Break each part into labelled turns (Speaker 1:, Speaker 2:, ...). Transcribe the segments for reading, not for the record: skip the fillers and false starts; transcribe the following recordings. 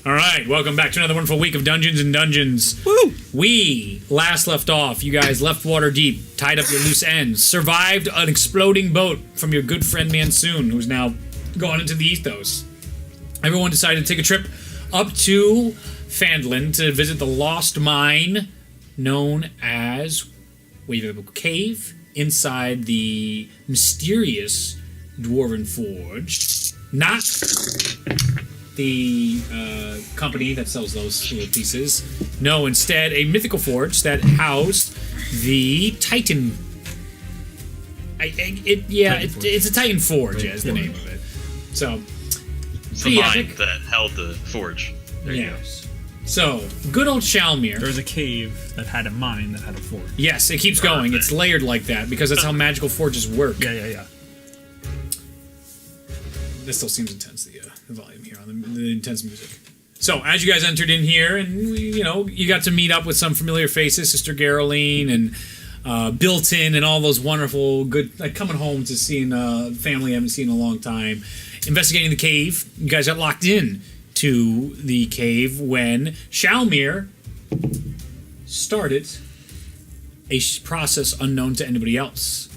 Speaker 1: All right, welcome back to another wonderful week of Dungeons and Dungeons.
Speaker 2: Woo!
Speaker 1: We last left off. You guys left water deep, tied up your loose ends, survived an exploding boat from your good friend Mansoon, who's now gone into the ethos. Everyone decided to take a trip up to Fandland to visit the lost mine known as Cave inside the mysterious Dwarven Forge. Not the company that sells those little pieces. No, instead, a mythical forge that housed the Titan. It's a Titan Forge, is the name of it. So,
Speaker 3: it's the mine that held the forge. There you go.
Speaker 1: So, good old Shalmir.
Speaker 2: There was a cave that had a mine that had a forge.
Speaker 1: Yes, it keeps going. It's layered like that because that's how magical forges work.
Speaker 2: Yeah.
Speaker 1: This still seems intense, the volume here on the intense music. So, as you guys entered in here, and you got to meet up with some familiar faces, Sister Geraldine and Built-In, and all those wonderful, good, coming home to seeing family I haven't seen in a long time. Investigating the cave, you guys got locked in to the cave when Shalmir started a process unknown to anybody else.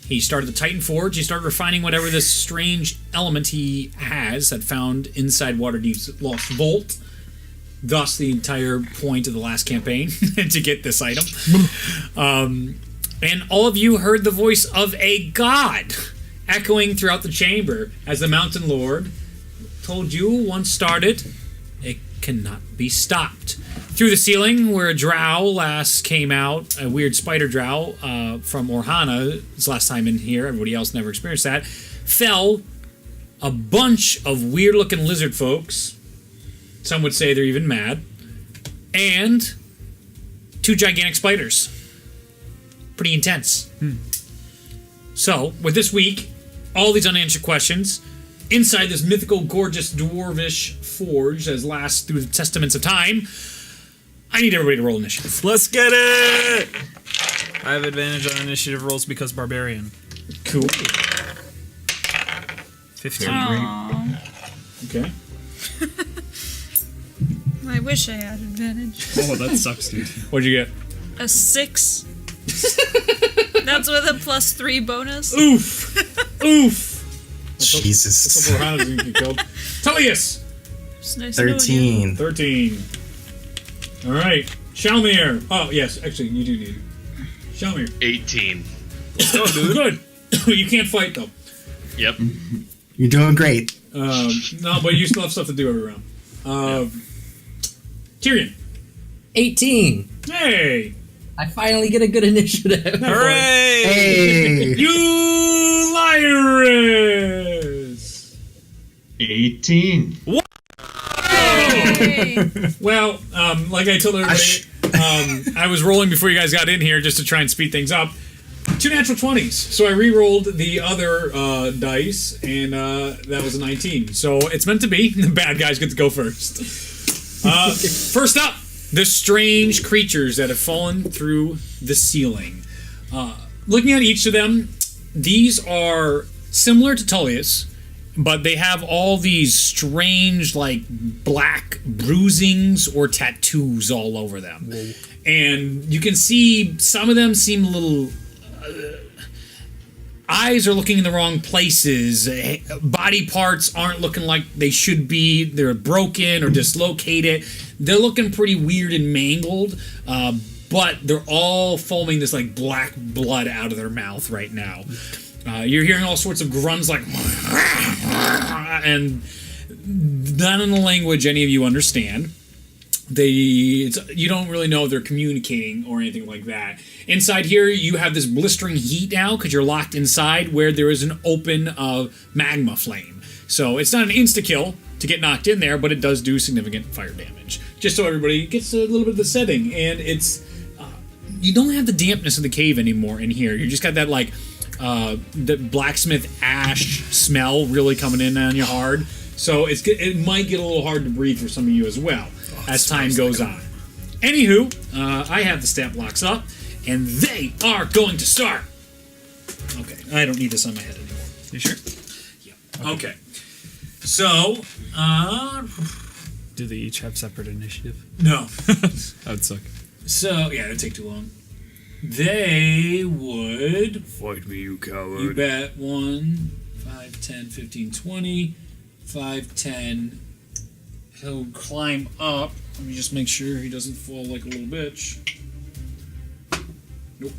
Speaker 1: He started the Titan Forge. He started refining whatever this strange element he has that found inside Waterdeep's lost vault. Thus, the entire point of the last campaign to get this item. And all of you heard the voice of a god echoing throughout the chamber as the Mountain Lord told you once started, it cannot be stopped. Through the ceiling, where a drow last came out, a weird spider drow from Orhana, his last time in here, everybody else never experienced that, fell a bunch of weird-looking lizard folks. Some would say they're even mad. And 2 gigantic spiders. Pretty intense. So, with this week, all these unanswered questions, inside this mythical, gorgeous, dwarvish forge that lasts through the testaments of time, I need everybody to roll initiative.
Speaker 2: Let's get it! I have advantage on initiative rolls because barbarian.
Speaker 1: Cool.
Speaker 2: 15.
Speaker 1: Okay.
Speaker 4: I wish I had advantage.
Speaker 2: Oh, that sucks, dude.
Speaker 1: What'd you get?
Speaker 4: A 6. That's with a +3 bonus.
Speaker 1: Oof! Oof!
Speaker 5: Jesus.
Speaker 1: Tullius!
Speaker 4: It's nice knowing you.
Speaker 5: 13.
Speaker 1: 13. All right. Shalmir. Oh, yes. Actually, you do need it. Shalmir.
Speaker 3: 18.
Speaker 1: Let's go, dude. Good. You can't fight, though.
Speaker 3: Yep.
Speaker 5: You're doing great.
Speaker 1: No, but you still have stuff to do every round. Tyrion.
Speaker 6: 18.
Speaker 1: Hey!
Speaker 6: I finally get a good initiative.
Speaker 2: Hooray!
Speaker 5: Hey!
Speaker 1: You Lyris!
Speaker 7: 18.
Speaker 4: Yay.
Speaker 1: Well, like I told everybody, I was rolling before you guys got in here just to try and speed things up. 2 natural 20s. So I re-rolled the other dice, and that was a 19. So it's meant to be. The bad guys get to go first. First up, the strange creatures that have fallen through the ceiling. Looking at each of them, these are similar to Tullius, but they have all these strange, black bruisings or tattoos all over them. Whoa. And you can see some of them seem a little... eyes are looking in the wrong places. Body parts aren't looking like they should be. They're broken or dislocated. They're looking pretty weird and mangled, but they're all foaming this black blood out of their mouth right now. You're hearing all sorts of grunts and not in the language any of you understand. You don't really know if they're communicating or anything like that. Inside here, you have this blistering heat now because you're locked inside where there is an open magma flame. So it's not an insta-kill to get knocked in there, but it does do significant fire damage. Just so everybody gets a little bit of the setting. And it's... you don't have the dampness of the cave anymore in here. You just got that, the blacksmith ash smell really coming in on you hard. So it might get a little hard to breathe for some of you as well as time goes on. Anywho, I have the stat blocks up, and they are going to start. Okay, I don't need this on my head anymore.
Speaker 2: You sure?
Speaker 1: Yeah. Okay. So,
Speaker 2: Do they each have separate initiative?
Speaker 1: No.
Speaker 2: That would suck.
Speaker 1: So, yeah, it'd take too long. They would...
Speaker 2: Fight me, you coward.
Speaker 1: You bet 1, 5, 10, 15, 20, 5, 10. He'll climb up. Let me just make sure he doesn't fall like a little bitch. Nope.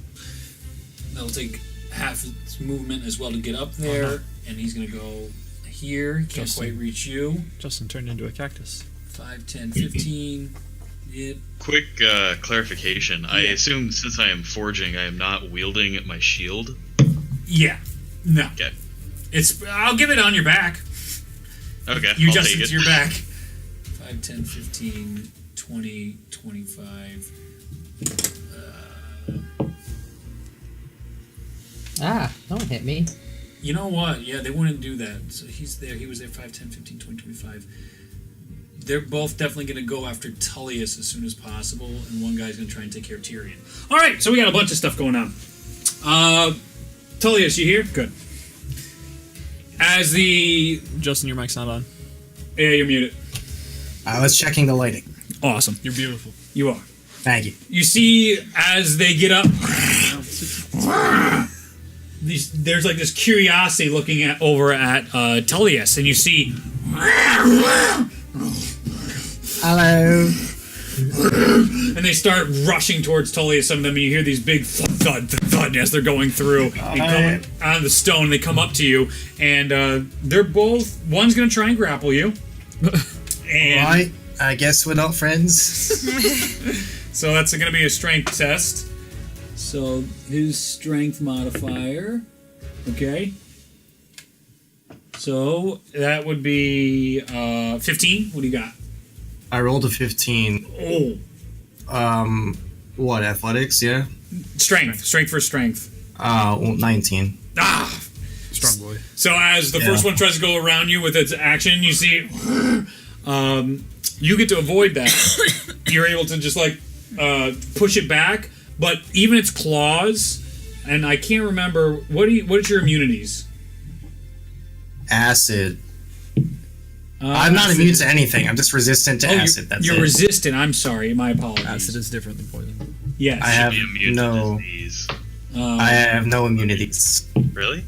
Speaker 1: That'll take half its movement as well to get up there. And he's going to go here. He can't quite reach you.
Speaker 2: Justin turned into a cactus.
Speaker 1: 5, 10, 15. Yep.
Speaker 3: Quick clarification. I assume since I am forging, I am not wielding my shield.
Speaker 1: Yeah. No.
Speaker 3: Okay.
Speaker 1: I'll give it on your back.
Speaker 3: Okay.
Speaker 1: You
Speaker 3: I'll
Speaker 1: just
Speaker 3: take
Speaker 1: it's
Speaker 3: it.
Speaker 1: your back. 5, 10, 15, 20, 25.
Speaker 6: Don't hit me.
Speaker 1: You know what? Yeah, they wouldn't do that. So he's there. He was there 5, 10, 15, 20, 25. They're both definitely going to go after Tullius as soon as possible, and one guy's going to try and take care of Tyrion. All right, so we got a bunch of stuff going on. Tullius, you here? Good. As the...
Speaker 2: Justin, your mic's not on.
Speaker 1: Yeah, you're muted.
Speaker 5: I was checking the lighting.
Speaker 1: Awesome.
Speaker 2: You're beautiful.
Speaker 1: You are.
Speaker 5: Thank you.
Speaker 1: You see, as they get up, there's like this curiosity looking over at Tullius, and you see,
Speaker 5: Hello.
Speaker 1: and they start rushing towards Tullius. Some of them, and you hear these big thud, thud, thud as they're going through. They come on the stone. They come up to you, and they're both. One's going to try and grapple you. And
Speaker 5: Right. I guess we're not friends.
Speaker 1: so that's going to be a strength test. So his strength modifier, okay. So that would be 15. What do you got?
Speaker 5: I rolled a 15.
Speaker 1: Oh,
Speaker 5: What, athletics? Yeah.
Speaker 1: strength for strength.
Speaker 5: 19.
Speaker 1: Ah.
Speaker 2: Strong boy.
Speaker 1: So as the first one tries to go around you with its action, you see, you get to avoid that. You're able to just like push it back. But even its claws, and I can't remember what is your immunities?
Speaker 5: Acid. I'm not immune to anything. I'm just resistant to acid. That's
Speaker 1: you're
Speaker 5: it.
Speaker 1: resistant. I'm sorry. My apologies.
Speaker 2: Acid is different than poison.
Speaker 1: Yes.
Speaker 5: I have
Speaker 3: Be immune to
Speaker 5: no.
Speaker 3: disease.
Speaker 5: I have no immunities.
Speaker 3: Really?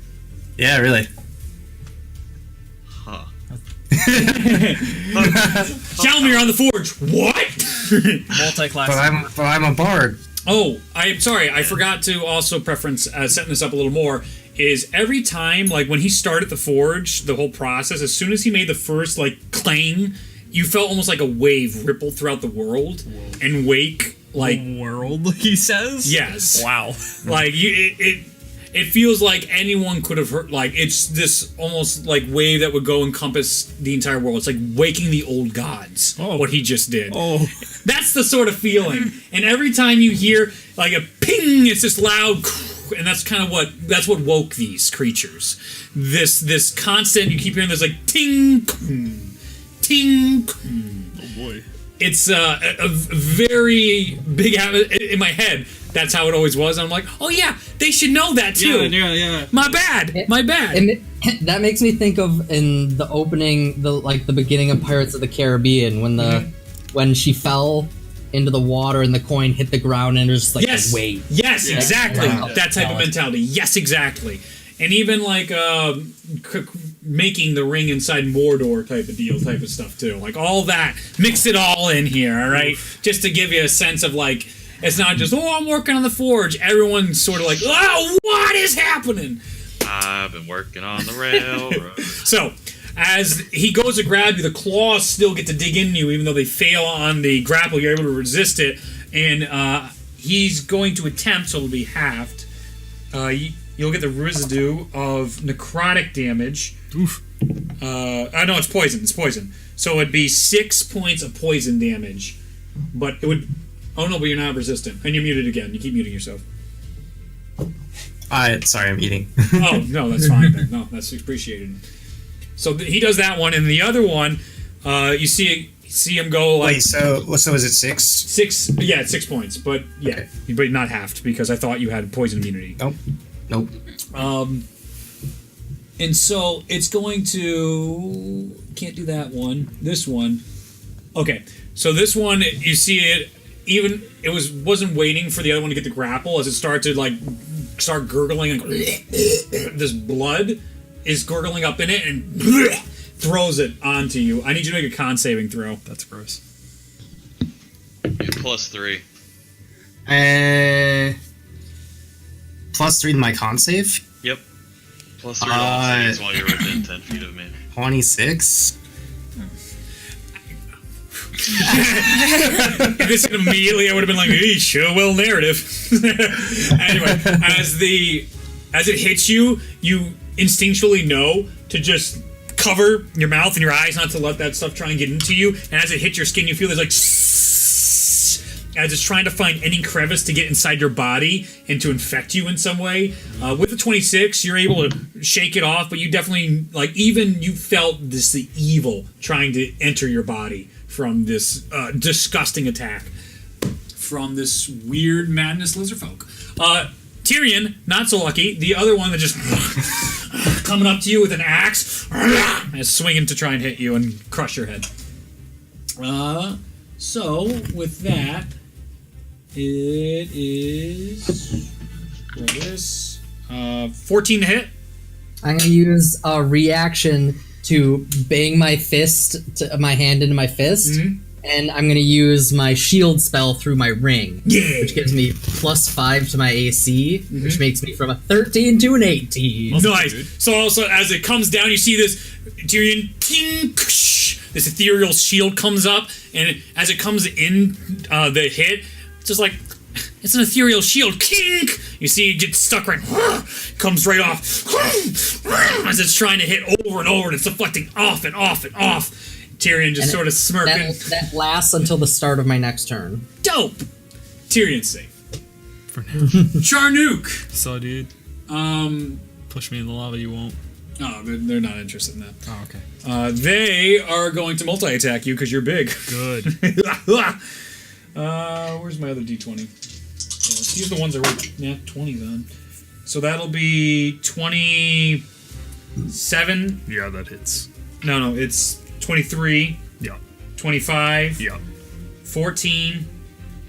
Speaker 5: Yeah, really.
Speaker 3: Huh.
Speaker 1: Shalmir on the forge. What?
Speaker 2: Multi-class.
Speaker 5: But I'm a bard.
Speaker 1: Oh, I'm sorry. I forgot to also preference setting this up a little more. Is every time, like when he started the forge, the whole process, as soon as he made the first like clang, you felt almost like a wave ripple throughout the world and wake like
Speaker 2: world, he says?
Speaker 1: yes,
Speaker 2: Wow.
Speaker 1: like it feels like anyone could have heard. Like it's this almost like wave that would go encompass the entire world. It's like waking the old gods.
Speaker 2: Oh.
Speaker 1: What he just did.
Speaker 2: Oh.
Speaker 1: That's the sort of feeling. And every time you hear like a ping, it's this loud, and that's kind of what woke these creatures. This constant, you keep hearing this like ting, ting.
Speaker 2: Oh boy.
Speaker 1: It's a very big habit in my head. That's how it always was. And I'm like, oh yeah, they should know that too.
Speaker 2: Yeah.
Speaker 1: My bad. My bad.
Speaker 6: And that makes me think of in the opening, the beginning of Pirates of the Caribbean when she fell into the water and the coin hit the ground and there's like a wave.
Speaker 1: Yes, exactly.
Speaker 6: Wow.
Speaker 1: That type of mentality. Yes, exactly. And even like making the ring inside Mordor type of stuff too. Like all that, mix it all in here, all right? Just to give you a sense of like, it's not just, oh, I'm working on the forge. Everyone's sort of like, oh, what is happening?
Speaker 3: I've been working on the railroad.
Speaker 1: So, as he goes to grab you, the claws still get to dig into you, even though they fail on the grapple. You're able to resist it, and he's going to attempt, so it'll be halved. You'll get the residue of necrotic damage.
Speaker 2: Oof.
Speaker 1: No, it's poison. It's poison. So it'd be 6 points of poison damage, but it would. Oh no, but you're not resistant, and you're muted again. You keep muting yourself.
Speaker 5: Sorry, I'm eating.
Speaker 1: Oh no, that's fine then. No, that's appreciated. So he does that one, and the other one, you see him go like.
Speaker 5: Wait, so is it 6?
Speaker 1: 6. Yeah, it's 6 points, but yeah, but not halved because I thought you had poison immunity.
Speaker 5: Nope.
Speaker 1: And so it's going to can't do that one. This one. Okay, so this one, you see it, even, wasn't waiting for the other one to get the grapple as it started to, start gurgling, this blood is gurgling up in it and throws it onto you. I need you to make a con saving throw.
Speaker 2: That's gross.
Speaker 3: +3.
Speaker 5: +3 to my con save.
Speaker 3: Yep. +3 to all saves while you're within 10 feet of me.
Speaker 5: 26.
Speaker 1: This immediately, I would have been like, "Hey, show well narrative." Anyway, as it hits you, you instinctually know to just cover your mouth and your eyes, not to let that stuff try and get into you. And as it hits your skin, you feel there's as it's trying to find any crevice to get inside your body and to infect you in some way. With the 26, you're able to shake it off, but you definitely, even you felt the evil trying to enter your body from this disgusting attack from this weird madness lizard folk. Tyrion, not so lucky. The other one that just coming up to you with an axe and swinging to try and hit you and crush your head. So with that, it is 14 to hit.
Speaker 6: I'm gonna use a reaction to bang my hand into my fist, and I'm gonna use my shield spell through my ring, which gives me +5 to my AC, which makes me from a 13 to an 18.
Speaker 1: Nice. So also, as it comes down, you see this Tyrion, this ethereal shield comes up, and as it comes in the hit, it's just like, it's an ethereal shield. Kink! You see it gets stuck right, comes right off, as it's trying to hit over and over, and it's deflecting off and off and off. Tyrion just sort of smirking.
Speaker 6: That lasts until the start of my next turn.
Speaker 1: Dope! Tyrion's safe.
Speaker 2: For now.
Speaker 1: Charnook!
Speaker 2: So, dude. Push me in the lava, you won't.
Speaker 1: Oh, they're not interested in that.
Speaker 2: Oh, okay.
Speaker 1: They are going to multi-attack you because you're big.
Speaker 2: Good.
Speaker 1: Where's my other D20? Let's use the ones that were 20s on. So that'll be 27.
Speaker 2: Yeah, that hits.
Speaker 1: No, it's 23.
Speaker 2: Yeah.
Speaker 1: 25.
Speaker 2: Yeah.
Speaker 1: 14.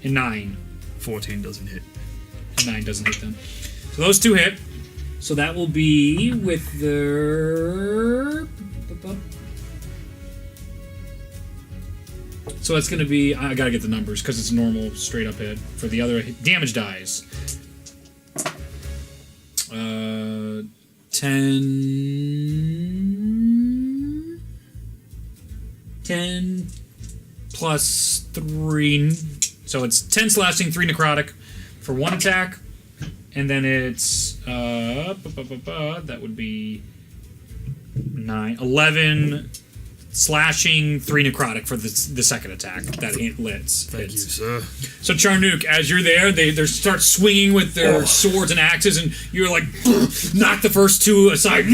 Speaker 1: And 9.
Speaker 2: 14 doesn't hit.
Speaker 1: And 9 doesn't hit them. So those two hit. So that will be with their... So it's going to be... I gotta get the numbers because it's a normal straight up hit. For the other damage dies. 10 plus 3... So it's 10 slashing, 3 necrotic for one attack. And then it's... that would be... 11 slashing, 3 necrotic for the second attack that hits.
Speaker 2: Thank you, sir.
Speaker 1: So Charnook, as you're there, they start swinging with their swords and axes, and you're like, knock the first two aside,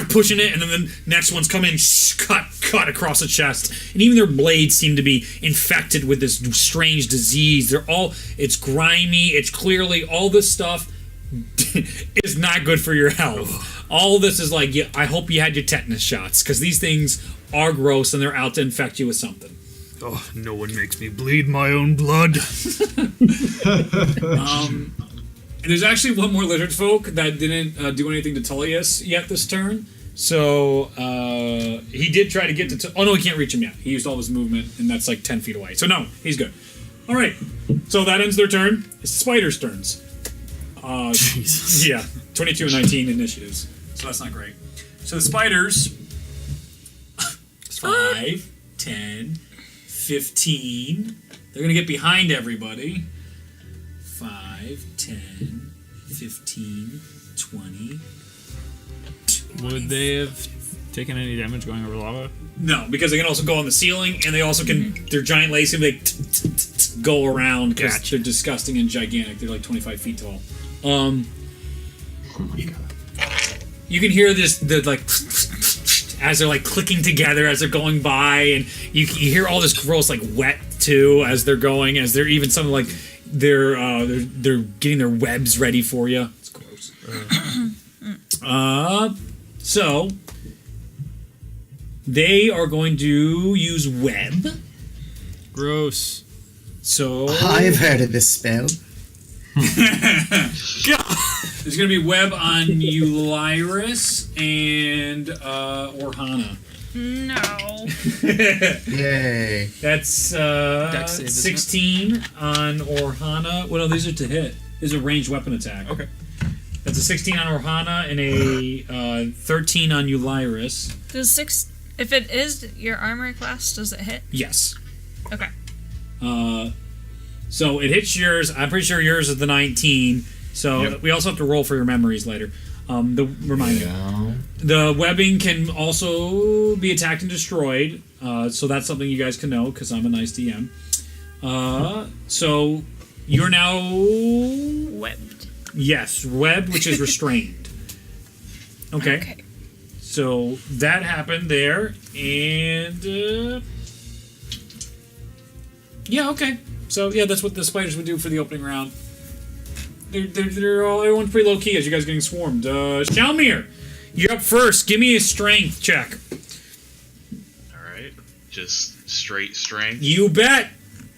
Speaker 1: pushing it, and then the next one's come in, cut across the chest. And even their blades seem to be infected with this strange disease. It's grimy, it's clearly, all this stuff is not good for your health. All this is like, I hope you had your tetanus shots, because these things are gross and they're out to infect you with something.
Speaker 2: Oh, no one makes me bleed my own blood.
Speaker 1: There's actually one more lizard folk that didn't do anything to Tullius yet this turn. So he did try to get to... oh no, he can't reach him yet. He used all his movement, and that's like 10 feet away. So no, he's good. All right, so that ends their turn. It's the spiders' turns.
Speaker 2: Jesus.
Speaker 1: Yeah, 22 and 19 initiatives. So that's not great. So the spiders... 5, 10, 15. They're going to get behind everybody. 5, 10, 15, 20.
Speaker 2: Would they have taken any damage going over lava?
Speaker 1: No, because they can also go on the ceiling, and they also can... They're giant lacy, they go around because they're disgusting and gigantic. They're like 25 feet tall.
Speaker 7: Oh my god.
Speaker 1: You can hear this, as they're like clicking together as they're going by, and you hear all this gross like wet too as they're going, as they're even something like they're getting their webs ready for you. It's gross. So they are going to use web
Speaker 2: Gross.
Speaker 1: So
Speaker 5: I've heard of this spell.
Speaker 1: there's going to be web on Eulyrus and Orhana.
Speaker 4: No.
Speaker 5: Yay.
Speaker 1: That's
Speaker 2: Dex save, isn't it?
Speaker 1: 16 on Orhana. Well, no, these are to hit. These are ranged weapon attack.
Speaker 2: Okay.
Speaker 1: That's a 16 on Orhana and a 13 on Eulyrus.
Speaker 4: Does 6... If it is your armor class, does it hit?
Speaker 1: Yes.
Speaker 4: Okay.
Speaker 1: So it hits yours. I'm pretty sure yours is the 19. So
Speaker 7: Yep.
Speaker 1: we also have to roll for your memories later. The reminder.
Speaker 7: Yeah.
Speaker 1: The webbing can also be attacked and destroyed. So that's something you guys can know because I'm a nice DM. So you're now
Speaker 4: Webbed.
Speaker 1: yes, webbed, which is restrained. Okay. So that happened there, and yeah, okay. So yeah, that's what the spiders would do for the opening round. They're all everyone's pretty low key as you guys are getting swarmed. Shalmir, you're up first. Give me a strength check.
Speaker 3: All right, just straight strength.
Speaker 1: You bet.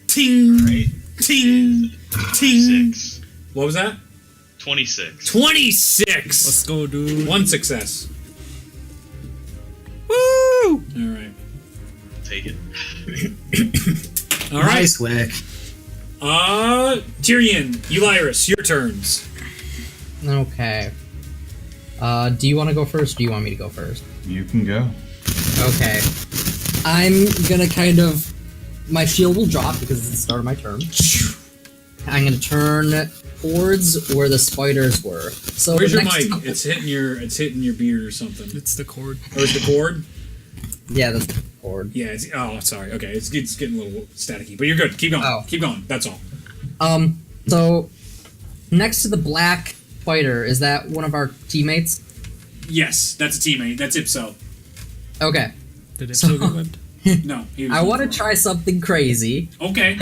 Speaker 1: Ting,
Speaker 3: Right.
Speaker 1: ting, ting.
Speaker 3: 26.
Speaker 1: What was that?
Speaker 3: 26.
Speaker 1: 26.
Speaker 2: Let's go, dude.
Speaker 1: One success.
Speaker 2: Woo!
Speaker 1: All right.
Speaker 3: Take it.
Speaker 1: All right.
Speaker 5: Nice work.
Speaker 1: Tyrion, Eulyrus, your turns.
Speaker 6: Okay. Do you want to go first? Or do you want me to go first?
Speaker 7: You can go.
Speaker 6: Okay. I'm gonna kind of. My shield will drop because it's the start of my turn. I'm gonna turn towards where the spiders were. So
Speaker 1: Where's your
Speaker 6: next
Speaker 1: mic? It's hitting your beard or something.
Speaker 2: It's the cord.
Speaker 1: Or is the cord?
Speaker 6: Yeah, that's the cord.
Speaker 1: Yeah. Oh, sorry. Okay, it's getting a little staticky, but you're good. Keep going.
Speaker 6: Oh.
Speaker 1: Keep going. That's all.
Speaker 6: So next to the black spider, is that one of our teammates?
Speaker 1: Yes, that's a teammate. That's Ipso.
Speaker 6: Okay.
Speaker 2: Did it
Speaker 6: So-
Speaker 2: still get webbed?
Speaker 1: No. He was
Speaker 6: I want to
Speaker 1: before.
Speaker 6: try something crazy.
Speaker 1: Okay.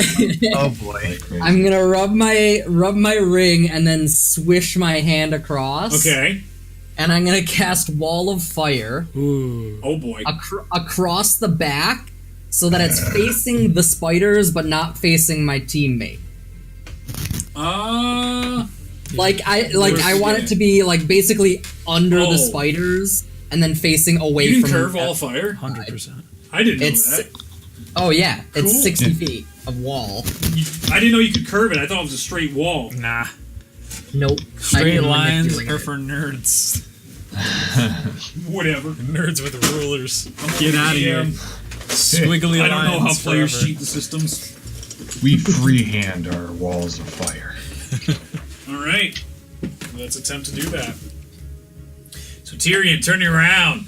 Speaker 5: Oh boy.
Speaker 7: Crazy.
Speaker 6: I'm gonna rub my ring and then swish my hand across.
Speaker 1: Okay.
Speaker 6: And I'm gonna cast Wall of Fire
Speaker 2: Ooh.
Speaker 1: Oh boy.
Speaker 6: across the back, so that it's facing the spiders but not facing my teammate. Like I
Speaker 1: Where's
Speaker 6: want
Speaker 1: the-
Speaker 6: it to be like basically under
Speaker 1: Oh.
Speaker 6: the spiders and then facing away
Speaker 1: You can
Speaker 6: from
Speaker 1: curve wall fire.
Speaker 2: 100%.
Speaker 1: I didn't know
Speaker 6: It's
Speaker 1: that.
Speaker 6: oh yeah, it's
Speaker 1: Cool.
Speaker 6: 60 feet of wall.
Speaker 1: I didn't know you could curve it. I thought it was a straight wall.
Speaker 2: Nah.
Speaker 6: Nope. I
Speaker 2: Straight
Speaker 6: can
Speaker 2: lines
Speaker 6: manipulate
Speaker 2: are
Speaker 6: it.
Speaker 2: for nerds.
Speaker 1: Whatever.
Speaker 2: Nerds with rulers.
Speaker 1: I'm
Speaker 2: Get
Speaker 1: only
Speaker 2: out of here.
Speaker 1: DM.
Speaker 2: Squiggly
Speaker 1: I don't know how
Speaker 2: lines
Speaker 1: players
Speaker 2: forever.
Speaker 1: cheat the systems.
Speaker 7: We freehand our walls of fire.
Speaker 1: All right. Let's attempt to do that. So Tyrion, turning around.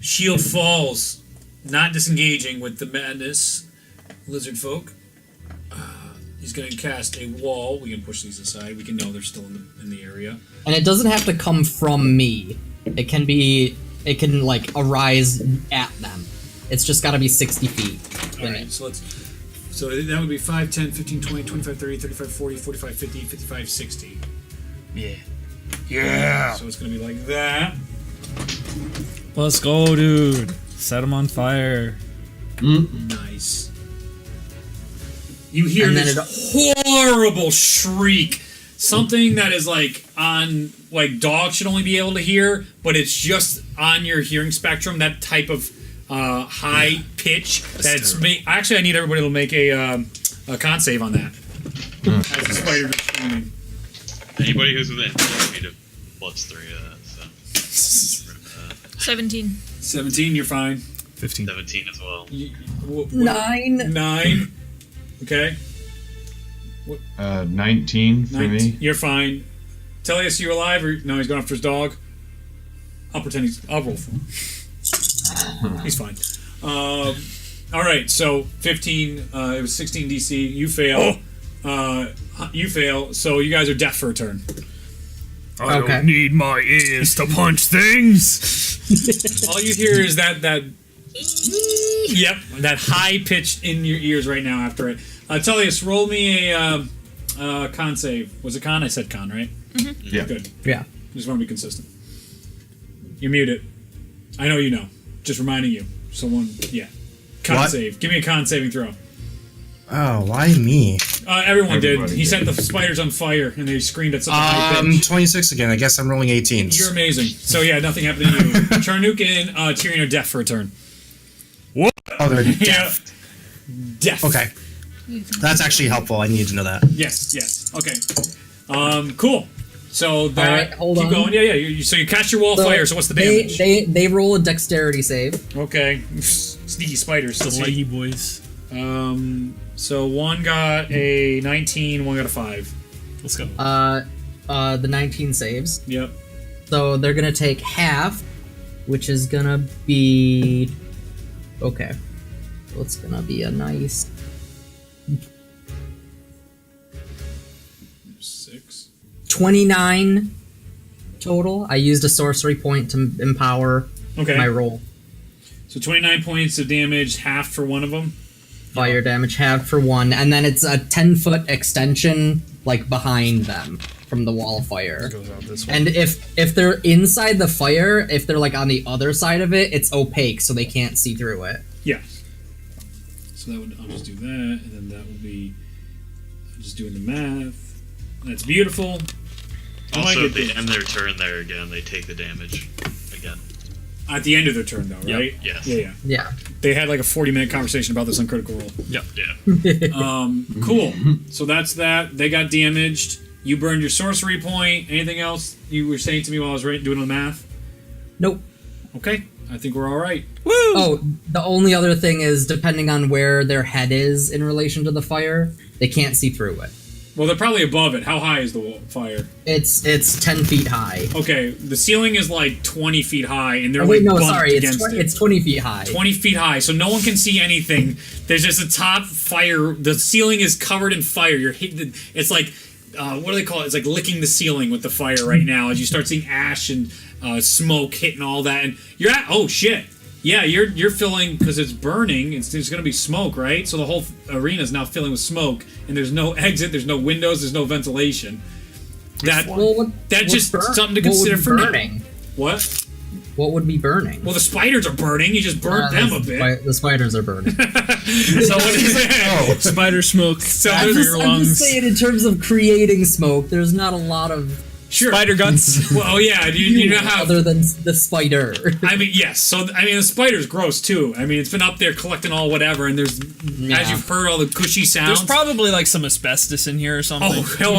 Speaker 1: Shield falls. Not disengaging with the madness. Lizard folk. He's going to cast a wall. We can push these aside. We can know they're still in the area.
Speaker 6: And it doesn't have to come from me. It can like arise at them. It's just got to be 60 feet.
Speaker 1: All right, so that would be 5, 10, 15, 20, 25, 30, 35, 40, 45, 50, 55, 60.
Speaker 2: Yeah. Yeah.
Speaker 1: So it's going to be like that.
Speaker 2: Let's go, dude. Set them on fire.
Speaker 1: Nice. You hear
Speaker 6: And then
Speaker 1: this horrible shriek. Something that is like dogs should only be able to hear, but it's just on your hearing spectrum. That type of high pitch. Actually, I need everybody to make a con save on that. As the spider is screaming.
Speaker 3: Anybody who's within 10 feet of +3 of that, so.
Speaker 4: 17.
Speaker 1: 17, you're fine.
Speaker 2: 15.
Speaker 3: 17 as well.
Speaker 6: 9.
Speaker 1: 9. Okay.
Speaker 7: 19 for
Speaker 1: 19.
Speaker 7: me.
Speaker 1: You're fine. Tellius, you alive? Or no, he's going after his dog. I'll pretend I'll roll for him. He's fine. All right, so 15. It was 16 DC. You fail. You fail. So you guys are deaf for a turn.
Speaker 2: I
Speaker 6: Okay.
Speaker 2: don't need my ears to punch things.
Speaker 1: All you hear is that that high pitch in your ears right now. After it, Tellius, roll me a con save. Was it con? I said con, right?
Speaker 7: Yeah.
Speaker 1: Good.
Speaker 6: Yeah.
Speaker 1: Just want to be consistent. You're muted. I know you know. Just reminding you. Someone, yeah. Con
Speaker 5: What?
Speaker 1: save. Give me a con saving throw.
Speaker 5: Oh, why me?
Speaker 1: Everyone did.
Speaker 7: Everybody
Speaker 1: He
Speaker 7: did.
Speaker 1: set the spiders on fire, and they screamed at such a high pitch.
Speaker 5: 26 again. I guess I'm rolling 18s.
Speaker 1: You're amazing. So yeah, nothing happened to you. Charnook and Tyrion are deaf for a turn.
Speaker 5: Oh, they're deaf.
Speaker 1: Yeah. Deaf.
Speaker 5: Okay. That's actually helpful. I needed to know that.
Speaker 1: Yes. Okay. Cool. So that
Speaker 6: Alright, hold
Speaker 1: keep
Speaker 6: on.
Speaker 1: going. Yeah. So you cast your wall of fire. So what's the damage?
Speaker 6: They roll a dexterity save.
Speaker 1: Okay. Sneaky spiders.
Speaker 2: The
Speaker 1: Let's see.
Speaker 2: leggy boys.
Speaker 1: So one got a 19, one got a 5.
Speaker 2: Let's go.
Speaker 6: The 19 saves.
Speaker 1: Yep.
Speaker 6: So they're gonna take half, which is gonna be okay. So it's gonna be a nice
Speaker 1: 6.
Speaker 6: 29 total. I used a sorcery point to empower
Speaker 1: Okay.
Speaker 6: my roll.
Speaker 1: So 29 points of damage, half for one of them.
Speaker 6: Fire damage half for one, and then it's a 10-foot extension like behind them from the wall of fire.
Speaker 2: Goes out this way.
Speaker 6: And if they're inside the fire, if they're like on the other side of it, it's opaque, so they can't see through it.
Speaker 1: Yeah. So that would I'll just do that, and then that would be I'm just doing the math. That's beautiful. I might
Speaker 3: Also,
Speaker 1: get
Speaker 3: if they
Speaker 1: this.
Speaker 3: end their turn there again, they take the damage again.
Speaker 1: At the end of their turn, though,
Speaker 2: Yep.
Speaker 1: right?
Speaker 3: Yes.
Speaker 1: Yeah.
Speaker 6: Yeah.
Speaker 1: They had like a 40-minute conversation about this on Critical Role.
Speaker 2: Yep.
Speaker 3: Yeah.
Speaker 1: Cool. So that's that. They got damaged. You burned your sorcery point. Anything else you were saying to me while I was doing the math?
Speaker 6: Nope.
Speaker 1: Okay. I think we're all right.
Speaker 2: Woo!
Speaker 6: Oh, the only other thing is, depending on where their head is in relation to the fire, they can't see through it.
Speaker 1: Well, they're probably above it. How high is the fire?
Speaker 6: It's 10 feet high.
Speaker 1: Okay, the ceiling is like 20 feet high, and they're
Speaker 6: Oh, wait,
Speaker 1: like
Speaker 6: no,
Speaker 1: bumped
Speaker 6: sorry,
Speaker 1: against it.
Speaker 6: it's 20 feet high.
Speaker 1: 20 feet high, so no one can see anything. There's just a top fire. The ceiling is covered in fire. You're hitting. It's like, what do they call it? It's like licking the ceiling with the fire right now. As you start seeing ash and smoke hitting all that, and you're at. Oh shit! Yeah, you're filling because it's burning. There's going to be smoke, right? So the whole arena is now filling with smoke, and there's no exit. There's no windows. There's no ventilation. That's just something to consider for now.
Speaker 6: burning.
Speaker 1: What?
Speaker 6: What would be burning?
Speaker 1: Well, the spiders are burning. You just burnt them a bit.
Speaker 6: The spiders are burning.
Speaker 1: So what is that?
Speaker 2: Spider smoke.
Speaker 1: So
Speaker 6: I'm
Speaker 1: there's
Speaker 6: just, I'm just saying, in terms of creating smoke, there's not a lot of
Speaker 1: sure.
Speaker 2: Spider guts.
Speaker 1: Well, yeah. You know how?
Speaker 6: other than the spider.
Speaker 1: I mean, yes. So I mean, the spider's gross too. I mean, it's been up there collecting all whatever, and there's as you've heard all the cushy sounds.
Speaker 2: There's probably like some asbestos in here or something.
Speaker 1: Oh, hell,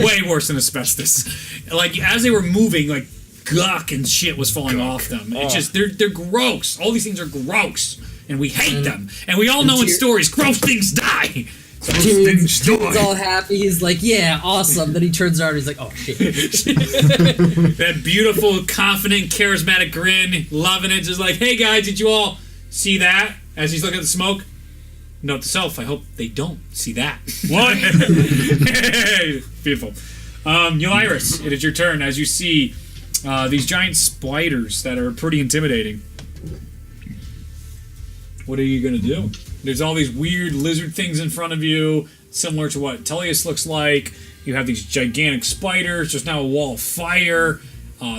Speaker 1: way worse than asbestos. Like as they were moving, like guck and shit was falling off them. It's just they're gross. All these things are gross, and we hate them. And we all know in stories, gross things die.
Speaker 6: Tyrion's all happy. He's like, "Yeah, awesome." Then he turns around. And he's like, "Oh shit!"
Speaker 1: That beautiful, confident, charismatic grin, loving it. Just like, "Hey guys, did you all see that?" As he's looking at the smoke. Note to self: I hope they don't see that. What? Beautiful. Euliris, it is your turn. As you see these giant spiders that are pretty intimidating. What are you gonna do? There's all these weird lizard things in front of you, similar to what Tellius looks like. You have these gigantic spiders. There's now a wall of fire.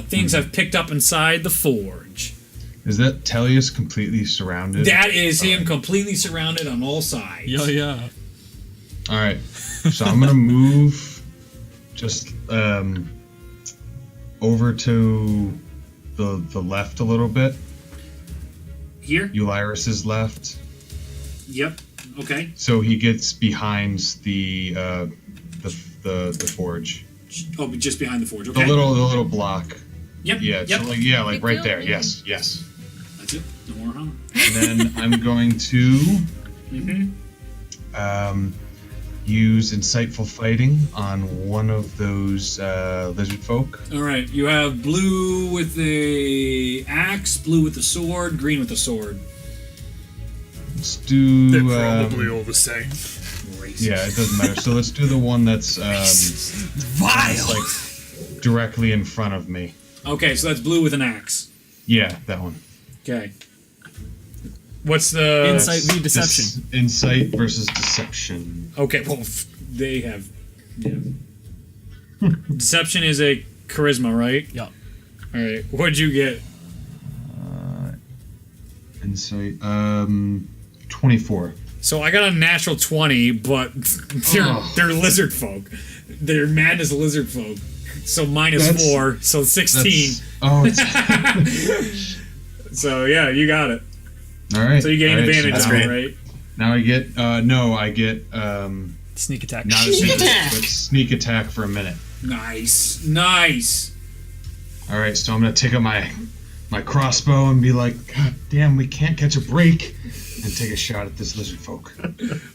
Speaker 1: Things have picked up inside the forge.
Speaker 7: Is that Tellius completely surrounded?
Speaker 1: That is him completely surrounded on all sides.
Speaker 2: Yeah.
Speaker 7: All right. So I'm gonna move just over to the left a little bit.
Speaker 1: Here?
Speaker 7: Euliris's left.
Speaker 1: Yep. Okay.
Speaker 7: So he gets behind the forge.
Speaker 1: Oh, but just behind the forge.
Speaker 7: The
Speaker 1: Okay.
Speaker 7: little block.
Speaker 1: Yep.
Speaker 7: Yeah.
Speaker 1: Yep.
Speaker 7: So like right there. Yes.
Speaker 1: That's it. No more, huh?
Speaker 7: And then I'm going to use insightful fighting on one of those lizard folk.
Speaker 1: All right. You have blue with the axe, blue with the sword, green with the sword.
Speaker 7: Let's do.
Speaker 2: all the same.
Speaker 7: Yeah, it doesn't matter. So let's do the one that's
Speaker 2: Vile.
Speaker 7: like directly in front of me.
Speaker 1: Okay, so that's blue with an axe.
Speaker 7: Yeah, that one.
Speaker 1: Okay. What's the
Speaker 2: Insight v deception.
Speaker 7: Insight versus deception.
Speaker 1: Okay, well, they have. Yeah. Deception is a charisma, right?
Speaker 2: Yup.
Speaker 1: All right. What'd you get?
Speaker 7: Insight. 24.
Speaker 1: So I got a natural 20, but they're lizard folk. They're madness lizard folk. So -4, so 16. So yeah, you got it.
Speaker 7: All right.
Speaker 1: So you gain advantage
Speaker 7: so
Speaker 1: on it, right?
Speaker 7: Now I get I get
Speaker 2: Sneak attack.
Speaker 7: not a sneak attack, but sneak attack for a minute.
Speaker 1: Nice.
Speaker 7: All right, so I'm gonna take out my crossbow and be like, God damn, we can't catch a break, and take a shot at this lizard folk.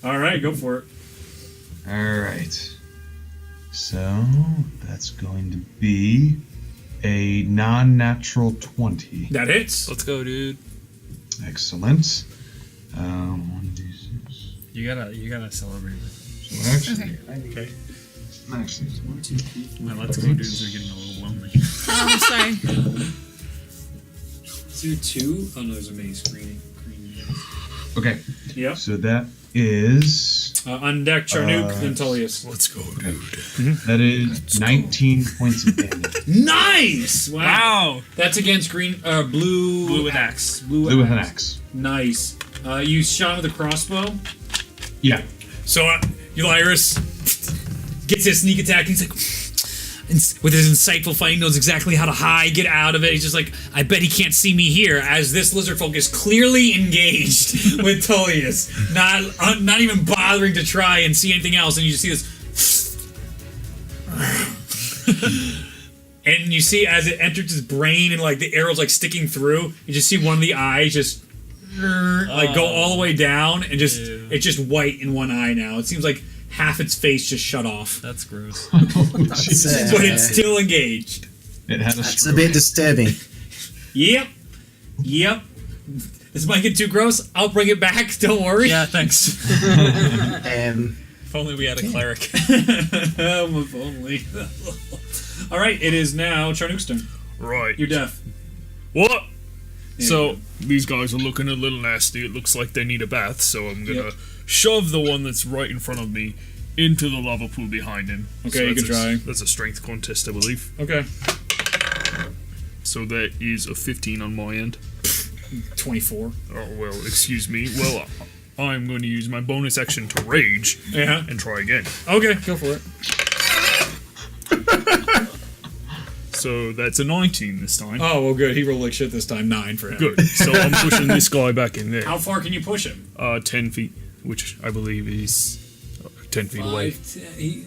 Speaker 1: All right, go for it.
Speaker 7: All right. So that's going to be a non-natural 20.
Speaker 1: That hits.
Speaker 2: Let's go, dude.
Speaker 7: Excellent. 1d6.
Speaker 2: You gotta celebrate.
Speaker 7: So actually,
Speaker 2: Okay.
Speaker 7: actually, it's 1, 2, 3, 4.
Speaker 2: My let's go dudes are getting a little lonely.
Speaker 4: Oh, I'm sorry.
Speaker 1: Do 2. Oh no, there's a mace. Green.
Speaker 7: Okay.
Speaker 1: Yep.
Speaker 7: So that is
Speaker 1: On deck, Charnook, then Tullius.
Speaker 2: Let's go, dude.
Speaker 7: that is 19 points of damage.
Speaker 1: Nice!
Speaker 2: Wow.
Speaker 1: That's against blue
Speaker 2: with axe.
Speaker 7: Blue with an axe.
Speaker 1: Nice. You shot with a crossbow.
Speaker 7: Yeah.
Speaker 1: So Ulyrus gets his sneak attack. He's like, with his insightful fight, he knows exactly how to hide, get out of it. He's just like, I bet he can't see me here. As this lizard folk is clearly engaged with Tullius, not even bothering to try and see anything else. And you just see this, and you see as it enters his brain and like the arrow's like sticking through. You just see one of the eyes just like go all the way down, and just it's just white in one eye now. It seems like half its face just shut off.
Speaker 2: That's gross.
Speaker 1: But it's still engaged.
Speaker 7: It had a
Speaker 6: That's a
Speaker 7: stroke.
Speaker 6: bit disturbing.
Speaker 1: Yep. This might get too gross. I'll bring it back. Don't worry.
Speaker 2: Yeah, thanks. If only we had a cleric.
Speaker 1: If only. All right. It is now Charnook's turn.
Speaker 2: Right.
Speaker 1: You're deaf.
Speaker 2: What?
Speaker 1: Yeah,
Speaker 2: So, these guys are looking a little nasty. It looks like they need a bath, so I'm gonna
Speaker 1: Yep.
Speaker 2: shove the one that's right in front of me into the lava pool behind him.
Speaker 1: Okay, you
Speaker 2: that's
Speaker 1: can try.
Speaker 2: That's a strength contest, I believe.
Speaker 1: Okay.
Speaker 2: So that is a 15 on my end.
Speaker 1: 24.
Speaker 2: Oh, well, excuse me. Well, I'm going to use my bonus action to rage
Speaker 1: Yeah.
Speaker 2: and try again.
Speaker 1: Okay. Go for it.
Speaker 2: So that's a 19 this time.
Speaker 1: Oh well, good. He rolled like shit this time. 9 for him.
Speaker 2: Good. So I'm pushing this guy back in there.
Speaker 1: How far can you push him?
Speaker 2: 10 feet, which I believe is 10 feet away.
Speaker 1: 5, 10,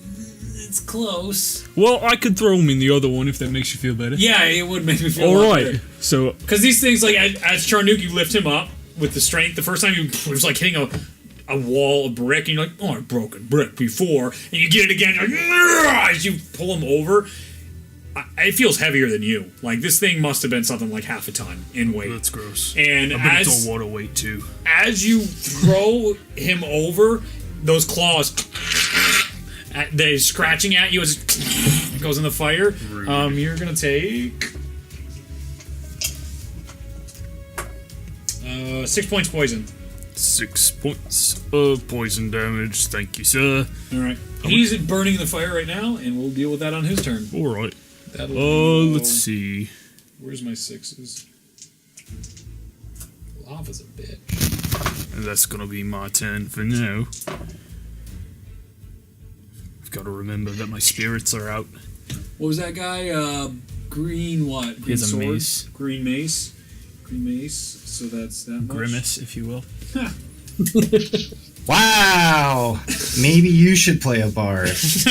Speaker 1: it's close.
Speaker 2: Well, I could throw him in the other one if that makes you feel better.
Speaker 1: Yeah, it would make me feel.
Speaker 2: All right. So
Speaker 1: Because these things, like as Charnook, you lift him up with the strength. The first time it was like hitting a wall of brick, and you're like, oh, I've broken brick before, and you get it again. You're like, as you pull him over, it feels heavier than you. Like this thing must have been something like half a ton in weight.
Speaker 2: that's gross.
Speaker 1: And
Speaker 2: I bet it's all water weight too.
Speaker 1: as you throw him over, those claws, they're scratching at you as it goes in the fire. You're gonna take 6 points poison.
Speaker 2: 6 points of poison damage. Thank you, sir.
Speaker 1: All right, he's burning in the fire right now, and we'll deal with that on his turn.
Speaker 2: All right.
Speaker 1: That'll
Speaker 2: Let's see.
Speaker 1: Where's my 6s? Lava's a bitch.
Speaker 2: And that's gonna be my turn for now. I've got to remember that my spirits are out.
Speaker 1: What was that guy? Green what? Green
Speaker 2: has a
Speaker 1: sword?
Speaker 2: mace.
Speaker 1: Green mace. Green mace. So that's that much.
Speaker 2: Grimace, if you will.
Speaker 5: Wow! Maybe you should play a bard.
Speaker 1: This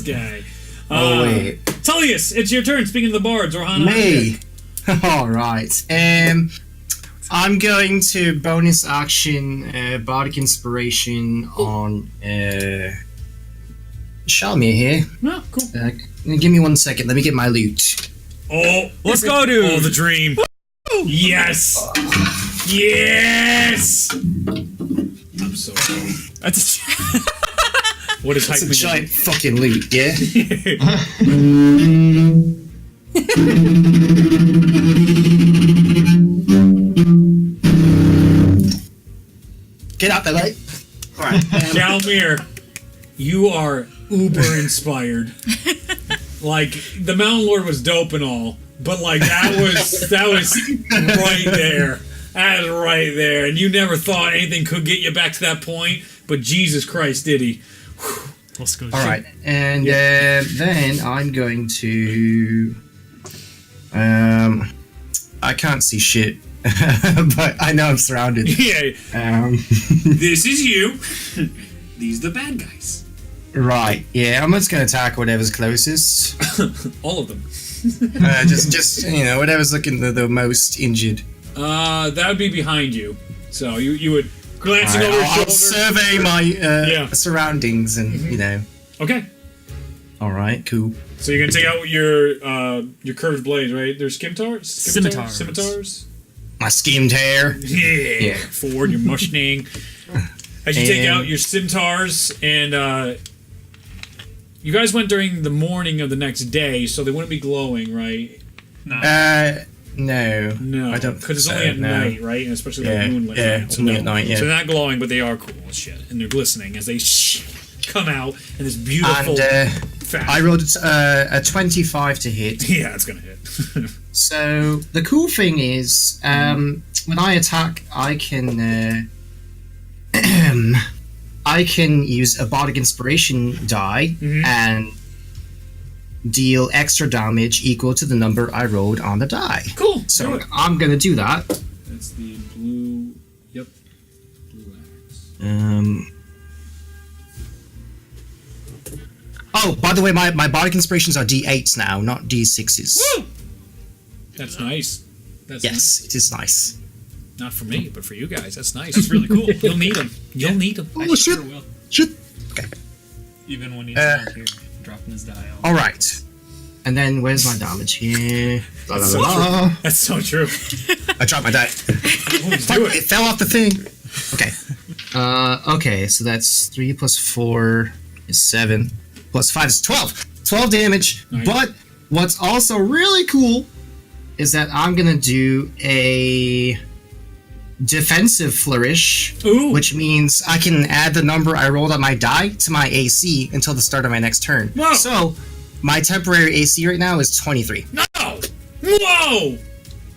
Speaker 1: guy.
Speaker 5: Oh, wait.
Speaker 1: Tullius, it's your turn. Speaking of the bards, Rohana.
Speaker 5: Me? Alright. I'm going to bonus action Bardic Inspiration on Shalmir here.
Speaker 1: Oh, cool.
Speaker 5: Give me 1 second. Let me get my loot.
Speaker 1: Oh,
Speaker 2: Let's go, dude.
Speaker 1: Oh, the dream. Yes. Yes. I'm so.
Speaker 2: That's
Speaker 1: What is
Speaker 5: It's a
Speaker 1: hype?
Speaker 5: giant fucking loot, yeah? Get out there, mate. Alright.
Speaker 1: Shalmir, you are uber inspired. Like the Mountain Lord was dope and all, but like that was right there. That's right there. And you never thought anything could get you back to that point, but Jesus Christ, did he?
Speaker 2: Let's go.
Speaker 5: All right, and then I'm going to. I can't see shit, but I know I'm surrounded.
Speaker 1: Yeah. This is you. These are the bad guys.
Speaker 5: Right. Yeah, I'm just gonna attack whatever's closest.
Speaker 1: All of them.
Speaker 5: Just whatever's looking the most injured.
Speaker 1: That would be behind you. So you would glancing over your
Speaker 5: I'll
Speaker 1: shoulder.
Speaker 5: survey my surroundings and
Speaker 1: Okay.
Speaker 5: All right. Cool.
Speaker 1: So you're gonna take out your curved blades, right? They're scimitars. Scimitars.
Speaker 5: My skimmed hair.
Speaker 1: Yeah. Forward your Mustang. As you take out your scimitars, and you guys went during the morning of the next day, so they wouldn't be glowing, right?
Speaker 2: No.
Speaker 1: No,
Speaker 5: I don't.
Speaker 1: Because it's only at night, right? And especially like moonlit.
Speaker 5: Yeah,
Speaker 1: night.
Speaker 5: it's only at night. Yeah.
Speaker 1: So they're not glowing, but they are cool as shit, and they're glistening as they come out in this beautiful.
Speaker 5: And I rolled a 25 to hit.
Speaker 1: Yeah, it's gonna hit.
Speaker 5: So the cool thing is, when I attack, I can use a bardic inspiration die and deal extra damage equal to the number I rolled on the die.
Speaker 1: Cool.
Speaker 5: So I'm gonna do that.
Speaker 1: That's the blue. Yep. Blue axe.
Speaker 5: Oh, by the way, my bardic inspirations are D8s now, not D6s.
Speaker 1: Woo! That's nice. That's
Speaker 5: Yes,
Speaker 1: nice.
Speaker 5: it is nice.
Speaker 1: Not for me, but for you guys. That's nice. That's really cool. You'll need them. You'll need them.
Speaker 5: Oh shit!
Speaker 2: will.
Speaker 5: Shit.
Speaker 2: Even when he's not here, dropping his die out.
Speaker 5: All right. And then where's my damage here? La, la, la, la.
Speaker 1: That's so true.
Speaker 5: I dropped my die.
Speaker 1: Always do
Speaker 5: It fell off the thing. Okay. Okay, so that's 3 plus 4 is 7. Plus 5 is 12. 12 damage.
Speaker 1: Nice.
Speaker 5: But what's also really cool is that I'm going to do a defensive flourish,
Speaker 1: Ooh.
Speaker 5: which means I can add the number I rolled on my die to my AC until the start of my next turn.
Speaker 1: Whoa.
Speaker 5: So my temporary AC right now is 23.
Speaker 1: No! Whoa!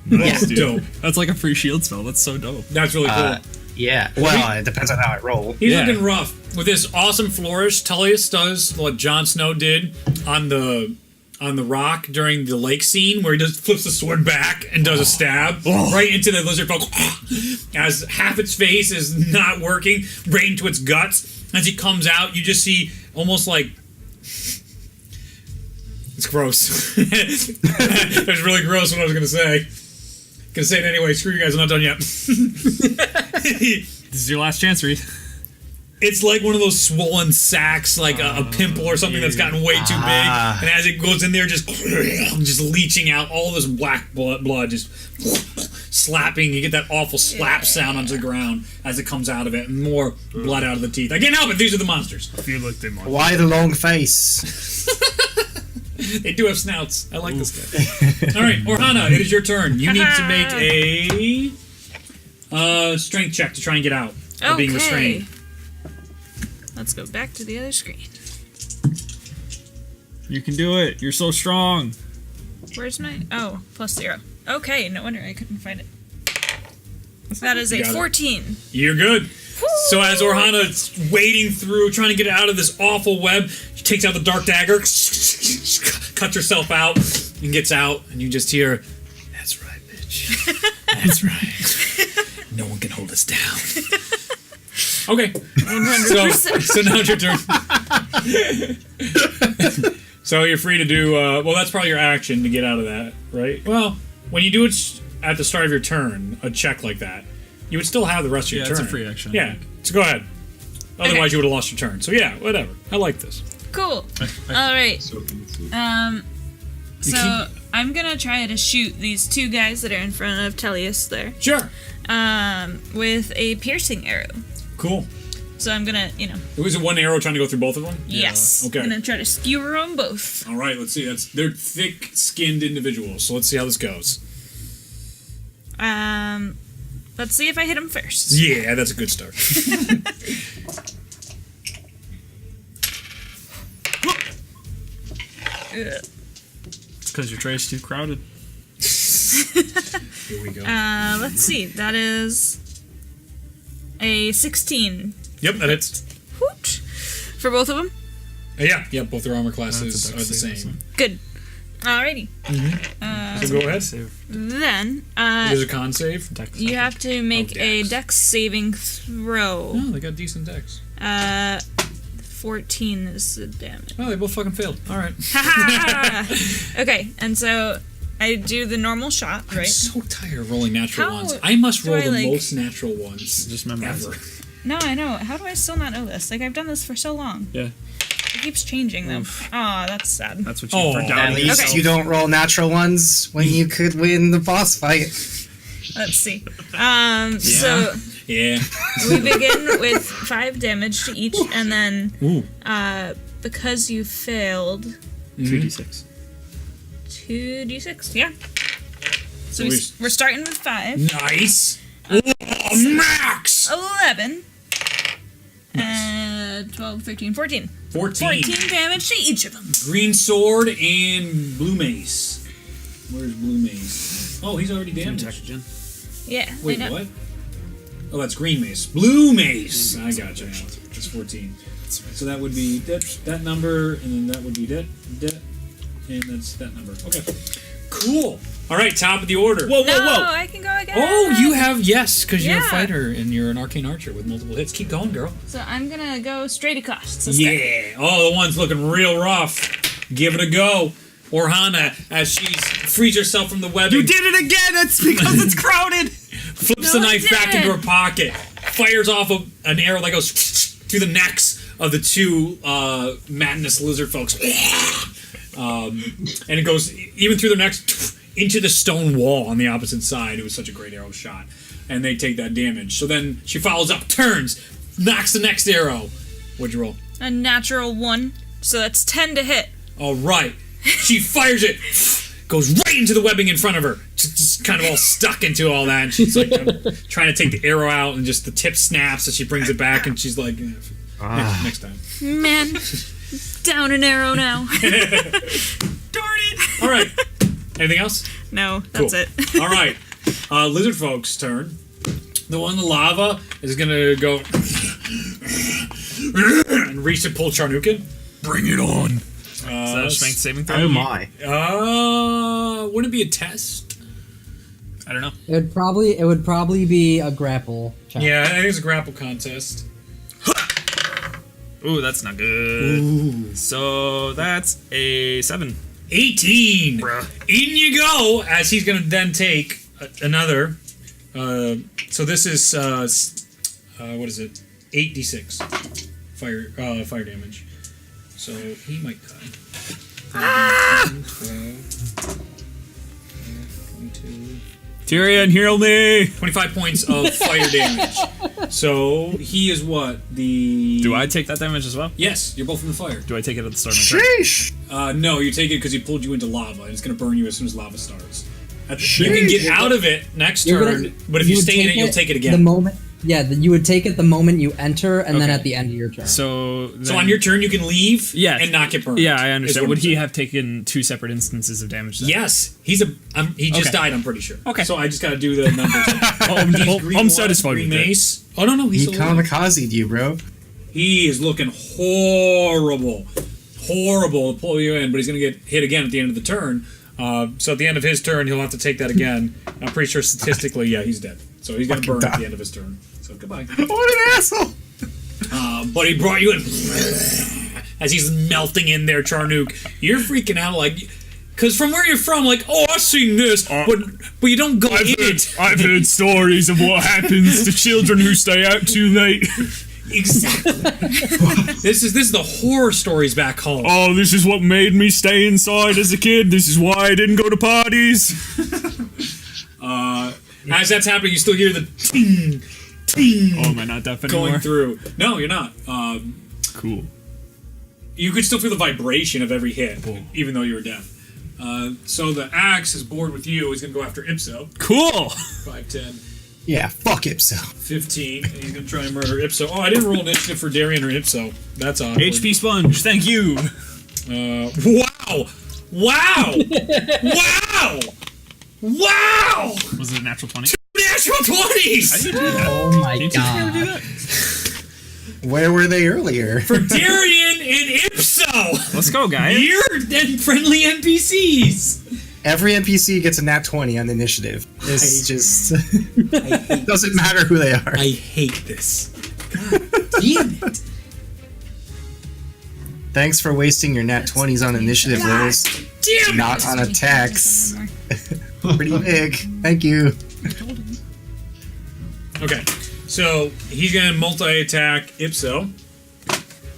Speaker 1: That's dope.
Speaker 2: That's like a free shield spell. That's so dope.
Speaker 1: That's really cool.
Speaker 5: Yeah. Well, it depends on how I roll.
Speaker 1: He's
Speaker 2: Yeah.
Speaker 1: looking rough. With this awesome flourish, Tullius does what Jon Snow did on the rock during the lake scene, where he just flips the sword back and does a stab right into the lizard folk. As half its face is not working, right into its guts. As he comes out, you just see almost like... It's gross. It was really gross what I was going to say. Gonna say it anyway. Screw you guys, I'm not done yet.
Speaker 2: This is your last chance, Reed.
Speaker 1: It's like one of those swollen sacks, like a pimple or something that's gotten way too big, and as it goes in there, just leaching out all this black blood, just slapping. You get that awful slap sound onto the ground as it comes out of it, and more blood out of the teeth. I can't help it. These are the monsters.
Speaker 2: I feel like they might.
Speaker 5: Why the long face?
Speaker 1: They do have snouts. I like this guy. All right, Orhana, it is your turn. You need to make a strength check to try and get out of being restrained.
Speaker 4: Let's go back to the other screen.
Speaker 2: You can do it. You're so strong.
Speaker 4: Where's my... Oh, +0. Okay, no wonder I couldn't find it. That is a
Speaker 1: Got it.
Speaker 4: 14.
Speaker 1: You're good. So as Orhana's wading through, trying to get out of this awful web, she takes out the dark dagger, cuts herself out, and gets out, and you just hear, "That's right, bitch. That's right. No one can hold us down." Okay.
Speaker 4: 100%.
Speaker 1: So now it's your turn. So you're free to do, well, that's probably your action to get out of that, right? Well, when you do it at the start of your turn, a check like that, you would still have the rest of your turn.
Speaker 2: it's a free action.
Speaker 1: Yeah, so go ahead. Otherwise,
Speaker 4: Okay.
Speaker 1: you would have lost your turn. So yeah, whatever. I like this.
Speaker 4: Cool. Alright. So I'm gonna try to shoot these two guys that are in front of Tellius there.
Speaker 1: Sure.
Speaker 4: With a piercing arrow.
Speaker 1: Cool.
Speaker 4: So I'm gonna,
Speaker 1: Was it one arrow trying to go through both of them?
Speaker 4: yes.
Speaker 1: Okay.
Speaker 4: I'm gonna try to skewer them both.
Speaker 1: All right, let's see. They're thick-skinned individuals, so let's see how this goes.
Speaker 4: Let's see if I hit him first.
Speaker 1: Yeah, that's a good start.
Speaker 2: It's because your tray's too crowded.
Speaker 1: Nice. Here we go.
Speaker 4: Let's see. That is a 16.
Speaker 1: Yep, that hits.
Speaker 4: Hoot. For both of them?
Speaker 1: Yeah, both their armor classes are the same.
Speaker 4: Good. Alrighty.
Speaker 1: So go ahead.
Speaker 4: Then,
Speaker 1: There's a con save.
Speaker 4: you have to make a
Speaker 1: Dex.
Speaker 4: dex saving throw.
Speaker 1: Oh, they got decent dex.
Speaker 4: 14 is the damage.
Speaker 1: Oh, they both fucking failed. All right.
Speaker 4: Okay, and so I do the normal shot,
Speaker 1: I'm
Speaker 4: right?
Speaker 1: so tired of rolling natural
Speaker 4: How
Speaker 1: ones. I must
Speaker 4: do
Speaker 1: roll
Speaker 4: I,
Speaker 1: the
Speaker 4: like-
Speaker 1: most natural ones
Speaker 2: Just memorize
Speaker 1: ever.
Speaker 2: it.
Speaker 4: No, I know. How do I still not know this? Like, I've done this for so long.
Speaker 2: Yeah,
Speaker 4: It keeps changing them. Aw, that's sad.
Speaker 2: that's what you
Speaker 1: Oh,
Speaker 2: for
Speaker 5: At
Speaker 2: down.
Speaker 5: least
Speaker 4: Okay.
Speaker 5: you don't roll natural ones when you could win the boss fight.
Speaker 4: Let's see. So
Speaker 1: Yeah.
Speaker 4: we begin with 5 damage to each, and then
Speaker 1: Ooh.
Speaker 4: because you failed,
Speaker 2: 2d6.
Speaker 4: 2d6. Yeah. So
Speaker 1: So
Speaker 4: we're starting with 5.
Speaker 1: Nice. Oh, max.
Speaker 4: 11. 12, 13, 14.
Speaker 1: 14.
Speaker 4: 14 damage to each of them.
Speaker 1: Green sword and blue mace. Where's blue mace? Oh, he's already damaged.
Speaker 4: Yeah.
Speaker 1: Wait,
Speaker 4: I know.
Speaker 1: what? Oh, that's green mace. Blue mace. I gotcha now. It's 14. So that would be that number, and then that would be that, and that's that number. Okay. Cool. All right, top of the order.
Speaker 2: Whoa,
Speaker 4: No, I can go again.
Speaker 1: Oh, you have, yes, because you're a
Speaker 4: Yeah.
Speaker 1: fighter and you're an arcane archer with multiple hits. Keep going, girl.
Speaker 4: So I'm gonna go straight across. This guy.
Speaker 1: Yeah. Oh, the one's looking real rough. Give it a go. Orhana, as she frees herself from the webbing,
Speaker 2: You did it again! It's because it's crowded!
Speaker 1: flips
Speaker 4: No,
Speaker 1: the
Speaker 4: I
Speaker 1: knife back
Speaker 4: didn't.
Speaker 1: into her pocket, fires off an arrow that goes through the necks of the two madness lizard folks. And it goes even through their necks into the stone wall on the opposite side. It was such a great arrow shot. And they take that damage. So then she follows up, turns, knocks the next arrow. What'd you roll?
Speaker 4: A natural 1. So that's 10 to hit.
Speaker 1: All right. She fires it, goes right into the webbing in front of her. Just kind of all stuck into all that. And she's like trying to take the arrow out, and just the tip snaps, and she brings it back, and she's like, next time.
Speaker 4: Man, down an arrow now.
Speaker 1: Darn it! All right. Anything else?
Speaker 4: No, that's
Speaker 1: Cool.
Speaker 4: it.
Speaker 1: All right. Lizard folks' turn. The one in the lava is gonna go and reach to pull Charnukin.
Speaker 2: Bring it on! Is that a strength saving throw?
Speaker 5: Oh my.
Speaker 1: Wouldn't it be a test?
Speaker 2: I don't know.
Speaker 6: It would probably be a grapple check.
Speaker 1: Yeah, I think it's a grapple contest.
Speaker 2: Ooh, that's not good.
Speaker 1: Ooh.
Speaker 2: So that's a 7.
Speaker 1: 18.
Speaker 2: Bruh.
Speaker 1: In you go, as he's gonna then take another. So this is what is it? 8d6 fire damage. So he might die. 12, 22.
Speaker 2: Tyrion, heal me!
Speaker 1: 25 points of fire damage. So he is what?
Speaker 2: Do I take that damage as well?
Speaker 1: Yes, you're both in the fire.
Speaker 2: Do I take it at the start of my turn?
Speaker 5: Sheesh!
Speaker 1: No, you take it because he pulled you into lava, and it's going to burn you as soon as lava starts. You can get out of it next
Speaker 6: You're
Speaker 1: turn,
Speaker 6: gonna-
Speaker 1: but if you
Speaker 6: would
Speaker 1: stay in it, you'll take it again.
Speaker 6: The moment, you would take it the moment you enter, and then
Speaker 1: Okay.
Speaker 6: at the end of your turn.
Speaker 2: So
Speaker 1: on your turn, you can leave
Speaker 2: Yeah.
Speaker 1: and not get burned.
Speaker 2: Yeah, I
Speaker 1: is
Speaker 2: understand.
Speaker 1: what
Speaker 2: Would
Speaker 1: I'm
Speaker 2: he
Speaker 1: saying.
Speaker 2: have taken 2 separate instances of damage then?
Speaker 1: Yes, he just
Speaker 2: Okay.
Speaker 1: died. I'm pretty sure.
Speaker 2: Okay.
Speaker 1: So I just got to do the numbers.
Speaker 2: I'm satisfied with that.
Speaker 1: mace. Oh no, he's
Speaker 5: He
Speaker 1: still alive.
Speaker 5: kamikazed you, bro.
Speaker 1: He is looking horrible to pull you in, but he's going to get hit again at the end of the turn. So at the end of his turn, he'll have to take that again. I'm pretty sure statistically, yeah, he's dead. So he's going to burn
Speaker 5: Fucking
Speaker 1: at
Speaker 5: die.
Speaker 1: the end of his turn. So goodbye.
Speaker 5: What an asshole!
Speaker 1: But he brought you in as he's melting in there, Charnook. You're freaking out, like, because from where you're from, like, oh, I've seen this, but you don't go in it.
Speaker 2: I've heard stories of what happens to children who stay out too late.
Speaker 1: Exactly. This is the horror stories back home.
Speaker 2: Oh, this is what made me stay inside as a kid. This is why I didn't go to parties.
Speaker 1: As that's happening, you still hear the ting, ting
Speaker 2: Oh, am I not deaf anymore?
Speaker 1: going through. No, you're not.
Speaker 2: Cool.
Speaker 1: You could still feel the vibration of every hit, even though you were deaf. So the axe is bored with you. He's going to go after Ipso.
Speaker 2: Cool.
Speaker 1: 5, 10,
Speaker 5: Yeah, fuck Ipso.
Speaker 1: 15. And he's going to try and murder Ipso. Oh, I didn't roll initiative for Darian or Ipso. That's awkward.
Speaker 2: HP sponge, thank you.
Speaker 1: Wow! Wow! Wow! Wow!
Speaker 2: Was it a natural 20?
Speaker 1: Natural 20s!
Speaker 2: How do you do that?
Speaker 6: Oh my
Speaker 2: Didn't you ever do
Speaker 6: god.
Speaker 2: that?
Speaker 5: Where were they earlier?
Speaker 1: For Darian and Ipso!
Speaker 2: Let's go, guys.
Speaker 1: You're and friendly NPCs!
Speaker 5: Every NPC gets a nat 20 on the initiative. It's just doesn't matter who they are.
Speaker 1: I hate this. God damn it.
Speaker 5: Thanks for wasting your nat 20s on initiative rolls,
Speaker 1: Damn it!
Speaker 5: not on attacks. Pretty big. Thank you.
Speaker 1: Okay, so he's gonna multi-attack Ipso,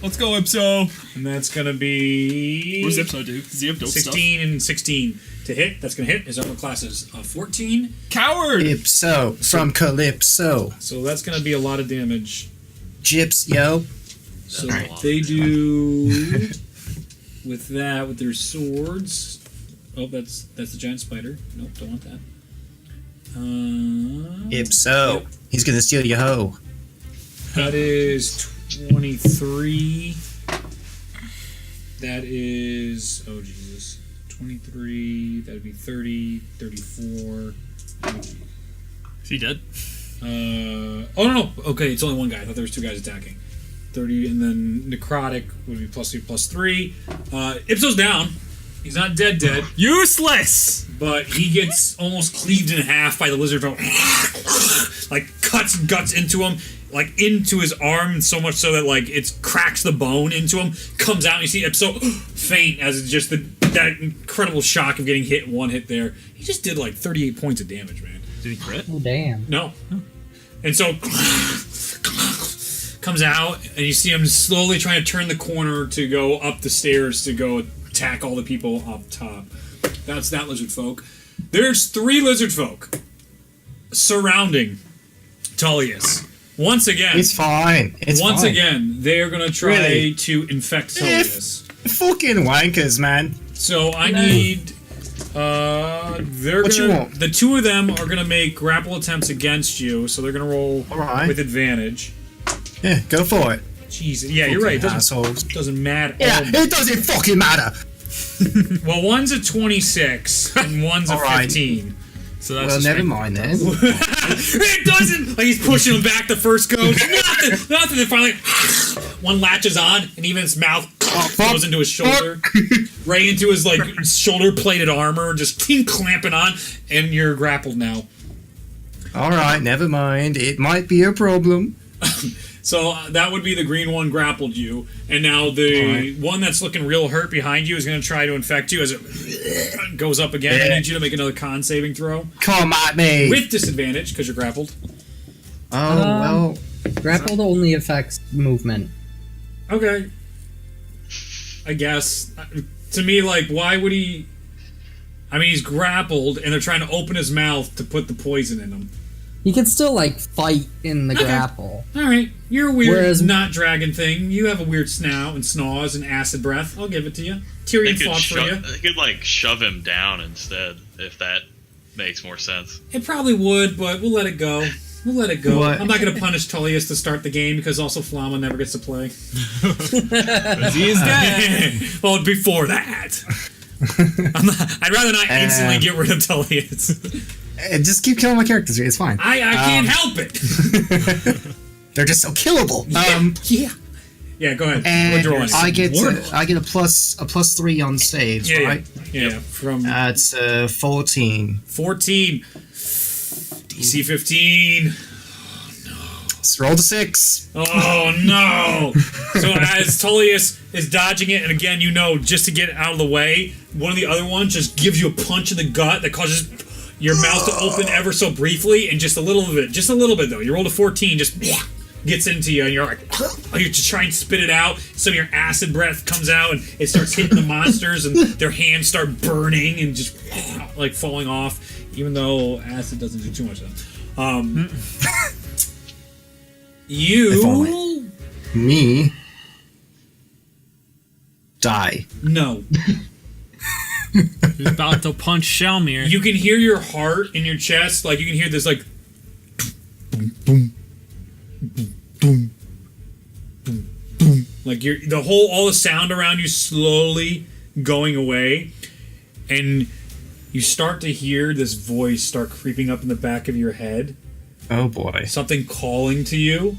Speaker 2: Let's go, Ipso.
Speaker 1: and that's gonna be
Speaker 2: What does Ipso do? Does he have dope
Speaker 1: 16 and 16 to hit. That's gonna hit. His armor class is 14,
Speaker 2: stuff? Coward!
Speaker 5: Ipso from Calypso.
Speaker 1: so that's gonna be a lot of damage.
Speaker 5: Gyps, yo.
Speaker 1: So
Speaker 3: Alright.
Speaker 1: they do with that with their swords. Oh, that's the giant spider. Nope, don't want that.
Speaker 5: Ipso. He's gonna steal your hoe.
Speaker 1: That is 23. That is, oh Jesus, 23. That'd be 30, 34.
Speaker 2: Is he dead?
Speaker 1: Oh no. Okay, it's only one guy. I thought there was two guys attacking. 30, and then necrotic would be +2, +3. Ipso's down. He's not dead,
Speaker 2: Useless!
Speaker 1: but he gets almost cleaved in half by the lizard folk. Like cuts guts into him, like into his arm, so much so that like it cracks the bone into him. Comes out and you see Ipso faint as it's just that incredible shock of getting hit one hit there. He just did like 38 points of damage, man.
Speaker 2: Did he crit?
Speaker 6: Oh damn.
Speaker 1: No. And so comes out and you see him slowly trying to turn the corner to go up the stairs to go attack all the people up top. That's that lizard folk. There's 3 lizard folk surrounding Tullius. Once again,
Speaker 5: It's fine. It's
Speaker 1: once
Speaker 5: fine.
Speaker 1: again, they're gonna try
Speaker 5: Really?
Speaker 1: to infect Tullius.
Speaker 5: Fucking wankers, man.
Speaker 1: So I need. They're
Speaker 5: What you
Speaker 1: gonna.
Speaker 5: want?
Speaker 1: The 2 of them are gonna make grapple attempts against you, so they're gonna roll
Speaker 5: Alright.
Speaker 1: with advantage.
Speaker 5: Yeah, go for it.
Speaker 1: Jeez, yeah, you're right. It
Speaker 5: Fucking
Speaker 1: doesn't,
Speaker 5: assholes.
Speaker 1: doesn't matter.
Speaker 5: Yeah, it doesn't fucking matter.
Speaker 1: Well, one's a 26 and one's a
Speaker 5: Alright.
Speaker 1: 15.
Speaker 2: So that's
Speaker 5: Well,
Speaker 2: just
Speaker 5: never mind then.
Speaker 1: It doesn't. Like he's pushing him back. The first goes nothing. Then finally, one latches on, and even his mouth goes into his shoulder, right into his like shoulder-plated armor, just clamping on, and you're grappled now.
Speaker 5: Alright, never mind. It might be a problem.
Speaker 1: So that would be the green one grappled you, and now the
Speaker 5: Alright.
Speaker 1: one that's looking real hurt behind you is going to try to infect you as it goes up again. I
Speaker 5: Yeah.
Speaker 1: need you to make another con saving throw
Speaker 5: Come at me.
Speaker 1: with disadvantage because you're grappled.
Speaker 5: Oh, well.
Speaker 6: Grappled only affects movement.
Speaker 1: Okay. I guess. To me, like, why would he... I mean, he's grappled, and they're trying to open his mouth to put the poison in him.
Speaker 6: He can still like fight in the
Speaker 1: Okay.
Speaker 6: grapple.
Speaker 1: Alright, you're a weird
Speaker 6: Whereas-
Speaker 1: not dragon thing. You have a weird snout and snaws and acid breath. I'll give it to you.
Speaker 3: They
Speaker 1: Tyrion
Speaker 3: could,
Speaker 1: fought for you.
Speaker 3: they could like shove him down instead, if that makes more sense.
Speaker 1: It probably would, but we'll let it go. We'll let it go.
Speaker 5: What?
Speaker 1: I'm not going to punish Tullius to start the game because also Flama never gets to play.
Speaker 2: he is dead.
Speaker 1: Well, before that. I'd rather not instantly get rid of Tullius.
Speaker 5: Just keep killing my characters. It's fine.
Speaker 1: I can't help it.
Speaker 5: They're just so killable.
Speaker 1: Yeah, go ahead.
Speaker 5: And
Speaker 1: What'd you roll?
Speaker 5: I get a +3 on saves,
Speaker 1: Yeah,
Speaker 5: right?
Speaker 1: yeah. From
Speaker 5: That's 14.
Speaker 1: 14. DC 15.
Speaker 5: Let's roll the 6.
Speaker 1: Oh no! So as Tullius is dodging it, and again, you know, just to get out of the way, one of the other ones just gives you a punch in the gut that causes your mouth to open ever so briefly, and just a little bit though. You rolled a 14, just gets into you, and you're like, you just try and spit it out. Some of your acid breath comes out, and it starts hitting the monsters, and their hands start burning and just like falling off. Even though acid doesn't do too much of them.
Speaker 5: If only. Me. Die.
Speaker 1: No.
Speaker 2: He's about to punch Shalmir.
Speaker 1: You can hear your heart in your chest, like you can hear this like boom, boom, boom, boom, boom, boom. Like all the sound around you slowly going away, and you start to hear this voice start creeping up in the back of your head.
Speaker 5: Oh boy.
Speaker 1: Something calling to you.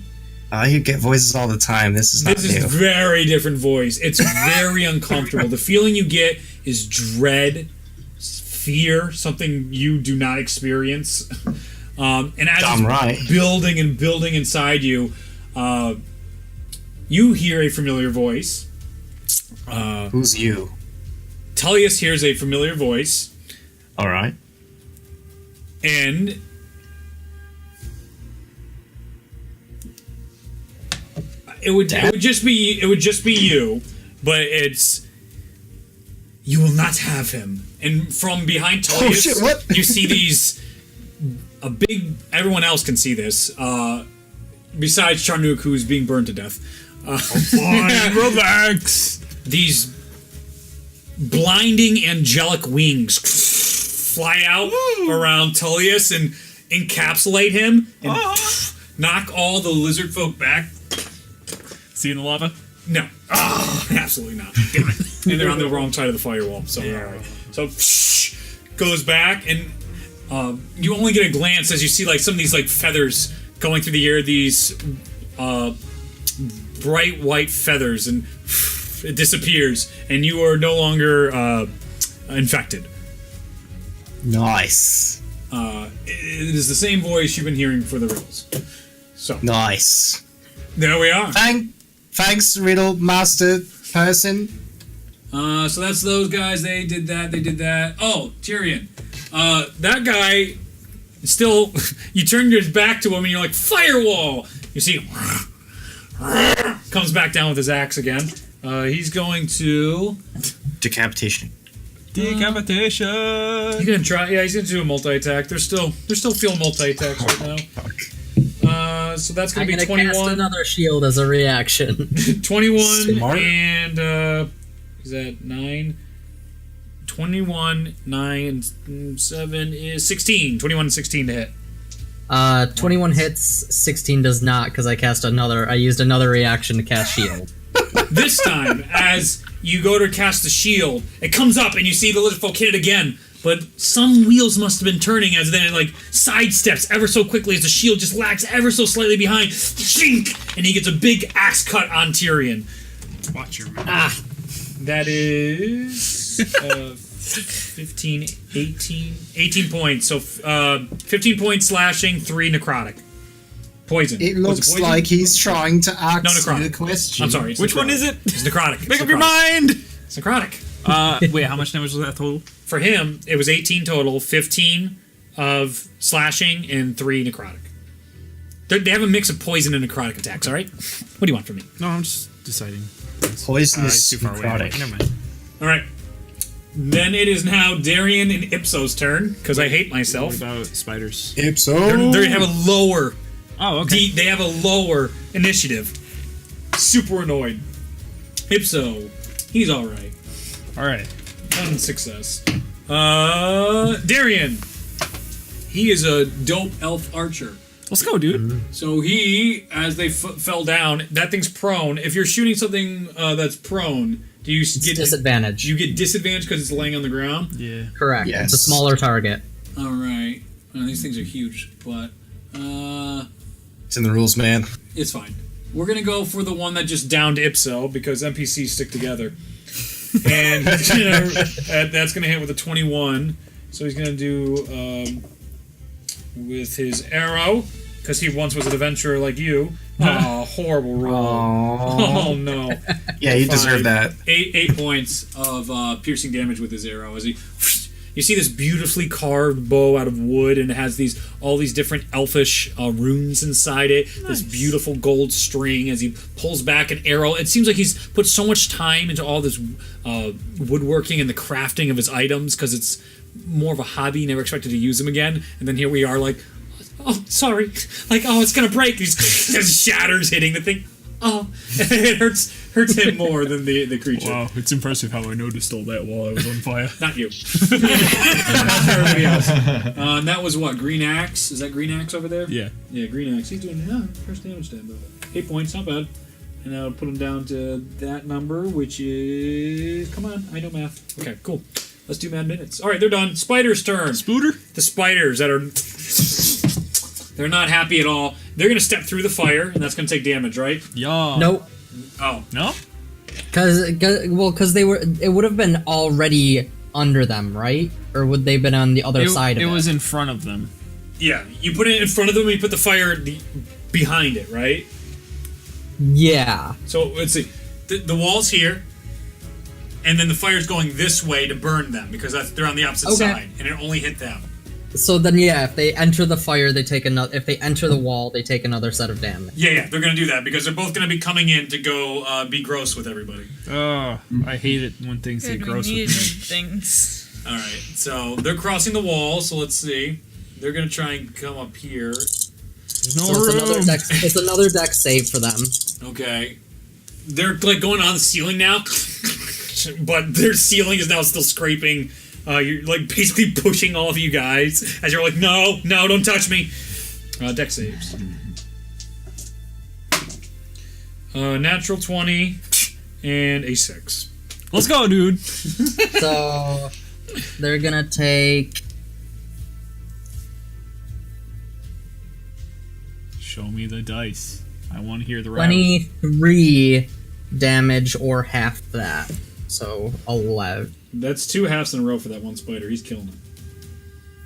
Speaker 5: You get voices all the time. This is not
Speaker 1: This is
Speaker 5: new.
Speaker 1: a very different voice. It's very uncomfortable. The feeling you get is dread, fear, something you do not experience. And as
Speaker 5: Damn right.
Speaker 1: it's building and building inside you, you hear a familiar voice.
Speaker 5: Who's you?
Speaker 1: Tullius hears a familiar voice,
Speaker 5: All right.
Speaker 1: and it would just be you, but it's you will not have him. And from behind Tullius,
Speaker 5: shit, what?
Speaker 1: you see these a big. Everyone else can see this. Besides Charnook, who's being burned to death.
Speaker 2: Relax.
Speaker 1: These blinding angelic wings fly out around Tullius and encapsulate him and knock all the lizard folk back.
Speaker 2: See you in the lava?
Speaker 1: No. Oh, absolutely not. Damn it. And they're on the wrong side of the firewall. So, alright. So, goes back, and you only get a glance as you see like some of these like feathers going through the air, these bright white feathers, and it disappears, and you are no longer infected.
Speaker 5: Nice.
Speaker 1: It is the same voice you've been hearing for the riddles. So,
Speaker 5: Nice.
Speaker 1: there we are.
Speaker 5: Thanks, riddle master person.
Speaker 1: So that's those guys. They did that. Oh, Tyrion. That guy still, you turn your back to him and you're like, firewall! You see him, comes back down with his axe again. He's going to...
Speaker 5: Decapitation.
Speaker 2: Decapitation.
Speaker 1: He's gonna try, yeah, he's gonna do a multi-attack. They're still feeling multi-attacks right now. So that's gonna
Speaker 6: I'm
Speaker 1: be
Speaker 6: gonna
Speaker 1: 21.
Speaker 6: cast another shield as a reaction.
Speaker 1: 21
Speaker 5: Smart.
Speaker 1: and is that 9? 21, 9, 7 is 16. 21 and 16 to hit.
Speaker 6: 21 hits, 16 does not, because I used another reaction to cast shield.
Speaker 1: This time, as you go to cast the shield, it comes up and you see the lizard folk hit it again. But some wheels must have been turning as then it like sidesteps ever so quickly as the shield just lags ever so slightly behind. Chink! And he gets a big axe cut on Tyrion.
Speaker 2: Watch your mouth.
Speaker 1: That is 15, 18 points. So 15 points slashing, 3 necrotic. Poison.
Speaker 5: It
Speaker 1: Was
Speaker 5: looks
Speaker 1: poison?
Speaker 5: like he's trying to ask
Speaker 1: No, necrotic.
Speaker 5: the question.
Speaker 1: I'm sorry. It's
Speaker 2: Which one
Speaker 1: necrotic.
Speaker 2: is it?
Speaker 1: It's necrotic.
Speaker 2: Make
Speaker 1: It's
Speaker 2: up your
Speaker 1: necrotic.
Speaker 2: mind.
Speaker 1: It's necrotic.
Speaker 2: Wait, how much damage was that total?
Speaker 1: For him, it was 18 total, 15 of slashing, and 3 necrotic. They have a mix of poison and necrotic attacks, alright? What do you want from me?
Speaker 2: No, I'm just deciding.
Speaker 5: Poisonous
Speaker 2: It's too far away.
Speaker 5: necrotic.
Speaker 2: Never mind.
Speaker 1: Alright. Then it is now Darian and Ipso's turn, because I hate myself.
Speaker 2: What about spiders?
Speaker 5: Ipso.
Speaker 1: They have a lower...
Speaker 2: Oh, okay.
Speaker 1: They have a lower initiative. Super annoyed. Ipso, he's alright.
Speaker 2: All right.
Speaker 1: One success. Darian. He is a dope elf archer.
Speaker 2: Let's go, dude.
Speaker 1: So he, as they fell down, that thing's prone. If you're shooting something that's prone, do you get
Speaker 6: Disadvantage.
Speaker 1: You get disadvantage because it's laying on the ground.
Speaker 2: Yeah.
Speaker 6: Correct.
Speaker 5: Yes.
Speaker 6: It's a smaller target.
Speaker 1: All right. These things are huge, but
Speaker 5: It's in the rules, man.
Speaker 1: it's fine. We're gonna go for the one that just downed Ipso because NPCs stick together, and that's gonna hit with a 21. So he's gonna do with his arrow because he once was an adventurer like you. Oh, horrible roll. Oh no.
Speaker 5: Yeah, you
Speaker 1: Fine.
Speaker 5: deserve that.
Speaker 1: 8 points of piercing damage with his arrow as he. You see this beautifully carved bow out of wood, and it has all these different elfish runes inside it. Nice. This beautiful gold string as he pulls back an arrow. It seems like he's put so much time into all this woodworking and the crafting of his items because it's more of a hobby. He never expected to use them again, and then here we are, like, oh, sorry, like, oh, it's gonna break. He's shatters hitting the thing. Oh, it hurts him more than the creature.
Speaker 2: Wow, it's impressive how I noticed all that while I was on fire.
Speaker 1: Not you. Everybody else. And that was what? Green Axe? Is that Green Axe over there?
Speaker 2: Yeah.
Speaker 1: Yeah, Green Axe. He's doing first damage to him. 8 points, not bad. And I'll put him down to that number, which is... Come on, I know math. Okay, cool. Let's do mad minutes. All right, they're done. Spider's turn.
Speaker 2: Spooter?
Speaker 1: The spiders that are... They're not happy at all. They're going to step through the fire, and that's going to take damage, right?
Speaker 2: Yeah.
Speaker 6: Nope.
Speaker 1: Oh.
Speaker 2: No?
Speaker 6: Because they were. It would have been already under them, right? Or would they have been on the other side of it?
Speaker 2: It was in front of them.
Speaker 1: Yeah, you put it in front of them, and you put the fire behind it, right?
Speaker 6: Yeah.
Speaker 1: So, let's see. The wall's here, and then the fire's going this way to burn them, because they're on the opposite side, and it only hit them.
Speaker 6: So then, yeah, if they enter the fire, they take another. If they enter the wall, they take another set of damage.
Speaker 1: Yeah, they're going to do that, because they're both going to be coming in to go be gross with everybody.
Speaker 2: Oh, I hate it when things get
Speaker 4: Good,
Speaker 2: gross
Speaker 4: we
Speaker 2: with
Speaker 4: needed
Speaker 2: me.
Speaker 4: things.
Speaker 1: All right, so they're crossing the wall, so let's see. They're going to try and come up here.
Speaker 2: There's no
Speaker 6: So
Speaker 2: room.
Speaker 6: it's another deck save for them.
Speaker 1: Okay. They're, like, going on the ceiling now, but their ceiling is now still scraping. You're, like, basically pushing all of you guys as you're like, no, don't touch me. Deck saves. Natural 20 and a 6.
Speaker 2: Let's go, dude.
Speaker 6: So they're gonna take.
Speaker 2: Show me the dice. I want to hear the rattle.
Speaker 6: 23 damage or half that. So 11.
Speaker 1: That's 2 halves in a row for that one spider. He's killing him.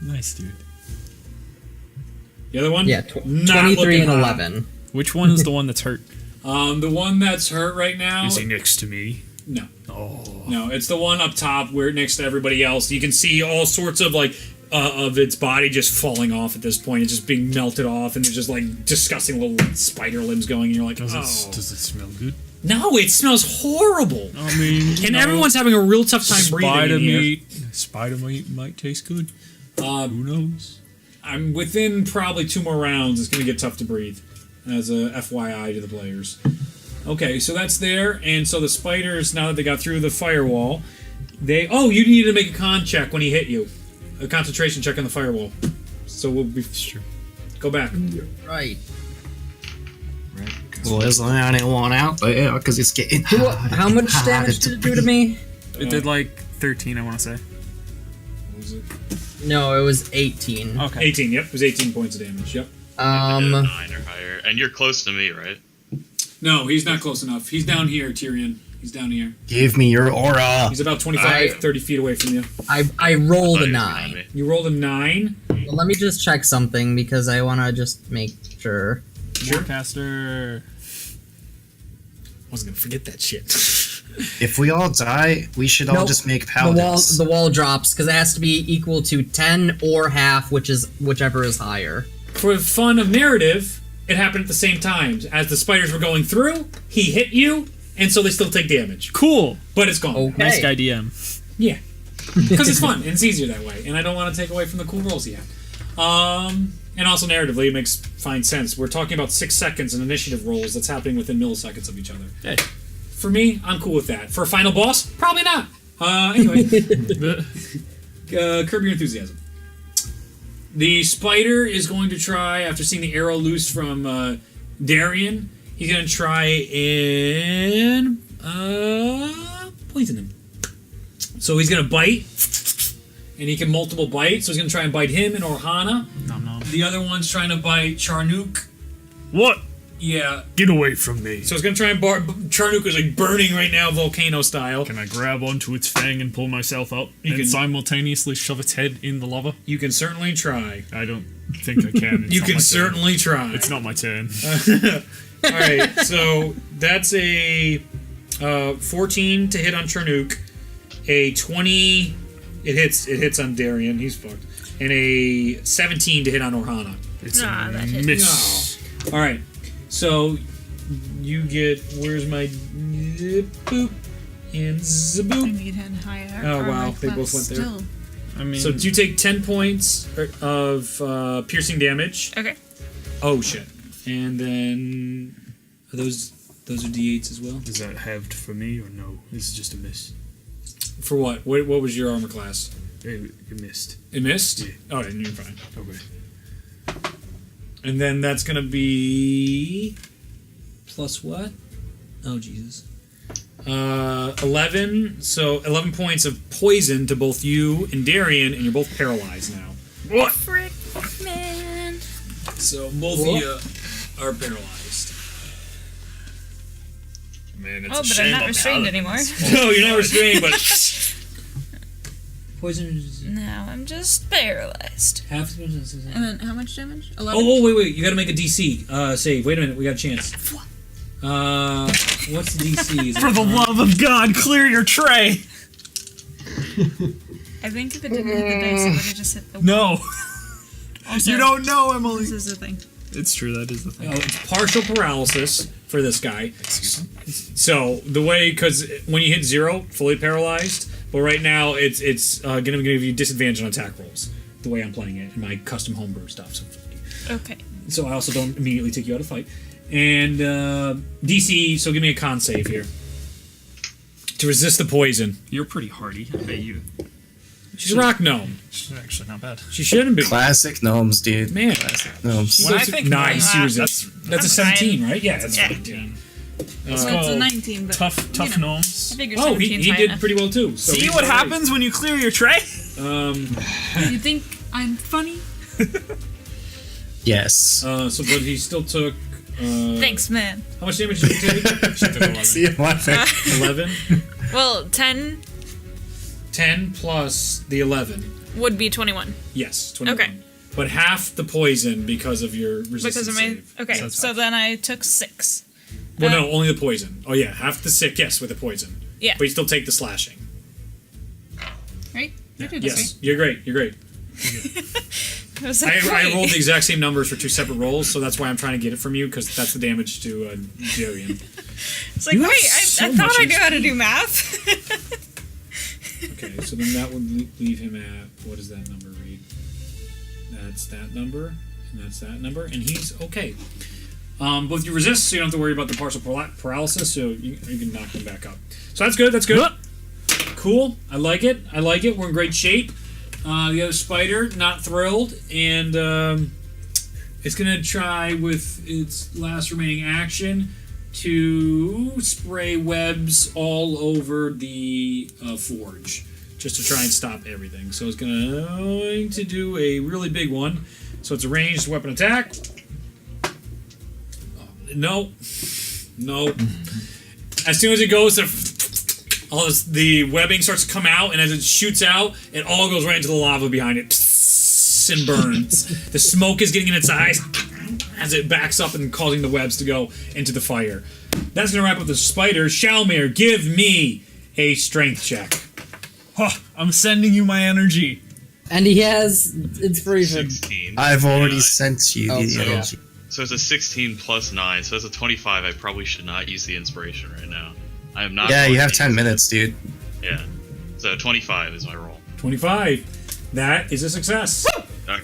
Speaker 2: Nice, dude.
Speaker 1: The other one?
Speaker 6: Yeah,
Speaker 1: Not
Speaker 6: 23
Speaker 1: looking
Speaker 6: and
Speaker 1: hot.
Speaker 6: 11.
Speaker 2: Which one is the one that's hurt?
Speaker 1: The one that's hurt right now...
Speaker 2: Is he next to me?
Speaker 1: No.
Speaker 2: Oh.
Speaker 1: No, it's the one up top where next to everybody else. You can see all sorts of, like, of its body just falling off at this point. It's just being melted off, and there's just, like, disgusting little spider limbs going, and you're like,
Speaker 2: Does
Speaker 1: oh.
Speaker 2: it smell good?
Speaker 1: No, it smells horrible.
Speaker 2: I mean,
Speaker 1: And everyone's having a real tough time breathing in here.
Speaker 2: Spider meat might taste good.
Speaker 1: Uh,
Speaker 2: Who knows?
Speaker 1: I'm within probably 2 more rounds. It's going to get tough to breathe, as a FYI to the players. Okay, so that's there, and so the spiders, now that they got through the firewall, you need to make a con check when he hit you. A concentration check on the firewall. So we'll be...
Speaker 2: Sure.
Speaker 1: Go back.
Speaker 6: Right.
Speaker 5: Well, there's only one out there because it's getting
Speaker 6: How much damage did it do to me?
Speaker 2: It did like 13, I want to say.
Speaker 1: What was it?
Speaker 6: No, it was 18.
Speaker 2: Okay.
Speaker 1: 18, yep. It was 18 points of damage, yep.
Speaker 3: 9 or higher. And you're close to me, right?
Speaker 1: No, he's not close enough. He's down here, Tyrion. He's down here.
Speaker 5: Give me your aura.
Speaker 1: He's about 25, 30 feet away from you.
Speaker 6: I rolled a
Speaker 3: Thought he was behind
Speaker 6: 9.
Speaker 3: me.
Speaker 1: You rolled a 9.
Speaker 6: Well, let me just check something because I want to just make sure.
Speaker 2: Warcaster.
Speaker 1: I wasn't going to forget that shit.
Speaker 5: If we all die, we should all
Speaker 6: Nope.
Speaker 5: just make paladins.
Speaker 6: The wall drops because it has to be equal to 10 or half, whichever is higher.
Speaker 1: For the fun of narrative, it happened at the same time. As the spiders were going through, he hit you, and so they still take damage.
Speaker 2: Cool.
Speaker 1: But it's gone.
Speaker 6: Okay.
Speaker 2: Nice guy, DM.
Speaker 1: Yeah. Because it's fun, and it's easier that way. And I don't want to take away from the cool rolls he had. And also narratively, it makes fine sense. We're talking about 6 seconds in initiative rolls that's happening within milliseconds of each other.
Speaker 2: Hey.
Speaker 1: For me, I'm cool with that. For a final boss, probably not. Anyway. Curb your enthusiasm. The spider is going to try, after seeing the arrow loose from Darian, he's going to try and poison him. So he's going to bite, and he can multiple bite. So he's going to try and bite him and Orhana.
Speaker 2: Nom nom.
Speaker 1: The other one's trying to bite Charnook.
Speaker 2: What?
Speaker 1: Yeah.
Speaker 2: Get away from me.
Speaker 1: So it's going to try and Charnook is like burning right now, volcano style.
Speaker 2: Can I grab onto its fang and pull myself up
Speaker 1: You
Speaker 2: and
Speaker 1: can-
Speaker 2: simultaneously shove its head in the lava?
Speaker 1: You can certainly try.
Speaker 2: I don't think I can. It's
Speaker 1: You
Speaker 2: not
Speaker 1: can
Speaker 2: my turn.
Speaker 1: certainly try.
Speaker 2: It's not my turn.
Speaker 1: All right, so that's a 14 to hit on Charnook, a 20. It hits on Darian. He's fucked, and a 17 to hit on Orhana.
Speaker 2: It's
Speaker 4: Nah,
Speaker 2: a
Speaker 4: that hit.
Speaker 2: miss.
Speaker 1: All right, so you get where's my boop and
Speaker 4: I
Speaker 1: zaboop.
Speaker 4: need had higher.
Speaker 1: Oh,
Speaker 4: armor
Speaker 1: wow, they
Speaker 4: class
Speaker 1: both went there.
Speaker 4: Still.
Speaker 2: I mean,
Speaker 1: So you take 10 points of piercing damage.
Speaker 4: Okay.
Speaker 1: Oh shit! And then are those are d8s as well.
Speaker 2: is that halved for me or no? This is just a miss.
Speaker 1: For what? What was your armor class?
Speaker 2: It missed.
Speaker 1: It missed?
Speaker 2: Yeah.
Speaker 1: Oh, then you're fine.
Speaker 2: Okay.
Speaker 1: And then that's gonna be plus what? Oh Jesus. 11. So 11 points of poison to both you and Darian, and you're both paralyzed now.
Speaker 4: What? Frick, man.
Speaker 1: So both of you are paralyzed.
Speaker 2: Man, it's
Speaker 4: Oh, but I'm not restrained anymore.
Speaker 1: No, you're not restrained, but poison is
Speaker 4: Now I'm just paralyzed.
Speaker 1: half.
Speaker 8: And then how much damage? 11?
Speaker 1: Oh, wait! You got to make a DC save. Wait a minute, we got a chance. What's the DC? Is it
Speaker 2: For the love of God, clear your tray!
Speaker 4: I think if it didn't hit the dice, it would have just hit the
Speaker 2: No!
Speaker 4: Also,
Speaker 2: You don't know, Emily!
Speaker 4: This is the thing.
Speaker 2: It's true, that is the thing.
Speaker 1: It's partial paralysis for this guy. So the way, because when you hit 0, fully paralyzed, but right now it's going to give you disadvantage on attack rolls. The way I'm playing it in my custom homebrew stuff.
Speaker 4: Okay.
Speaker 1: So I also don't immediately take you out of fight. And DC, so give me a con save here to resist the poison.
Speaker 2: You're pretty hardy, I bet you.
Speaker 1: She's a rock gnome.
Speaker 2: She's actually not bad.
Speaker 1: She shouldn't be.
Speaker 5: Classic gnomes, dude.
Speaker 1: Man,
Speaker 5: Classic gnomes.
Speaker 2: When I think
Speaker 1: nice.
Speaker 2: gnomes,
Speaker 1: She resists. That's a 17, right? Yeah, that's
Speaker 4: Yeah.
Speaker 1: 17.
Speaker 8: Well, it's a 19, but
Speaker 2: Tough
Speaker 8: you know.
Speaker 2: gnomes.
Speaker 4: I figure
Speaker 1: Oh,
Speaker 4: 17's
Speaker 1: he
Speaker 4: high
Speaker 1: did
Speaker 4: enough.
Speaker 1: pretty well too. So
Speaker 2: See
Speaker 1: he's
Speaker 2: what
Speaker 1: all right.
Speaker 2: happens when you clear your tray?
Speaker 8: You think I'm funny?
Speaker 5: Yes.
Speaker 1: So, but he still took.
Speaker 4: Thanks, man.
Speaker 1: How much damage did he take?
Speaker 5: See you laughing.
Speaker 1: 11.
Speaker 4: Well, 10
Speaker 1: 10 plus the 11.
Speaker 4: would be 21.
Speaker 1: Yes, 21.
Speaker 4: Okay.
Speaker 1: But half the poison because of your resistance
Speaker 4: Because of my...
Speaker 1: save.
Speaker 4: Okay,
Speaker 2: that's
Speaker 4: so then I took 6.
Speaker 1: Well, no, only the poison. Oh yeah, half the sick. Yes, with the poison.
Speaker 4: Yeah.
Speaker 1: But you still take the slashing.
Speaker 8: Right? You did this,
Speaker 1: Yes, you're great. You're great.
Speaker 4: I was like,
Speaker 1: I
Speaker 4: wait.
Speaker 1: rolled the exact same numbers for 2 separate rolls, so that's why I'm trying to get it from you, because that's the damage to Darian.
Speaker 4: It's like,
Speaker 1: You
Speaker 4: wait,
Speaker 1: have
Speaker 4: I
Speaker 1: so
Speaker 4: thought
Speaker 1: much
Speaker 4: I knew how to do math.
Speaker 1: Okay, so then that would leave him at, what does that number read? That's that number, and that's that number, and he's okay. Both you resist, so you don't have to worry about the partial paralysis, so you can knock him back up. So that's good, that's good. Cool, I like it, we're in great shape. The other spider, not thrilled, and it's going to try with its last remaining action to spray webs all over the forge, just to try and stop everything. So it's going to do a really big one. So it's a ranged weapon attack. No. As soon as it goes, the webbing starts to come out, and as it shoots out, it all goes right into the lava behind it and burns. The smoke is getting in its eyes as it backs up and causing the webs to go into the fire. That's going to wrap up the spider. Shalmir, give me a strength check.
Speaker 2: Huh, I'm sending you my energy.
Speaker 6: And he has inspiration.
Speaker 3: 16.
Speaker 5: I've already sent you
Speaker 6: Oh,
Speaker 5: the
Speaker 6: yeah.
Speaker 5: energy.
Speaker 3: So it's a 16 plus 9, so it's a 25. I probably should not use the inspiration right now. I am not.
Speaker 5: Yeah,
Speaker 3: going
Speaker 5: you have
Speaker 3: to
Speaker 5: 10
Speaker 3: use it.
Speaker 5: minutes, dude.
Speaker 3: Yeah. So 25 is my roll.
Speaker 1: 25. That is a success.
Speaker 3: Okay.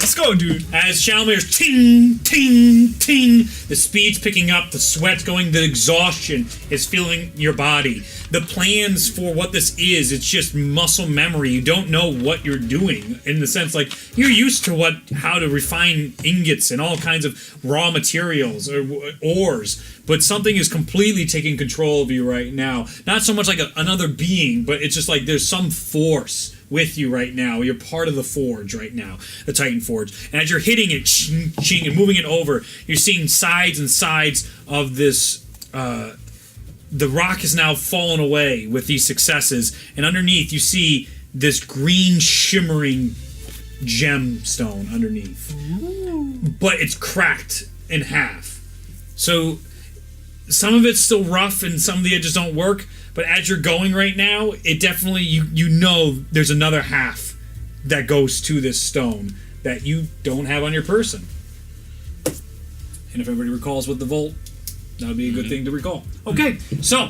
Speaker 2: Let's go, dude.
Speaker 1: As Shalmir's ting, ting, ting, the speed's picking up, the sweat's going, the exhaustion is filling your body. The plans for what this is, it's just muscle memory. You don't know what you're doing, in the sense, like, you're used to how to refine ingots and all kinds of raw materials or ores, but something is completely taking control of you right now. Not so much like another being, but it's just like there's some force with you right now. You're part of the forge right now, the Titan Forge. And as you're hitting it, ching, ching, and moving it over, you're seeing sides and sides of this. The rock is now fallen away with these successes, and underneath you see this green shimmering gemstone underneath. But it's cracked in half. So some of it's still rough and some of the edges don't work, but as you're going right now, it definitely, you know there's another half that goes to this stone that you don't have on your person. And if everybody recalls what the Volt, that would be a good thing to recall. Okay, so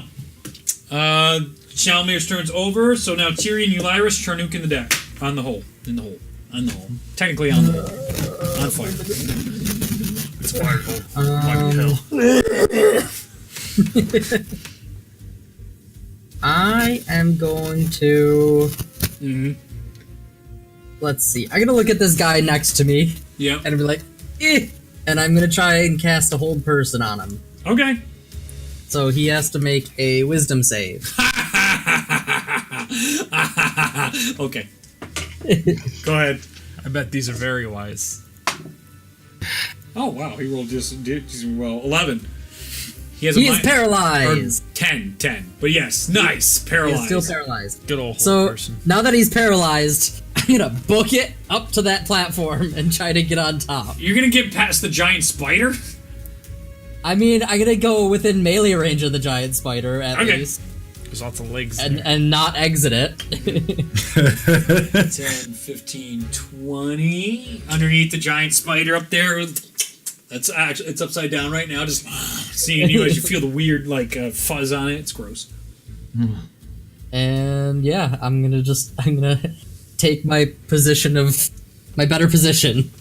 Speaker 1: Shalmir's turn's over, so now Tyrion, Eulyris, Charnook in the deck. On the hole. In the hole. On the hole. Technically on the hole. On fire.
Speaker 2: It's fireball.
Speaker 6: I am going to. Let's see. I'm gonna look at this guy next to me
Speaker 1: Yep.
Speaker 6: and be like, eh! And I'm gonna try and cast a hold person on him.
Speaker 1: Okay.
Speaker 6: So he has to make a wisdom save.
Speaker 1: Okay. Go ahead.
Speaker 2: I bet these are very wise.
Speaker 1: Oh wow, he rolled just well 11. He has
Speaker 6: He
Speaker 1: a
Speaker 6: is paralyzed.
Speaker 1: 10. But yes, nice
Speaker 6: He
Speaker 1: paralyzed.
Speaker 6: is still paralyzed.
Speaker 2: Good old
Speaker 6: So
Speaker 2: person.
Speaker 6: now that he's paralyzed, I'm gonna book it up to that platform and try to get on top.
Speaker 1: You're gonna get past the giant spider?
Speaker 6: I mean, I'm gonna go within melee range of the giant spider at
Speaker 1: Okay.
Speaker 6: least,
Speaker 2: There's lots of legs
Speaker 6: and
Speaker 2: there.
Speaker 6: and not exit it.
Speaker 1: 10, 15, 20. Underneath the giant spider up there. That's actually, it's upside down right now, just seeing you as you feel the weird, like, fuzz on it. It's gross.
Speaker 6: And yeah, I'm gonna take my position of my better position,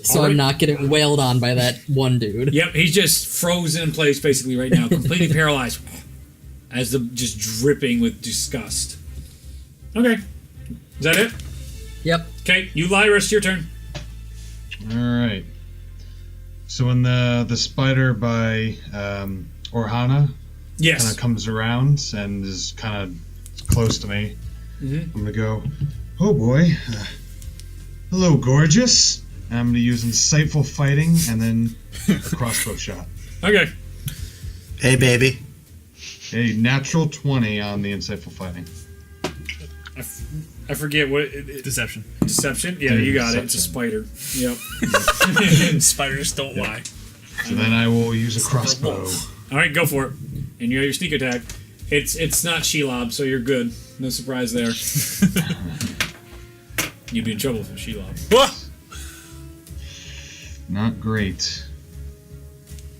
Speaker 6: so
Speaker 1: Alright.
Speaker 6: I'm not getting wailed on by that one dude.
Speaker 1: Yep, he's just frozen in place basically right now, completely paralyzed, as the just dripping with disgust. Okay, is that it?
Speaker 6: Yep.
Speaker 1: Okay, you Lyris, your turn.
Speaker 7: All right. So when the spider by Orhana
Speaker 1: Yes.
Speaker 7: kind of comes around and is kind of close to me, I'm gonna go, oh boy, hello gorgeous. And I'm gonna use insightful fighting and then a crossbow shot.
Speaker 1: Okay.
Speaker 5: Hey, baby.
Speaker 7: A natural 20 on the insightful fighting.
Speaker 1: I forget what
Speaker 2: Deception.
Speaker 1: deception. Yeah, you got it. It's a spider. Yep.
Speaker 2: Spiders don't lie.
Speaker 7: So then I will use a crossbow.
Speaker 1: All right, go for it. And you have your sneak attack. It's not Shelob, so you're good. No surprise there. You'd be in trouble if it was Shelob.
Speaker 7: Not great.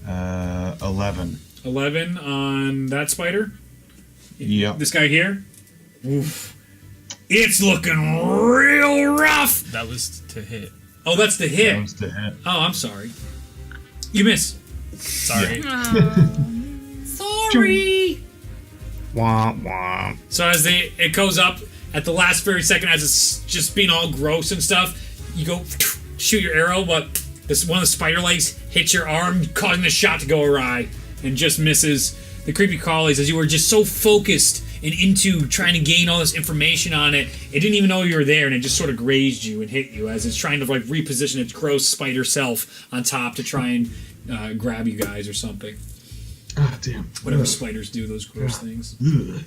Speaker 7: 11.
Speaker 1: 11 on that spider.
Speaker 7: Yep.
Speaker 1: This guy here. Oof. It's looking real rough.
Speaker 2: That was to hit.
Speaker 1: Oh, that's the
Speaker 7: That
Speaker 1: hit.
Speaker 7: was the hit.
Speaker 1: Oh, I'm sorry. You miss.
Speaker 2: Sorry.
Speaker 1: Sorry.
Speaker 5: Wah, wah.
Speaker 1: So as it goes up at the last very second, as it's just being all gross and stuff, you go shoot your arrow, but this one of the spider legs hits your arm, causing the shot to go awry, and just misses. The creepy crawlies, as you were just so focused and into trying to gain all this information on it, it didn't even know you were there, and it just sort of grazed you and hit you as it's trying to like reposition its gross spider self on top to try and grab you guys or something.
Speaker 7: Ah, damn.
Speaker 1: Whatever spiders do, those gross things.
Speaker 7: Ugh.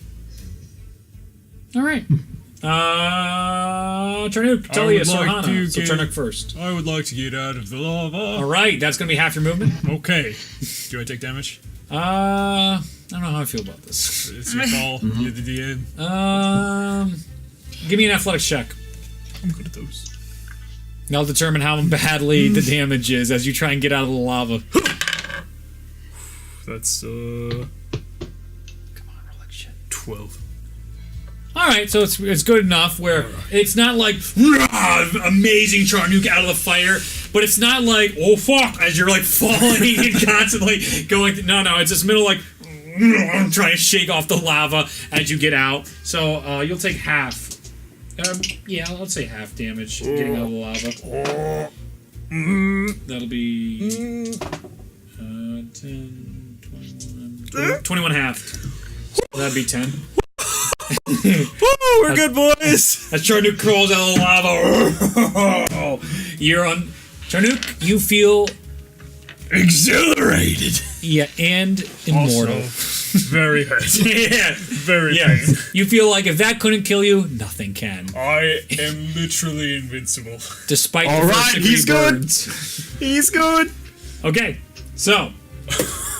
Speaker 1: All right. Turnuk, Talia,
Speaker 2: would like
Speaker 1: Sohana.
Speaker 2: to
Speaker 1: So
Speaker 2: get-
Speaker 1: Turnuk first.
Speaker 2: I would like to get out of the lava.
Speaker 1: All right, that's going to be half your movement.
Speaker 2: Okay. Do I take damage?
Speaker 1: I don't know how I feel about this.
Speaker 2: It's your call. You're the DM.
Speaker 1: Give me an athletics check.
Speaker 2: I'm good at those.
Speaker 1: And I'll determine how badly the damage is as you try and get out of the lava.
Speaker 2: That's
Speaker 1: Come on, roll like shit.
Speaker 2: 12.
Speaker 1: All right, so it's good enough where it's not like "Rah, amazing Charnuk out of the fire, but it's not like oh fuck as you're like falling and constantly going. No, it's this middle like trying to shake off the lava as you get out. So you'll take half. Yeah, I'll say half damage getting out of the lava. That'll be 10, 21, 21 half. That'd be 10.
Speaker 2: Woo, we're good boys!
Speaker 1: As Charnuk crawls out of the lava, you're on. Charnuk, you feel
Speaker 2: Exhilarated!
Speaker 1: yeah, and immortal.
Speaker 2: Also, very hurt.
Speaker 1: Yeah,
Speaker 2: Very
Speaker 1: yeah.
Speaker 2: pain.
Speaker 1: You feel like if that couldn't kill you, nothing can.
Speaker 2: I am literally invincible.
Speaker 1: Despite
Speaker 5: All
Speaker 1: the
Speaker 5: right,
Speaker 1: first degree
Speaker 5: he's good.
Speaker 1: burns.
Speaker 5: He's good.
Speaker 1: Okay, so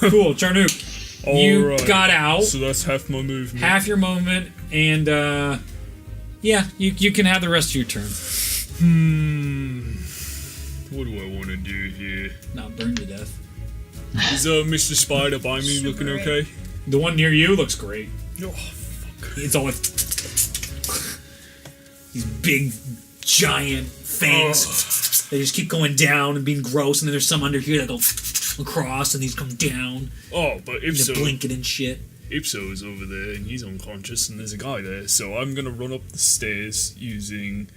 Speaker 1: cool, Charnuk. You
Speaker 2: Alright.
Speaker 1: got out.
Speaker 2: So that's half my movement.
Speaker 1: Half your movement, and yeah, you can have the rest of your turn.
Speaker 2: What do I want to do here?
Speaker 1: Not burn to death.
Speaker 2: Is Mr. Spider by me looking okay?
Speaker 1: The one near you looks great.
Speaker 2: Oh, fuck.
Speaker 1: It's all like these big, giant fangs. They just keep going down and being gross, and then there's some under here that go across, and these come down.
Speaker 2: Oh, but
Speaker 1: They're blinking and shit.
Speaker 2: Ipso is over there and he's unconscious and there's a guy there, so I'm gonna run up the stairs using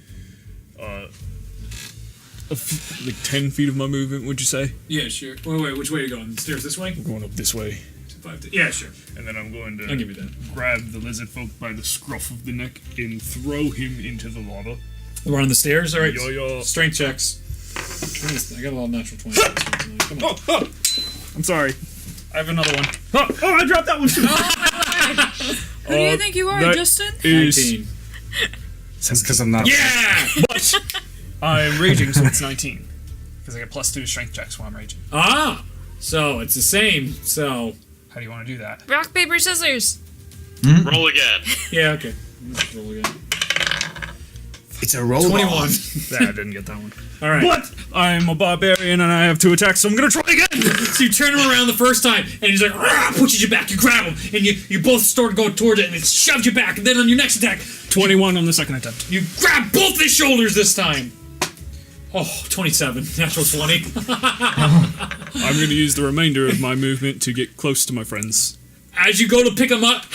Speaker 2: like 10 feet of my movement, would you say?
Speaker 1: Yeah, sure. Wait, which way are you going? The stairs this way?
Speaker 2: I'm going up this way.
Speaker 1: Yeah, sure.
Speaker 2: And then I'm going
Speaker 1: I'll give you
Speaker 2: to
Speaker 1: that.
Speaker 2: grab the lizard folk by the scruff of the neck and throw him into the lava.
Speaker 1: We're on the stairs. All right.
Speaker 2: Yo.
Speaker 1: Strength checks. I got a lot of natural 20. Come on.
Speaker 2: Oh, I'm sorry. I have another one. Oh, I dropped that one too.
Speaker 8: Who do you think you are,
Speaker 2: that
Speaker 8: Justin?
Speaker 2: is
Speaker 1: 19.
Speaker 5: That's because I'm not.
Speaker 1: Yeah.
Speaker 2: But I'm raging, so it's 19. Because I get +2 strength checks while I'm raging.
Speaker 1: Ah. So it's the same. So
Speaker 2: How do you want to do that?
Speaker 4: Rock, paper, scissors.
Speaker 3: Roll again.
Speaker 1: yeah. Okay. Let's roll again.
Speaker 5: It's a roll.
Speaker 1: 21.
Speaker 2: I didn't get that one.
Speaker 1: All right.
Speaker 2: But I'm a barbarian and I have 2 attacks, so I'm gonna try again.
Speaker 1: So you turn him around the first time, and he's like, "Rah!" Pushes you back. You grab him, and you both start going towards it, and it shoves you back. And then on your next attack,
Speaker 2: 21 on the second attempt.
Speaker 1: you grab both his shoulders this time. Oh, 27. Natural 20.
Speaker 2: I'm gonna use the remainder of my movement to get close to my friends.
Speaker 1: As you go to pick him up,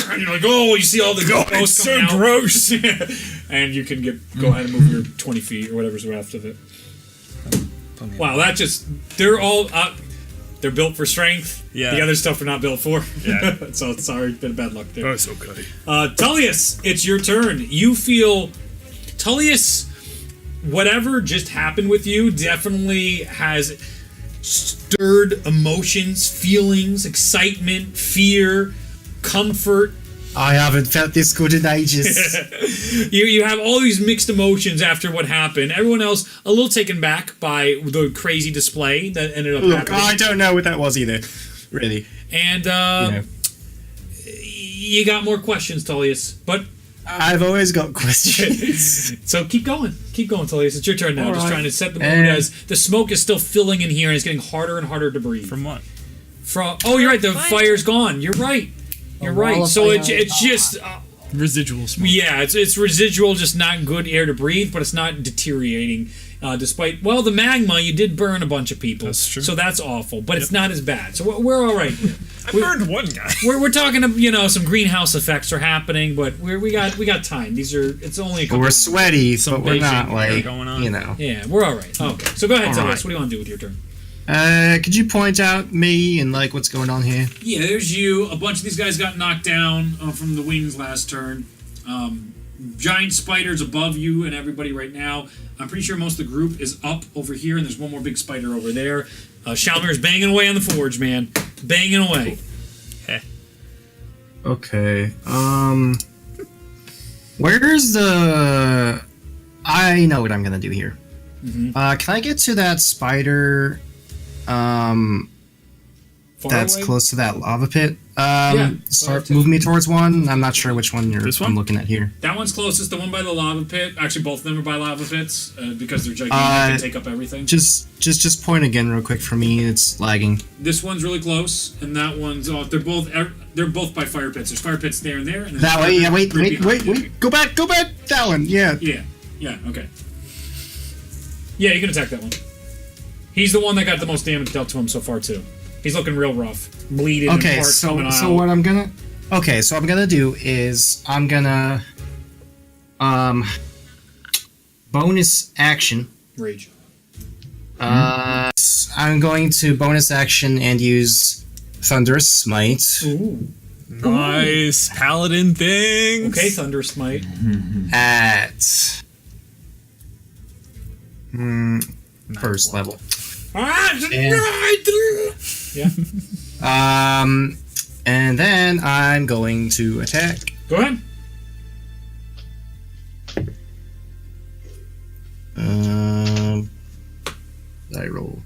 Speaker 1: and you're like, oh, you see all the
Speaker 2: God,
Speaker 1: ghosts
Speaker 2: it's so
Speaker 1: coming out.
Speaker 2: gross.
Speaker 1: And you can go ahead and move your 20 feet or whatever's left of it. Wow, that just... They're all... they're built for strength.
Speaker 2: Yeah.
Speaker 1: The other stuff are not built for.
Speaker 2: Yeah.
Speaker 1: So, sorry, been bad luck there.
Speaker 2: That's okay.
Speaker 1: Tullius, it's your turn. You feel... Tullius, whatever just happened with you definitely has stirred emotions, feelings, excitement, fear, comfort.
Speaker 5: I haven't felt this good in ages.
Speaker 1: You have all these mixed emotions after what happened. Everyone else a little taken back by the crazy display that ended up
Speaker 5: Look,
Speaker 1: happening.
Speaker 5: I don't know what that was either. Really.
Speaker 1: And you got more questions, Tullius. But
Speaker 5: I've always got questions.
Speaker 1: so keep going, Tullius. It's your turn now.
Speaker 5: All
Speaker 1: Just
Speaker 5: right.
Speaker 1: trying to set the mood
Speaker 5: And-
Speaker 1: as the smoke is still filling in here and it's getting harder and harder to breathe.
Speaker 2: From what?
Speaker 1: Oh, you're right. The fire's gone. You're right. You're
Speaker 6: wall
Speaker 1: right.
Speaker 6: of
Speaker 1: So
Speaker 6: fire.
Speaker 1: it's just.
Speaker 2: Residual smoke.
Speaker 1: Yeah, it's residual, just not good air to breathe, but it's not deteriorating. Despite, well, the magma, you did burn a bunch of people.
Speaker 2: That's true.
Speaker 1: So that's awful, but it's not as bad. So we're all right.
Speaker 2: I burned one guy.
Speaker 1: We're talking, some greenhouse effects are happening, but we got time. It's only a couple.
Speaker 5: We're sweaty,
Speaker 2: Some
Speaker 5: but we're
Speaker 2: Beijing
Speaker 5: not
Speaker 2: air
Speaker 5: like,
Speaker 2: going on.
Speaker 1: Yeah, we're all right. Okay, so go ahead,
Speaker 5: All
Speaker 1: tell
Speaker 5: right.
Speaker 1: us. What do you want to do with your turn?
Speaker 5: Could you point out me and like what's going on here?
Speaker 1: Yeah, there's you. A bunch of these guys got knocked down from the wings last turn. Giant spiders above you and everybody right now. I'm pretty sure most of the group is up over here, and there's one more big spider over there. Shalmir's banging away on the forge, man. Banging away.
Speaker 5: Okay. Where's the? I know what I'm gonna do here.
Speaker 1: Mm-hmm.
Speaker 5: Can I get to that spider?
Speaker 1: Far
Speaker 5: That's
Speaker 1: away?
Speaker 5: close to that lava pit.
Speaker 1: Yeah,
Speaker 5: Start
Speaker 1: to-
Speaker 5: moving me towards one. I'm not sure which one
Speaker 2: This one?
Speaker 5: I'm looking at here.
Speaker 1: That one's closest. The one by the lava pit. Actually, both of them are by lava pits because they're gigantic and take up everything.
Speaker 5: Just point again real quick for me. It's lagging.
Speaker 1: This one's really close, and that one's. Oh, they're both by fire pits. There's fire pits there and there. And there's
Speaker 5: That
Speaker 1: fire
Speaker 5: way. Yeah.
Speaker 1: pits
Speaker 5: Wait.
Speaker 1: right behind you.
Speaker 5: Wait. Go back. That one. Yeah.
Speaker 1: Yeah. Okay. Yeah, you can attack that one. He's the one that got the most damage dealt to him so far too. He's looking real rough, bleeding.
Speaker 5: Okay.
Speaker 1: And parts coming
Speaker 5: So
Speaker 1: out.
Speaker 5: what I'm gonna. Okay. So what I'm gonna do is I'm gonna. Bonus action.
Speaker 1: Rage.
Speaker 5: I'm going to bonus action and use Thunderous Smite
Speaker 1: Ooh.
Speaker 2: Nice. Paladin things.
Speaker 1: Okay, Thunder Smite.
Speaker 5: at first level.
Speaker 1: Yeah.
Speaker 5: And then I'm going to attack.
Speaker 1: Go ahead.
Speaker 5: I roll.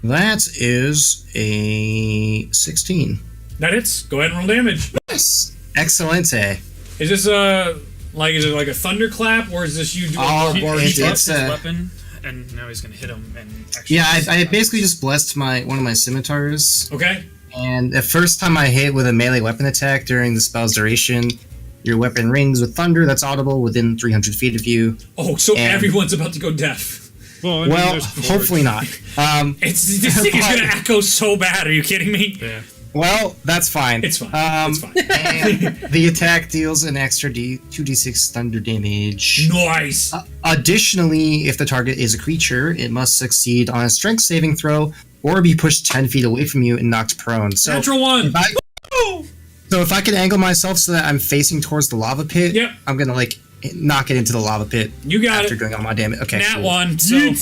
Speaker 5: That is a 16.
Speaker 1: That hits. Go ahead and roll damage.
Speaker 5: Yes. Excelente.
Speaker 1: Is this is it like a thunderclap, or is this you doing
Speaker 5: Oh,
Speaker 1: more bar
Speaker 2: He
Speaker 5: it's-
Speaker 1: stuff?
Speaker 2: dropped his
Speaker 5: a-
Speaker 2: weapon, and now he's gonna hit him. And actually,
Speaker 5: Yeah, I basically just blessed one of my scimitars.
Speaker 1: Okay.
Speaker 5: And the first time I hit with a melee weapon attack during the spell's duration, your weapon rings with thunder that's audible within 300 feet of you.
Speaker 1: Oh, so
Speaker 5: And-
Speaker 1: everyone's about to go deaf.
Speaker 2: Well, I mean,
Speaker 5: Well,
Speaker 2: there's forge.
Speaker 5: hopefully not.
Speaker 1: This thing is gonna echo so bad. Are you kidding me?
Speaker 2: Yeah.
Speaker 5: Well, that's fine.
Speaker 1: It's fine. It's fine.
Speaker 5: And the attack deals an extra 2d6 thunder damage.
Speaker 1: Nice.
Speaker 5: Additionally, if the target is a creature, it must succeed on a strength saving throw or be pushed 10 feet away from you and knocked prone. So
Speaker 1: Natural one.
Speaker 5: if I can angle myself so that I'm facing towards the lava pit,
Speaker 1: Yep.
Speaker 5: I'm gonna like knock it into the lava pit.
Speaker 1: You got
Speaker 5: after
Speaker 1: it.
Speaker 5: doing all my damage. Okay,
Speaker 1: Nat
Speaker 5: cool.
Speaker 1: one. So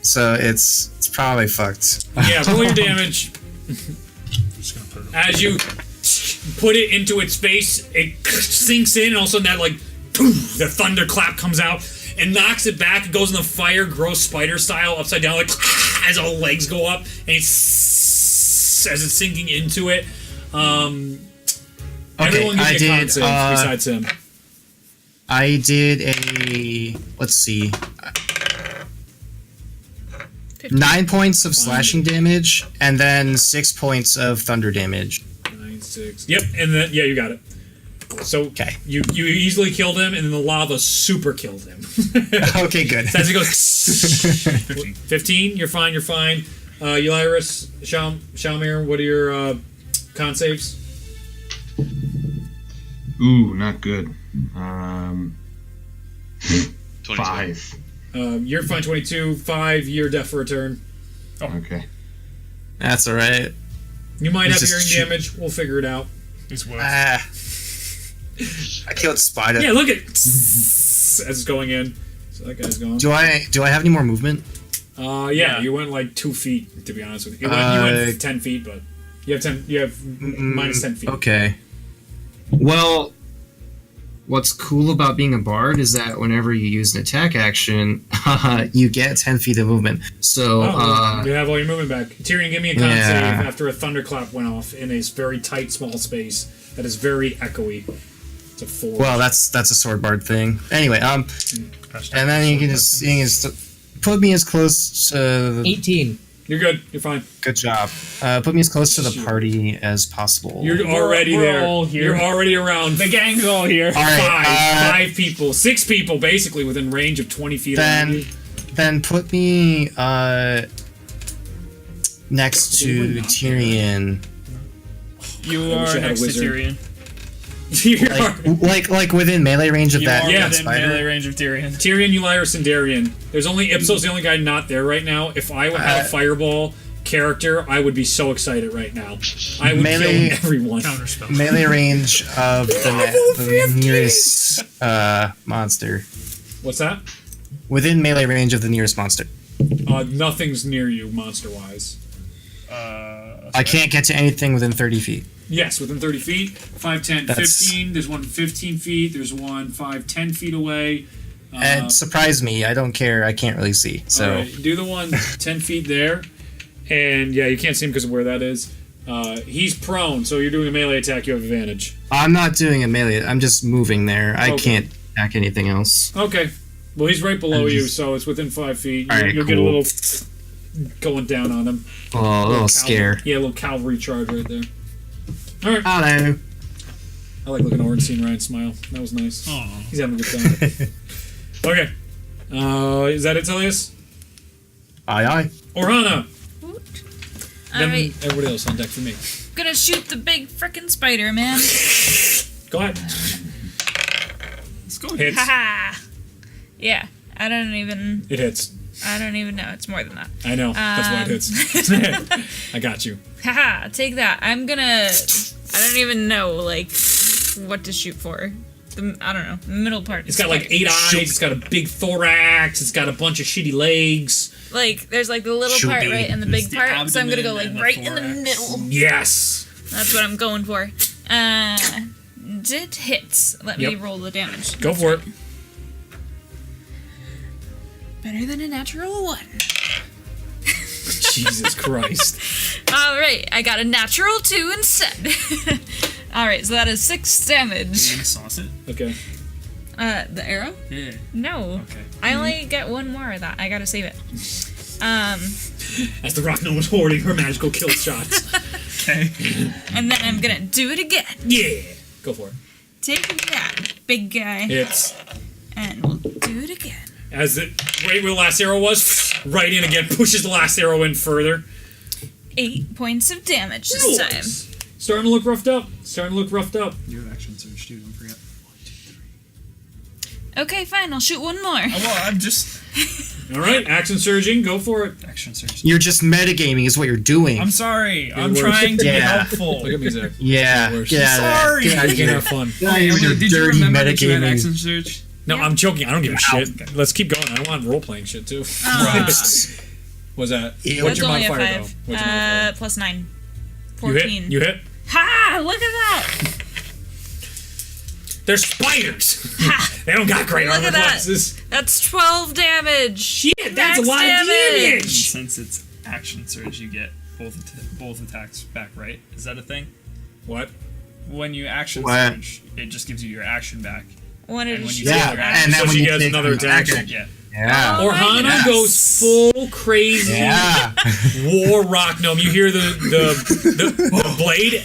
Speaker 5: So it's probably fucked.
Speaker 1: yeah, roll your damage.
Speaker 2: Just gonna put it
Speaker 1: As you put it into its face, it sinks in, and all of a sudden that like the thunderclap comes out and knocks it back. It goes in the fire, gross spider style, upside down, like as all the legs go up, and as it's sinking into it. Everyone
Speaker 5: I
Speaker 1: gives me a con
Speaker 5: did.
Speaker 1: save besides him.
Speaker 5: I did a. Let's see. 9 points of slashing damage, and then 6 points of thunder damage.
Speaker 1: 9, 6. Yep, and then yeah, you got it. So
Speaker 5: Okay.
Speaker 1: you easily killed him, and then the lava super killed him.
Speaker 5: Okay, good.
Speaker 1: So as it goes, 15. You're fine. You're fine. Elyrus, Shalmir, what are your con saves?
Speaker 7: Ooh, not good.
Speaker 3: 22.
Speaker 7: 5.
Speaker 1: You're fine. 22. 5. You're deaf for a turn.
Speaker 7: Okay.
Speaker 5: That's all right.
Speaker 1: You might
Speaker 5: He's
Speaker 1: have
Speaker 5: just
Speaker 1: hearing damage. We'll figure it out.
Speaker 2: It's worth.
Speaker 5: Ah. I killed spider.
Speaker 1: Yeah, look at as it's going in. So that guy's gone.
Speaker 5: Do I have any more movement?
Speaker 1: Yeah, you went like 2 feet. To be honest with you, you went 10 feet, but you have 10. You have minus 10 feet.
Speaker 5: Okay. Well, what's cool about being a bard is that whenever you use an attack action, you get 10 feet of movement. So,
Speaker 1: you have all your movement back. Tyrion, give me a con
Speaker 5: Yeah.
Speaker 1: save after a thunderclap went off in a very tight, small space that is very echoey. It's a 4.
Speaker 5: well, that's a sword bard thing. Anyway, and then you can just put me as close to.
Speaker 6: 18.
Speaker 1: You're good. You're fine.
Speaker 5: Good job. Put me as close to the party as possible.
Speaker 1: You're already
Speaker 2: we're
Speaker 1: there.
Speaker 2: all here.
Speaker 1: You're already around.
Speaker 2: The gang's all here.
Speaker 5: all right.
Speaker 1: 5 people, 6 people, basically within range of 20 feet. around you.
Speaker 5: Then put me next to Tyrion.
Speaker 2: You
Speaker 1: I wish I
Speaker 2: are
Speaker 1: had a
Speaker 2: next to
Speaker 1: wizard.
Speaker 2: Tyrion.
Speaker 5: like within melee range of
Speaker 2: You
Speaker 5: that,
Speaker 2: are
Speaker 5: that
Speaker 2: within
Speaker 5: spider.
Speaker 2: melee range of Tyrion.
Speaker 1: Tyrion, Elyrus, and Darian. There's only Ipso's the only guy not there right now. If I would have a fireball character, I would be so excited right now. I would
Speaker 5: Melee-
Speaker 1: kill everyone.
Speaker 2: Counterspell.
Speaker 5: Melee range of the nearest monster.
Speaker 1: What's that?
Speaker 5: Within melee range of the nearest monster.
Speaker 1: Nothing's near you, monster-wise.
Speaker 5: I can't get to anything within 30 feet.
Speaker 1: Yes, within 30 feet. 5, 10,
Speaker 5: That's-
Speaker 1: 15. There's one 15 feet. There's one 5, 10 feet away.
Speaker 5: It surprised me. I don't care. I can't really see. So
Speaker 1: Alright, do the one 10 feet there. And yeah, you can't see him because of where that is. He's prone, so you're doing a melee attack, you have advantage.
Speaker 5: I'm not doing a melee. I'm just moving there. I
Speaker 1: Okay.
Speaker 5: can't attack anything else.
Speaker 1: Okay. Well, he's right below
Speaker 5: I'm
Speaker 1: you,
Speaker 5: just-
Speaker 1: so it's within 5 feet.
Speaker 5: Alright,
Speaker 1: You'll get a
Speaker 5: cool.
Speaker 1: little going down on him.
Speaker 5: Oh, a little scare.
Speaker 1: Yeah, a little cavalry charge right there. Alright.
Speaker 5: Hello.
Speaker 1: I like looking over and seeing Ryan smile. That was nice.
Speaker 2: Aw.
Speaker 1: He's having a good time. Okay. Is that it, Telius?
Speaker 5: Aye, aye.
Speaker 1: Orhana. Then
Speaker 4: Alright,
Speaker 1: everybody else on deck for me.
Speaker 4: gonna shoot the big frickin' spider, man.
Speaker 1: Go ahead.
Speaker 2: Let's go.
Speaker 1: Hits.
Speaker 4: Haha. Yeah, I don't even know. It's more than that.
Speaker 1: I know. That's why it hits. I got you.
Speaker 4: Haha, take that. I don't even know, like, what to shoot for. I don't know. The middle part.
Speaker 1: It's got like 8 eyes. It's got a big thorax. It's got a bunch of shitty legs.
Speaker 4: Like, there's like the little
Speaker 5: Should
Speaker 4: part
Speaker 5: be.
Speaker 4: right and the big
Speaker 2: the
Speaker 4: part. So I'm gonna go like
Speaker 2: abdomen and the
Speaker 4: right in the
Speaker 2: thorax.
Speaker 4: middle.
Speaker 1: Yes.
Speaker 4: That's what I'm going for. It hits. Let me
Speaker 1: Yep.
Speaker 4: roll the damage.
Speaker 1: Go for it.
Speaker 4: Better than a natural 1.
Speaker 1: Jesus Christ.
Speaker 4: Alright, I got a natural 2 instead. Alright, so that is 6 damage.
Speaker 2: Sauce it.
Speaker 1: Okay.
Speaker 4: The arrow?
Speaker 2: Yeah.
Speaker 4: No.
Speaker 2: Okay.
Speaker 4: I only get 1 more of that. I gotta save it.
Speaker 1: As the rock gnome was hoarding her magical kill shots.
Speaker 2: Okay.
Speaker 4: And then I'm gonna do it again.
Speaker 1: Yeah. Go for it.
Speaker 4: Take that, big guy.
Speaker 1: It's
Speaker 4: And we'll do it again.
Speaker 1: as the right where the last arrow was, right in again, pushes the last arrow in further.
Speaker 4: 8 points of damage this time.
Speaker 1: Nice. Starting to look roughed up.
Speaker 2: You have action surge too, don't forget.
Speaker 4: Okay, fine. I'll shoot one more.
Speaker 2: Well, I'm just
Speaker 1: All right, action surging, go for it.
Speaker 2: action search.
Speaker 5: You're just metagaming is what you're doing.
Speaker 2: I'm sorry. I'm
Speaker 1: worse.
Speaker 2: trying to be
Speaker 5: Yeah.
Speaker 2: helpful.
Speaker 1: Look at me, Zach.
Speaker 5: yeah,
Speaker 1: Worse.
Speaker 5: get out of there.
Speaker 2: Sorry.
Speaker 5: Get out of
Speaker 1: You can
Speaker 5: here.
Speaker 1: have fun.
Speaker 5: Get out of here with your
Speaker 2: Did you
Speaker 5: dirty
Speaker 2: remember that you had
Speaker 5: metagaming.
Speaker 2: action search?
Speaker 1: No, I'm joking. I don't give a shit. Let's keep going. I don't want role playing shit too. What's that?
Speaker 5: Ew.
Speaker 1: What's
Speaker 4: That's
Speaker 1: your
Speaker 4: only a
Speaker 1: modifier
Speaker 4: 5.
Speaker 1: though? What's your modifier?
Speaker 4: Plus 9.
Speaker 1: You
Speaker 4: 14.
Speaker 1: hit. You hit.
Speaker 4: Ha! Look at that!
Speaker 1: They're spiders. They don't got great
Speaker 4: Look
Speaker 1: armor
Speaker 4: at that.
Speaker 1: classes.
Speaker 4: That's 12 damage.
Speaker 1: Shit, that's
Speaker 4: Max
Speaker 1: a lot
Speaker 4: damage.
Speaker 1: of
Speaker 2: And
Speaker 1: damage.
Speaker 2: since it's action surge, you get both attacks back, right? Is that a thing?
Speaker 1: What?
Speaker 2: When you action
Speaker 5: What?
Speaker 2: surge, it just gives you your action back.
Speaker 4: When
Speaker 2: And
Speaker 4: it
Speaker 2: when you
Speaker 5: Yeah,
Speaker 2: take your
Speaker 5: and
Speaker 2: action,
Speaker 5: then
Speaker 1: So
Speaker 5: when
Speaker 1: she
Speaker 5: you
Speaker 1: gets
Speaker 5: take
Speaker 1: another
Speaker 5: an
Speaker 1: attack.
Speaker 5: action.
Speaker 2: yeah.
Speaker 5: Yeah.
Speaker 4: Oh,
Speaker 1: Orhana
Speaker 5: yes.
Speaker 1: goes full crazy
Speaker 5: Yeah.
Speaker 1: war rock gnome. You hear the blade,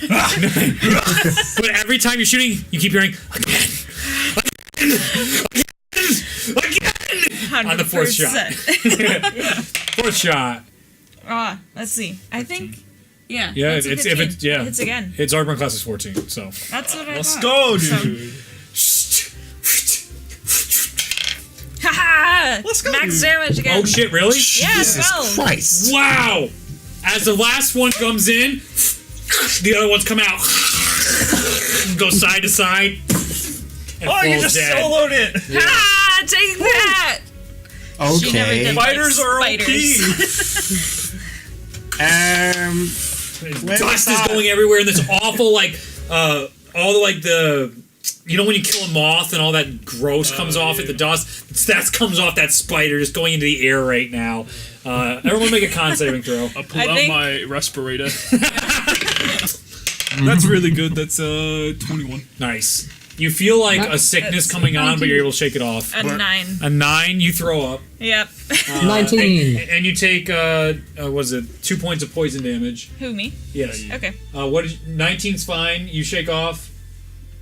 Speaker 1: but every time you're shooting, you keep hearing again on the fourth shot.
Speaker 4: 100%.
Speaker 1: Fourth shot.
Speaker 4: Let's see. I think. Yeah.
Speaker 1: Yeah,
Speaker 4: that's a
Speaker 1: it's
Speaker 4: 15.
Speaker 1: if it's yeah.
Speaker 4: It hits again.
Speaker 1: Its armor class is 14. So
Speaker 4: That's what I
Speaker 2: Let's
Speaker 4: thought.
Speaker 2: go,
Speaker 4: So-
Speaker 2: dude.
Speaker 4: Haha!
Speaker 2: Let's go,
Speaker 4: Max
Speaker 2: dude.
Speaker 4: damage again.
Speaker 1: oh shit, really?
Speaker 4: Yeah,
Speaker 5: Jesus
Speaker 4: 12.
Speaker 5: Christ.
Speaker 1: Wow! As the last one comes in, the other ones come out, go side to side, and
Speaker 2: Oh, you
Speaker 1: falls
Speaker 2: just
Speaker 1: dead.
Speaker 2: soloed it.
Speaker 4: Ha! Take that! She never
Speaker 5: Okay.
Speaker 4: did
Speaker 2: Spiders are
Speaker 4: spiders.
Speaker 1: Dust is going everywhere, and this awful all the the. You know when you kill a moth and all that gross comes off it, the dust that comes off that spider just going into the air right now. Everyone make a con saving throw.
Speaker 2: I'll pull
Speaker 4: I
Speaker 2: out
Speaker 4: think-
Speaker 2: my respirator. That's really good. That's 21.
Speaker 1: Nice. You feel like a sickness coming on, but you're able to shake it off.
Speaker 4: A 9.
Speaker 1: A 9, you throw up.
Speaker 4: Yep.
Speaker 6: 19.
Speaker 1: And you take, was it 2 points of poison damage?
Speaker 4: Who, me?
Speaker 1: Yes.
Speaker 4: Okay.
Speaker 1: What is 19's fine. You shake off.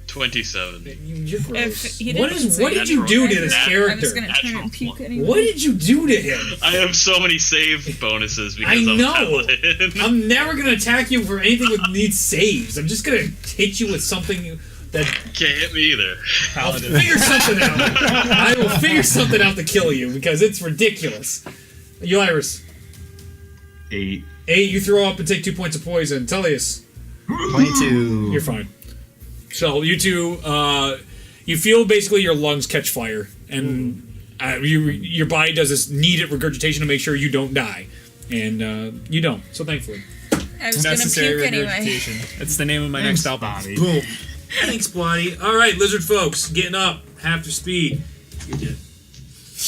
Speaker 3: 27.
Speaker 1: You're gross.
Speaker 4: If he
Speaker 1: What
Speaker 4: didn't
Speaker 1: what
Speaker 4: say
Speaker 1: did you do to this
Speaker 3: that,
Speaker 4: I
Speaker 1: character?
Speaker 4: was gonna turn and puke anyway.
Speaker 1: What did you do to him?
Speaker 3: I have so many save bonuses because
Speaker 1: I
Speaker 3: I'm
Speaker 1: know.
Speaker 3: Paladin.
Speaker 1: I'm never gonna attack you for anything that needs saves. I'm just gonna hit you with something that
Speaker 3: Can't hit me either.
Speaker 1: I'll figure something out. I will figure something out to kill you because it's ridiculous. You Iris.
Speaker 7: 8.
Speaker 1: 8, you throw up and take 2 points of poison. Tellius,
Speaker 5: 22.
Speaker 1: you're fine. So you two, you feel basically your lungs catch fire, and your body does this needed regurgitation to make sure you don't die, and you don't. So thankfully,
Speaker 4: I was
Speaker 2: Necessary
Speaker 4: gonna puke anyway.
Speaker 2: regurgitation. That's the name of my next album.
Speaker 1: boom. Thanks, Bloody. All right, lizard folks, getting up, half their speed. You're dead.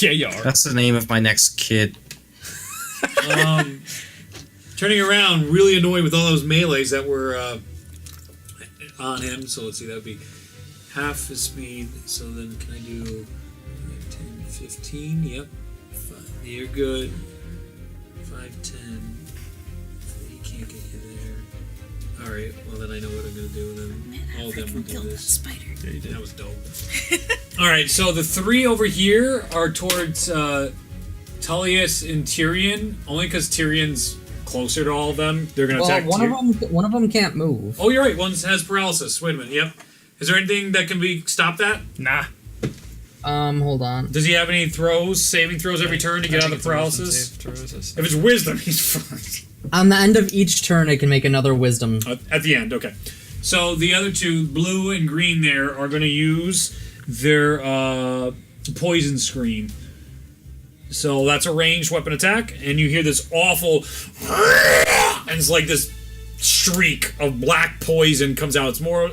Speaker 2: Yeah, you are.
Speaker 5: That's the name of my next kid.
Speaker 1: Turning around, really annoyed with all those melees that were on him. So let's see, that would be half his speed. So then can I do 5, 10, 15? Yep. You're good. 5, 10. He can't get you there. Alright, well then I know what I'm going to do. Then all of them will do this.
Speaker 4: Spider.
Speaker 2: Yeah, you did.
Speaker 1: That was dope. Alright, so the 3 over here are towards Tullius and Tyrion. Only because Tyrion's closer to all of them. They're going to
Speaker 6: Well,
Speaker 1: attack
Speaker 6: one of them can't move.
Speaker 1: Oh, you're right. One has paralysis. Wait a minute. Yep. Is there anything that can be stop that?
Speaker 2: Nah.
Speaker 6: Hold on.
Speaker 1: Does he have any saving throws every turn to get out of the paralysis? If it's wisdom, he's fine.
Speaker 6: On the end of each turn, I can make another wisdom.
Speaker 1: At the end, okay. So the other two, blue and green, there are going to use their poison screen. So that's a ranged weapon attack, and you hear this awful, and it's like this streak of black poison comes out.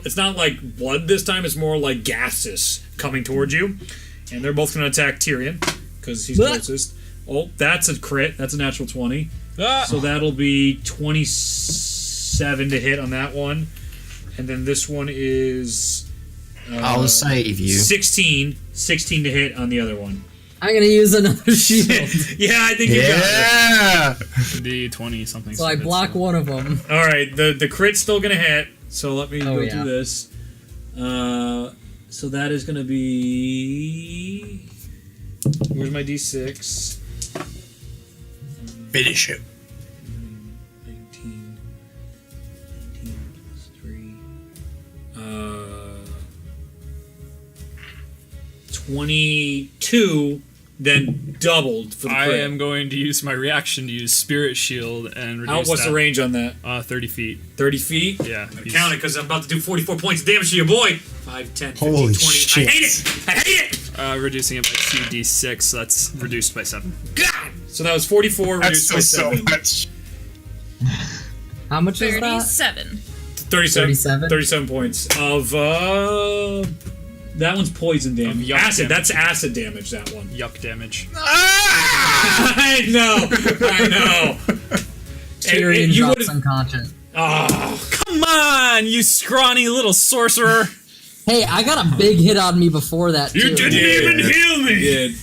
Speaker 1: It's not like blood this time. It's more like gases coming towards you, and they're both going to attack Tyrion because he's closest. Oh, that's a crit. That's a natural 20. So that'll be 27 to hit on that one, and then this one is
Speaker 5: I'll save you.
Speaker 1: 16 to hit on the other one.
Speaker 6: I'm gonna use another shield.
Speaker 1: Yeah, I think you got it.
Speaker 5: Yeah.
Speaker 2: The 20 something.
Speaker 6: So I block one of them.
Speaker 1: All right, the crit's still gonna hit. So let me go
Speaker 6: yeah.
Speaker 1: through this. So that is gonna be. Where's my d6?
Speaker 5: Finish him.
Speaker 1: 19 plus 3. 22, then doubled for the
Speaker 2: I
Speaker 1: crit.
Speaker 2: am going to use my reaction to use Spirit Shield and reduce
Speaker 1: What's
Speaker 2: that,
Speaker 1: the range on that?
Speaker 2: 30 feet.
Speaker 1: 30 feet?
Speaker 2: Yeah.
Speaker 1: Count it, because I'm about to do 44 points of damage to your boy. 5, 10, 15,
Speaker 5: Holy
Speaker 1: 20.
Speaker 5: shit.
Speaker 1: I hate it! I hate it!
Speaker 2: Reducing it by 2d6, so that's reduced by 7.
Speaker 1: God! So that was 44 reduced by 7.
Speaker 5: much.
Speaker 6: How much is that?
Speaker 4: 37.
Speaker 1: 37. 37 points of, that one's poison damage.
Speaker 2: yuck
Speaker 1: Acid.
Speaker 2: damage.
Speaker 1: That's acid damage, that one.
Speaker 2: Yuck damage.
Speaker 1: I know!
Speaker 6: Tyrion
Speaker 1: you
Speaker 6: drops
Speaker 1: would've-
Speaker 6: unconscious.
Speaker 1: Oh,
Speaker 2: Come on, you scrawny little sorcerer!
Speaker 6: Hey, I got a big hit on me before that, too.
Speaker 2: You didn't even heal me!
Speaker 1: did.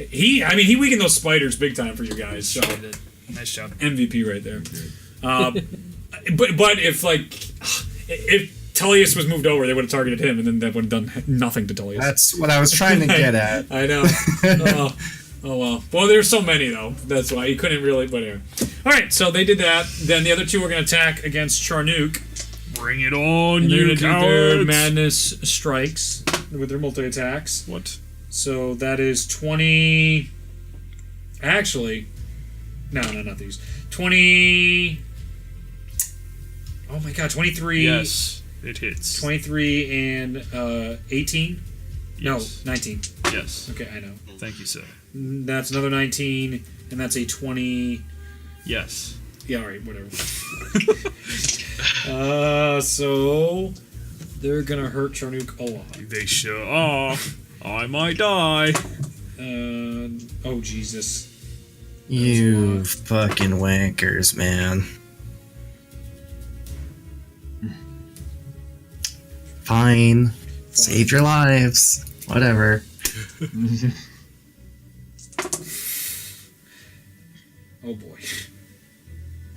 Speaker 1: He weakened those spiders big time for you guys, so
Speaker 2: Nice job.
Speaker 1: MVP right there. But if Tullius was moved over, they would have targeted him, and then that would have done nothing to Tullius.
Speaker 5: That's what I was trying to get at.
Speaker 1: I know. Oh well. Well, there's so many though. That's why you couldn't really. But anyway. All right. So they did that. Then the other two were going to attack against Charnook.
Speaker 2: Bring it on,
Speaker 1: And they're
Speaker 2: you
Speaker 1: going to do their
Speaker 2: cowards!
Speaker 1: madness strikes with their multi attacks.
Speaker 2: What?
Speaker 1: So that is 20. Actually, no, not these. 20. Oh my god, 23.
Speaker 2: Yes, it hits.
Speaker 1: 23 and 18.
Speaker 2: Yes.
Speaker 1: No, 19.
Speaker 2: Yes.
Speaker 1: Okay, I know.
Speaker 2: Thank you, sir.
Speaker 1: That's another 19, and that's a 20.
Speaker 2: Yes.
Speaker 1: Yeah, alright, whatever. So they're gonna hurt Charnook a lot.
Speaker 2: They sure are. I might die.
Speaker 1: Oh, Jesus.
Speaker 5: You fucking wankers, man. Fine. Save your lives. Whatever.
Speaker 1: Oh boy.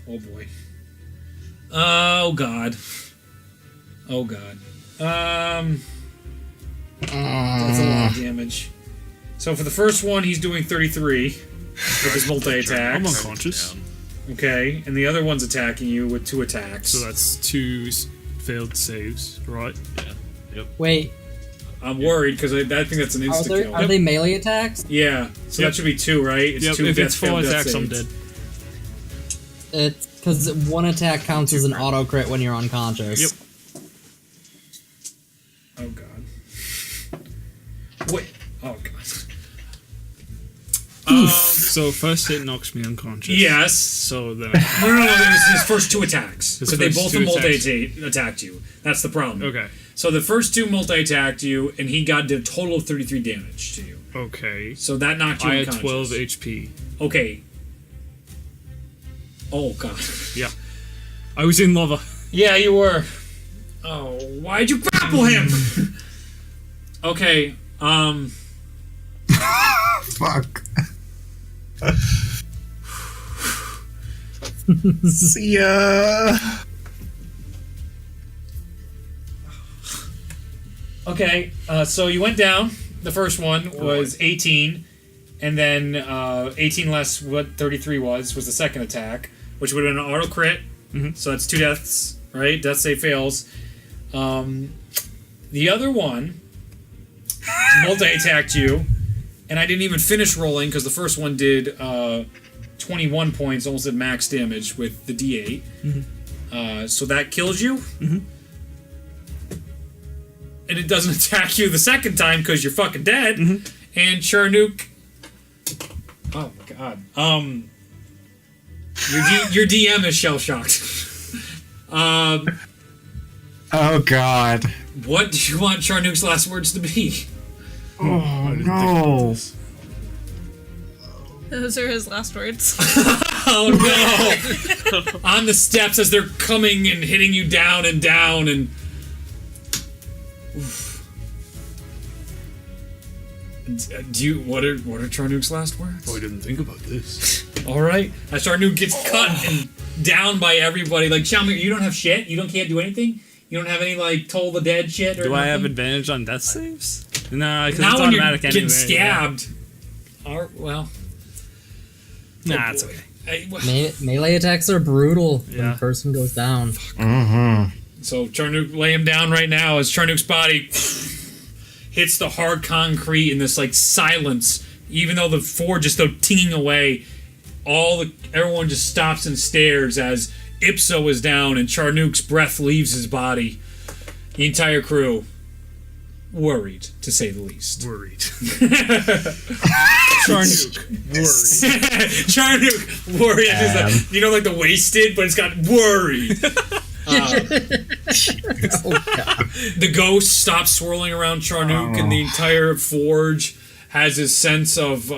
Speaker 1: Oh boy. Oh god. Oh god. That's a lot of damage. So for the first one, he's doing 33 with his multi
Speaker 2: I'm
Speaker 1: attacks.
Speaker 2: unconscious.
Speaker 1: Okay, and the other one's attacking you with 2 attacks.
Speaker 2: So that's 2 failed saves, right?
Speaker 6: Wait,
Speaker 1: I'm worried because I think that's an insta kill.
Speaker 6: are they melee attacks?
Speaker 1: Yeah, so
Speaker 2: Yep.
Speaker 1: that should be 2, right? It's
Speaker 2: Yep,
Speaker 1: 2
Speaker 2: if it's
Speaker 1: death- failed
Speaker 2: 4
Speaker 1: death
Speaker 2: attacks, I'm
Speaker 1: saves.
Speaker 2: dead.
Speaker 6: It's because one attack counts as an auto crit when you're unconscious.
Speaker 2: Yep.
Speaker 1: Oh god. Wait. Oh god.
Speaker 2: So first hit knocks me unconscious.
Speaker 1: Yes.
Speaker 2: So then.
Speaker 1: No, it was his first 2 attacks.
Speaker 2: His
Speaker 1: So they
Speaker 2: first
Speaker 1: both
Speaker 2: 2
Speaker 1: multi-attacked you. That's the problem.
Speaker 2: Okay.
Speaker 1: So the first 2 multi-attacked you, and he did a total of 33 damage to you.
Speaker 2: Okay.
Speaker 1: So that knocked you
Speaker 2: I had
Speaker 1: unconscious.
Speaker 2: 12 HP.
Speaker 1: Okay. Oh god.
Speaker 2: Yeah. I was in lava.
Speaker 1: Yeah, you were. Oh, why'd you grapple him? Okay,
Speaker 5: Fuck. See ya.
Speaker 1: Okay, so you went down. The first one was 18, and then 18 less what 33 was the second attack, which would have been an auto crit. So that's 2 deaths, right? Death save fails. The other one multi-attacked you, and I didn't even finish rolling because the first one did 21 points, almost at max damage with the D8. So that kills you. And it doesn't attack you the second time because you're fucking dead. And Charnook. Oh my god. Your DM is shell shocked.
Speaker 5: Oh god.
Speaker 1: What do you want Charnook's last words to be?
Speaker 5: Oh no.
Speaker 4: Those are his last words.
Speaker 1: Oh no! On the steps as they're coming and hitting you down and down and. Oof. Do you what are Charnook's last words?
Speaker 2: Oh, I didn't think about this.
Speaker 1: All right, as Charnook gets cut and down by everybody, like Xiaoming, you don't have shit. You can't do anything. You don't have any like toll the dead shit. Or
Speaker 2: Do I have
Speaker 1: nothing?
Speaker 2: advantage on death saves? Nah, because
Speaker 1: Now
Speaker 2: it's
Speaker 1: when you're
Speaker 2: automatic
Speaker 1: getting
Speaker 2: anyway.
Speaker 1: stabbed. Well.
Speaker 2: Nah,
Speaker 1: Oh,
Speaker 2: it's
Speaker 1: boy.
Speaker 2: okay.
Speaker 6: Melee attacks are brutal when
Speaker 2: Yeah.
Speaker 6: the person goes down.
Speaker 5: Mm-hmm.
Speaker 1: So Charnook lay him down right now as Charnook's body hits the hard concrete in this like silence. Even though the forge is still tinging away, everyone just stops and stares as Ipso is down and Charnook's breath leaves his body. The entire crew worried, to say the least.
Speaker 2: Worried. Charnook. Worried.
Speaker 1: Charnook worried. You know, like the wasted, but it's got worried. The ghost stops swirling around Charnook, and the entire forge has this sense of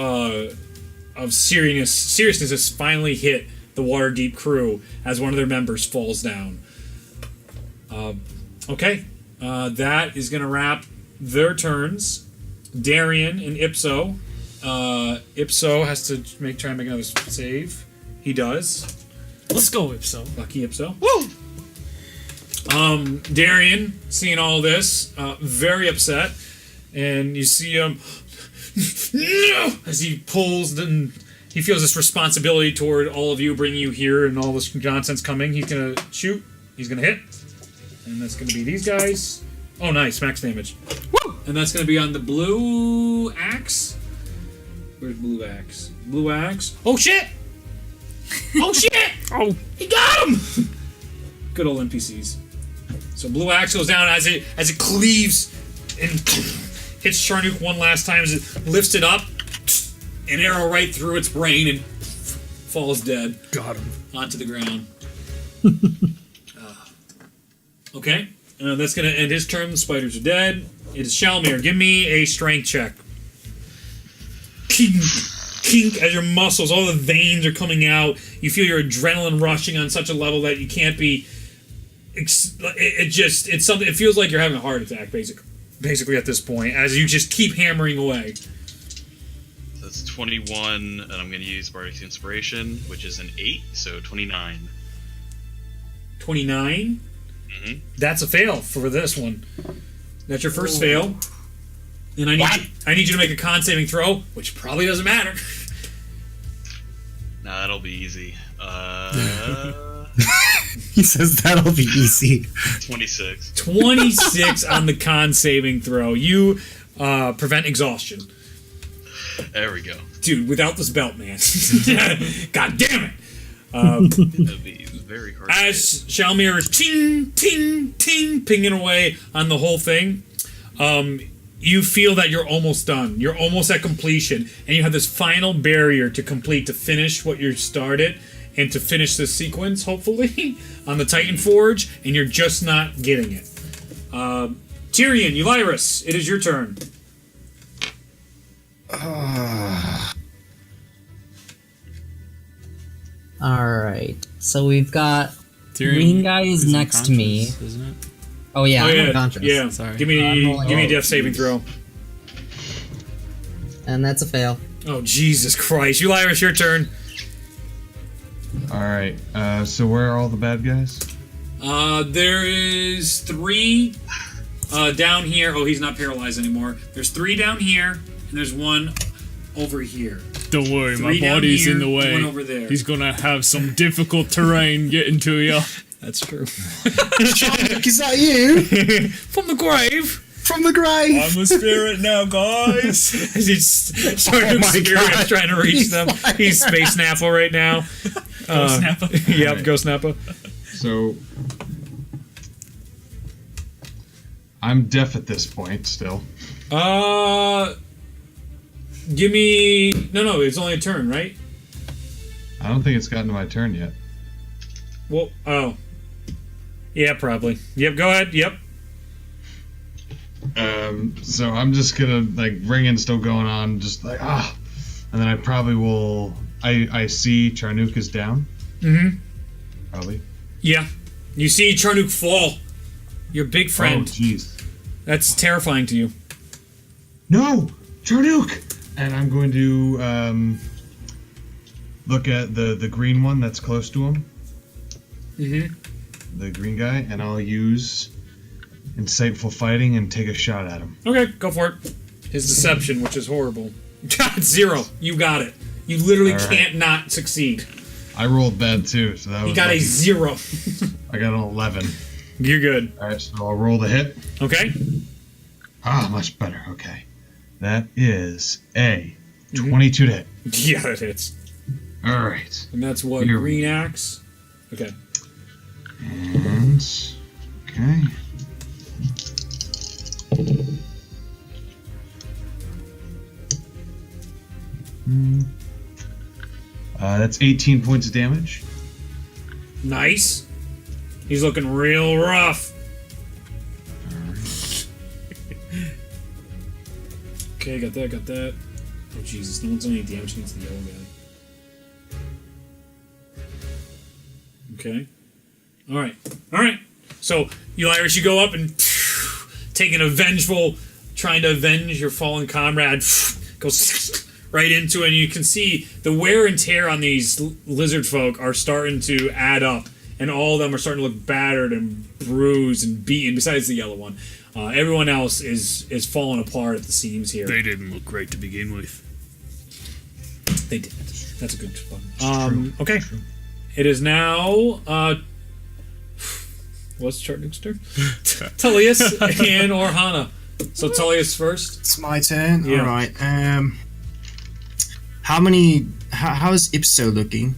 Speaker 1: seriousness has finally hit the Waterdeep crew as one of their members falls down. Okay, that is going to wrap their turns. Darian and Ipso. Ipso has to try and make another save. He does.
Speaker 2: Let's go, Ipso.
Speaker 1: Lucky Ipso.
Speaker 2: Woo!
Speaker 1: Darian, seeing all this, very upset, and you see him no! As he pulls, and he feels this responsibility toward all of you, bringing you here, and all this nonsense coming. He's gonna shoot. He's gonna hit, and that's gonna be these guys. Oh, nice, max damage. Woo! And that's gonna be on the blue axe. Where's blue axe? Blue axe. Oh shit! Oh shit!
Speaker 2: Oh,
Speaker 1: he got him! Good old NPCs. So blue axe goes down as it cleaves and hits Charnook one last time as it lifts it up. An arrow right through its brain and falls dead.
Speaker 2: got him.
Speaker 1: Onto the ground. Okay. That's going to end his turn. The spiders are dead. It is Shalmir. Give me a strength check. Kink as your muscles, all the veins are coming out. You feel your adrenaline rushing on such a level that you can't be. It's something. It feels like you're having a heart attack, basically at this point, as you just keep hammering away.
Speaker 3: So that's 21, and I'm going to use Bardic Inspiration, which is an 8, so 29.
Speaker 1: 29.
Speaker 3: Mm-hmm.
Speaker 1: That's a fail for this one. That's your first fail. And I need you to make a con saving throw, which probably doesn't matter.
Speaker 3: Nah, that'll be easy.
Speaker 5: He says that'll be easy.
Speaker 3: 26.
Speaker 1: 26 on the con saving throw. You prevent exhaustion.
Speaker 3: There we go.
Speaker 1: Dude, without this belt, man. God damn it.
Speaker 3: That'd be very hard.
Speaker 1: As Shalmir is ting, ting, ting, pinging away on the whole thing, you feel that you're almost done. You're almost at completion, and you have this final barrier to complete, to finish what you started, and to finish this sequence, hopefully, on the Titan Forge, and you're just not getting it. Tyrion, Ulyrus, it is your turn.
Speaker 6: Alright, so we've got
Speaker 2: Tyrion
Speaker 6: green guy is next to me.
Speaker 2: Isn't it?
Speaker 6: Oh yeah,
Speaker 1: Oh,
Speaker 6: I'm
Speaker 1: yeah,
Speaker 6: unconscious.
Speaker 1: yeah.
Speaker 2: Sorry.
Speaker 1: Give me a death saving throw.
Speaker 6: And that's a fail.
Speaker 1: Oh, Jesus Christ. Ulyrus, your turn.
Speaker 7: Alright, so where are all the bad guys?
Speaker 1: There is 3 down here. Oh, he's not paralyzed anymore. There's 3 down here, and there's 1 over here.
Speaker 2: Don't worry,
Speaker 1: 3
Speaker 2: my
Speaker 1: down
Speaker 2: body's
Speaker 1: here,
Speaker 2: in the way.
Speaker 1: 1 over there.
Speaker 2: He's gonna have some difficult terrain getting to you.
Speaker 1: That's true.
Speaker 5: Is that you?
Speaker 1: From the grave.
Speaker 5: From the grave!
Speaker 2: I'm a spirit now, guys.
Speaker 1: As he's starting
Speaker 5: my
Speaker 1: spirit
Speaker 5: God.
Speaker 1: trying to reach them. He's Space Nappa right now.
Speaker 2: Ghost Nappa.
Speaker 1: Yep, Ghost Nappa.
Speaker 7: So I'm deaf at this point still.
Speaker 1: Give me... No, it's only a turn, right?
Speaker 7: I don't think it's gotten to my turn yet.
Speaker 1: Well, oh. Yeah, probably. Yep, go ahead. Yep.
Speaker 7: So I'm just gonna, like, ringing still going on, just like, and then I probably will, I see Charnook is down.
Speaker 1: Mm-hmm.
Speaker 7: Probably.
Speaker 1: Yeah. You see Charnook fall. Your big
Speaker 7: Oh,
Speaker 1: friend.
Speaker 7: jeez.
Speaker 1: That's terrifying to you.
Speaker 7: No! Charnook! And I'm going to, look at the green one that's close to him.
Speaker 1: Mm-hmm.
Speaker 7: The green guy, and I'll use insightful fighting and take a shot at him.
Speaker 1: Okay, go for it. His deception, which is horrible. God, 0. You got it. You literally
Speaker 7: All right.
Speaker 1: can't not succeed.
Speaker 7: I rolled bad too, so that was
Speaker 1: You got
Speaker 7: lucky.
Speaker 1: a 0.
Speaker 7: I got an 11.
Speaker 1: You're good.
Speaker 7: Alright, so I'll roll the hit.
Speaker 1: Okay.
Speaker 7: Ah, much better. Okay. That is a 22 to hit.
Speaker 1: Yeah, that hits.
Speaker 7: All right.
Speaker 1: And that's what?
Speaker 7: Here.
Speaker 1: Green axe? Okay.
Speaker 7: And okay. That's 18 points of damage.
Speaker 1: Nice. He's looking real rough. Okay, got that. Oh, Jesus. No one's done any damage against the yellow guy. Okay. Alright. So, you Irish, you go up and take an avengeful, trying to avenge your fallen comrade, goes right into it, and you can see the wear and tear on these lizard folk are starting to add up, and all of them are starting to look battered and bruised and beaten, besides the yellow one. Everyone else is falling apart at the seams here.
Speaker 2: They didn't look great to begin with.
Speaker 1: They did. That's a good one. Okay. It is now, what's Chartnook's turn? Tullius and Orhana. So Tullius first.
Speaker 5: It's my turn.
Speaker 1: Yeah.
Speaker 5: All right. How's Ipso looking?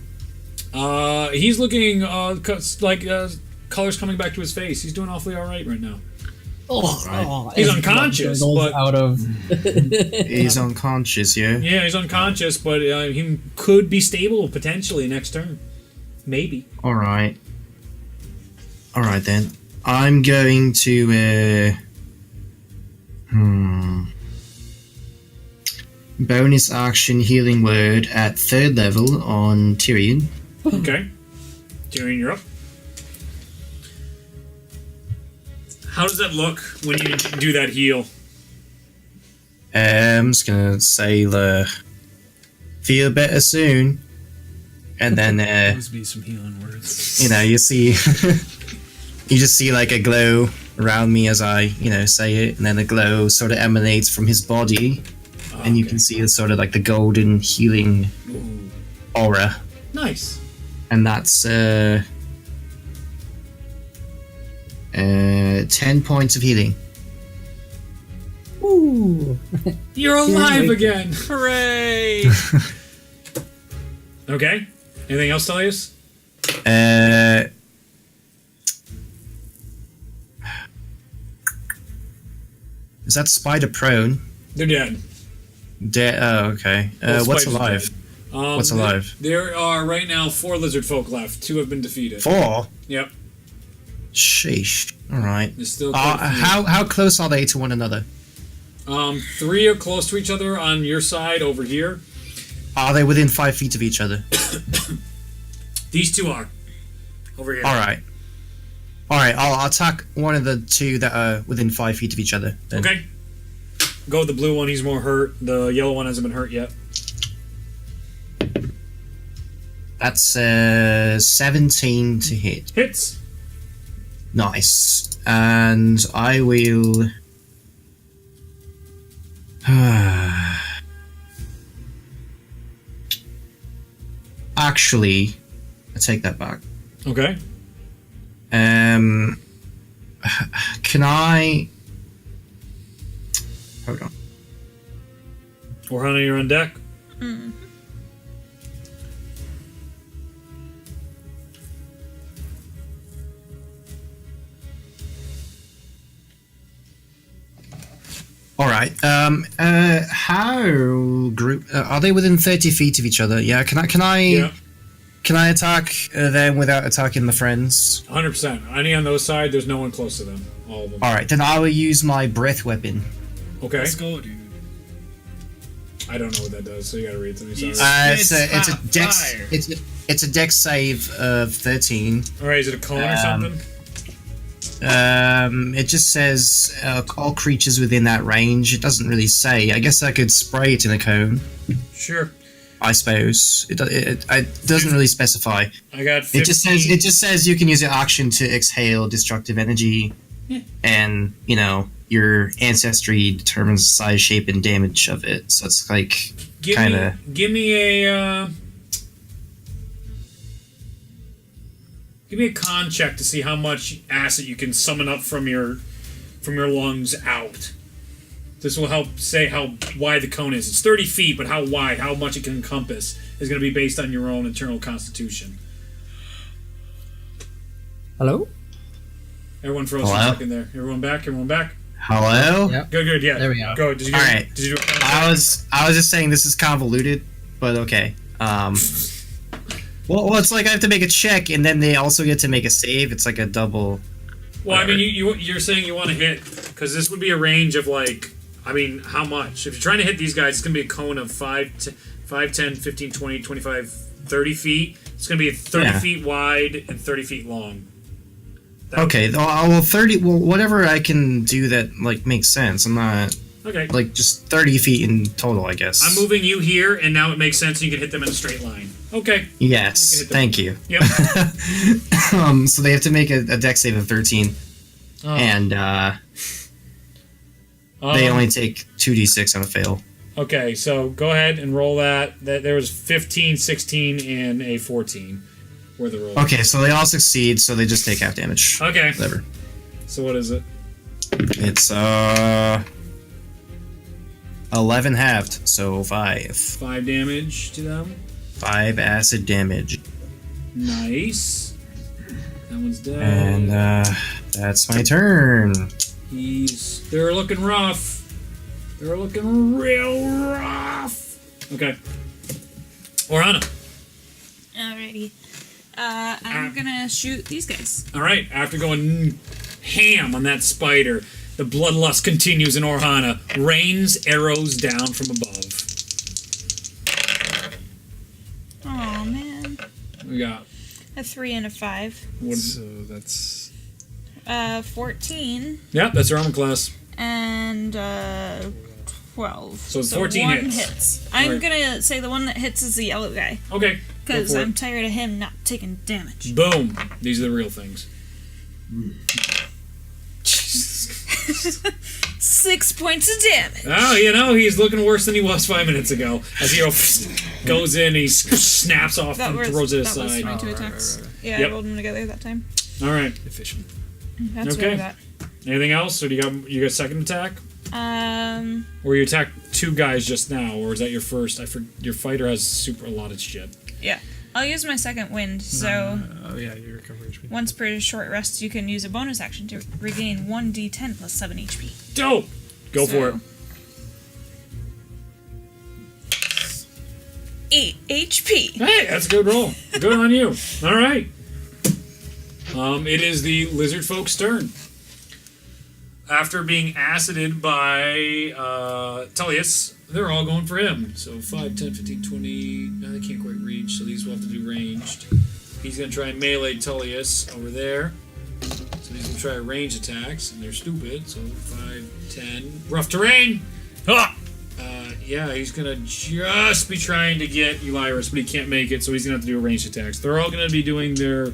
Speaker 1: He's looking like colors coming back to his face. He's doing awfully all right now. He's unconscious, but
Speaker 5: He's unconscious, yeah.
Speaker 1: yeah, he's unconscious, but he could be stable potentially next turn, maybe.
Speaker 5: All right then. I'm going to bonus action healing word at 3rd level on Tyrion.
Speaker 1: Okay, Tyrion, you're up. How does that look when you do that heal?
Speaker 5: I'm just gonna say feel better soon, and then
Speaker 2: Must be some healing words.
Speaker 5: you see you just see like a glow around me as I say it, and then the glow sort of emanates from his body, and you can see the sort of like the golden healing aura,
Speaker 1: Nice.
Speaker 5: and that's 10 points of healing.
Speaker 6: Ooh.
Speaker 1: You're alive again.
Speaker 4: Hooray!
Speaker 1: Okay. Anything else, Tullius?
Speaker 5: Is that spider prone?
Speaker 1: They're dead.
Speaker 5: Oh, okay.
Speaker 1: Both
Speaker 5: What's
Speaker 1: spiders are
Speaker 5: alive?
Speaker 1: dead.
Speaker 5: What's alive?
Speaker 1: There are right now 4 lizard folk left. 2 have been defeated.
Speaker 5: 4?
Speaker 1: Yep.
Speaker 5: Sheesh. All right.
Speaker 1: There's still quite a few.
Speaker 5: How close are they to one another?
Speaker 1: 3 are close to each other on your side over here.
Speaker 5: Are they within 5 feet of each other?
Speaker 1: These 2 are over here.
Speaker 5: All right. I'll attack one of the 2 that are within 5 feet of each other. Then.
Speaker 1: Okay. Go with the blue one. He's more hurt. The yellow one hasn't been hurt yet.
Speaker 5: That's 17 to hit.
Speaker 1: Hits.
Speaker 5: Nice. And I will. Actually, I take that back.
Speaker 1: Okay.
Speaker 5: Can I? Hold on.
Speaker 1: Orhana, you're on deck.
Speaker 5: All right. How group are they within 30 feet of each other? Yeah. Can I?
Speaker 1: Yeah.
Speaker 5: Can I attack them without attacking my friends?
Speaker 1: 100%. Any on those side, there's no one close to them. All of them.
Speaker 5: All right. Then I will use my breath weapon.
Speaker 1: Okay.
Speaker 2: Let's go, dude.
Speaker 1: I don't know what that does, so you gotta read it to me. Sorry.
Speaker 2: Yes.
Speaker 5: It's a
Speaker 2: hot
Speaker 5: dex.
Speaker 2: fire.
Speaker 5: It's a dex save of 13.
Speaker 1: All right. Is it a cone or something?
Speaker 5: It just says all creatures within that range. It doesn't really say. I guess I could spray it in a cone.
Speaker 1: Sure.
Speaker 5: I suppose it doesn't really specify.
Speaker 1: I got 15.
Speaker 5: It just says you can use your action to exhale destructive energy, and your ancestry determines the size, shape, and damage of it. So it's like kind of.
Speaker 1: Give me a con check to see how much acid you can summon up from your lungs out. This will help say how wide the cone is. It's 30 feet, but how wide, how much it can encompass, is going to be based on your own internal constitution.
Speaker 6: Hello?
Speaker 1: Everyone froze for a second there. Everyone back? Everyone back?
Speaker 5: Hello?
Speaker 6: Yep.
Speaker 1: Good, yeah.
Speaker 6: There we go.
Speaker 1: Go. Did you do,
Speaker 5: Alright.
Speaker 1: Did you do it?
Speaker 5: I was just saying this is convoluted, but okay. Well, it's like I have to make a check, and then they also get to make a save. It's like a double.
Speaker 1: Well, I
Speaker 5: whatever.
Speaker 1: mean, you're saying you want to hit, because this would be a range of like, I mean, how much? If you're trying to hit these guys, it's going to be a cone of 5, 10, 15, 20, 25, 30 feet. It's going to be 30 feet wide and 30 feet long.
Speaker 5: Okay, well, 30. Well, whatever I can do that like makes sense. I'm not
Speaker 1: Okay.
Speaker 5: like just 30 feet in total, I guess.
Speaker 1: I'm moving you here, and now it makes sense. You can hit them in a straight line. Okay.
Speaker 5: Yes,
Speaker 1: You can hit them.
Speaker 5: thank you.
Speaker 1: Yep.
Speaker 5: So they have to make a dex save of 13, and they only take 2d6 on a fail.
Speaker 1: Okay, so go ahead and roll that. There was 15, 16, and a 14 were the rolls.
Speaker 5: Okay, so they all succeed, so they just take half damage.
Speaker 1: Okay.
Speaker 5: Whatever.
Speaker 1: So what is it?
Speaker 5: It's 11 halved, so 5.
Speaker 1: 5 damage to them.
Speaker 5: 5 acid damage.
Speaker 1: Nice. That one's dead.
Speaker 5: And that's my turn.
Speaker 1: They're looking rough. They're looking real rough. Okay. Orana.
Speaker 4: Alrighty. I'm gonna shoot these guys.
Speaker 1: All right. After going ham on that spider, the bloodlust continues in Orhana. Rains arrows down from above.
Speaker 4: Oh man.
Speaker 1: We got
Speaker 4: A 3 and a 5.
Speaker 2: So that's
Speaker 4: 14
Speaker 1: yeah, that's our armor class.
Speaker 4: and 12.
Speaker 1: So 14
Speaker 4: one
Speaker 1: hits.
Speaker 4: I'm
Speaker 1: Right.
Speaker 4: gonna say the one that hits is the yellow guy.
Speaker 1: Okay. Go
Speaker 4: Because
Speaker 1: for it.
Speaker 4: I'm tired of him not taking damage.
Speaker 1: Boom. These are the real things.
Speaker 4: 6 points of damage.
Speaker 1: Oh, he's looking worse than he was 5 minutes ago. As he goes in, he snaps off and throws it
Speaker 4: that was
Speaker 1: aside.
Speaker 4: my 2 attacks. Yeah,
Speaker 1: Yep.
Speaker 4: I rolled them together that time.
Speaker 1: All right.
Speaker 2: efficient.
Speaker 4: That's
Speaker 1: Okay.
Speaker 4: what I got.
Speaker 1: Anything else? Or do you got second attack? Or you attacked 2 guys just now, or is that your first? Your fighter has a lot of shit.
Speaker 4: Yeah. I'll use my second wind, so
Speaker 2: Oh yeah, you recover HP.
Speaker 4: once per short rest, you can use a bonus action to regain 1d10 plus 7 HP.
Speaker 1: Dope. Go for it.
Speaker 4: 8 HP.
Speaker 1: Hey, that's a good roll. Good on you. All right. It is the lizard folk's turn. After being acided by Tullius, they're all going for him. So 5, 10, 15, 20. No, they can't quite reach, so these will have to do ranged. He's going to try and melee Tullius over there. So he's going to try range attacks, and they're stupid. So 5, 10. Rough terrain!
Speaker 2: Ah!
Speaker 1: Yeah, he's going to just be trying to get Elyrus, but he can't make it, so he's going to have to do ranged attacks. They're all going to be doing their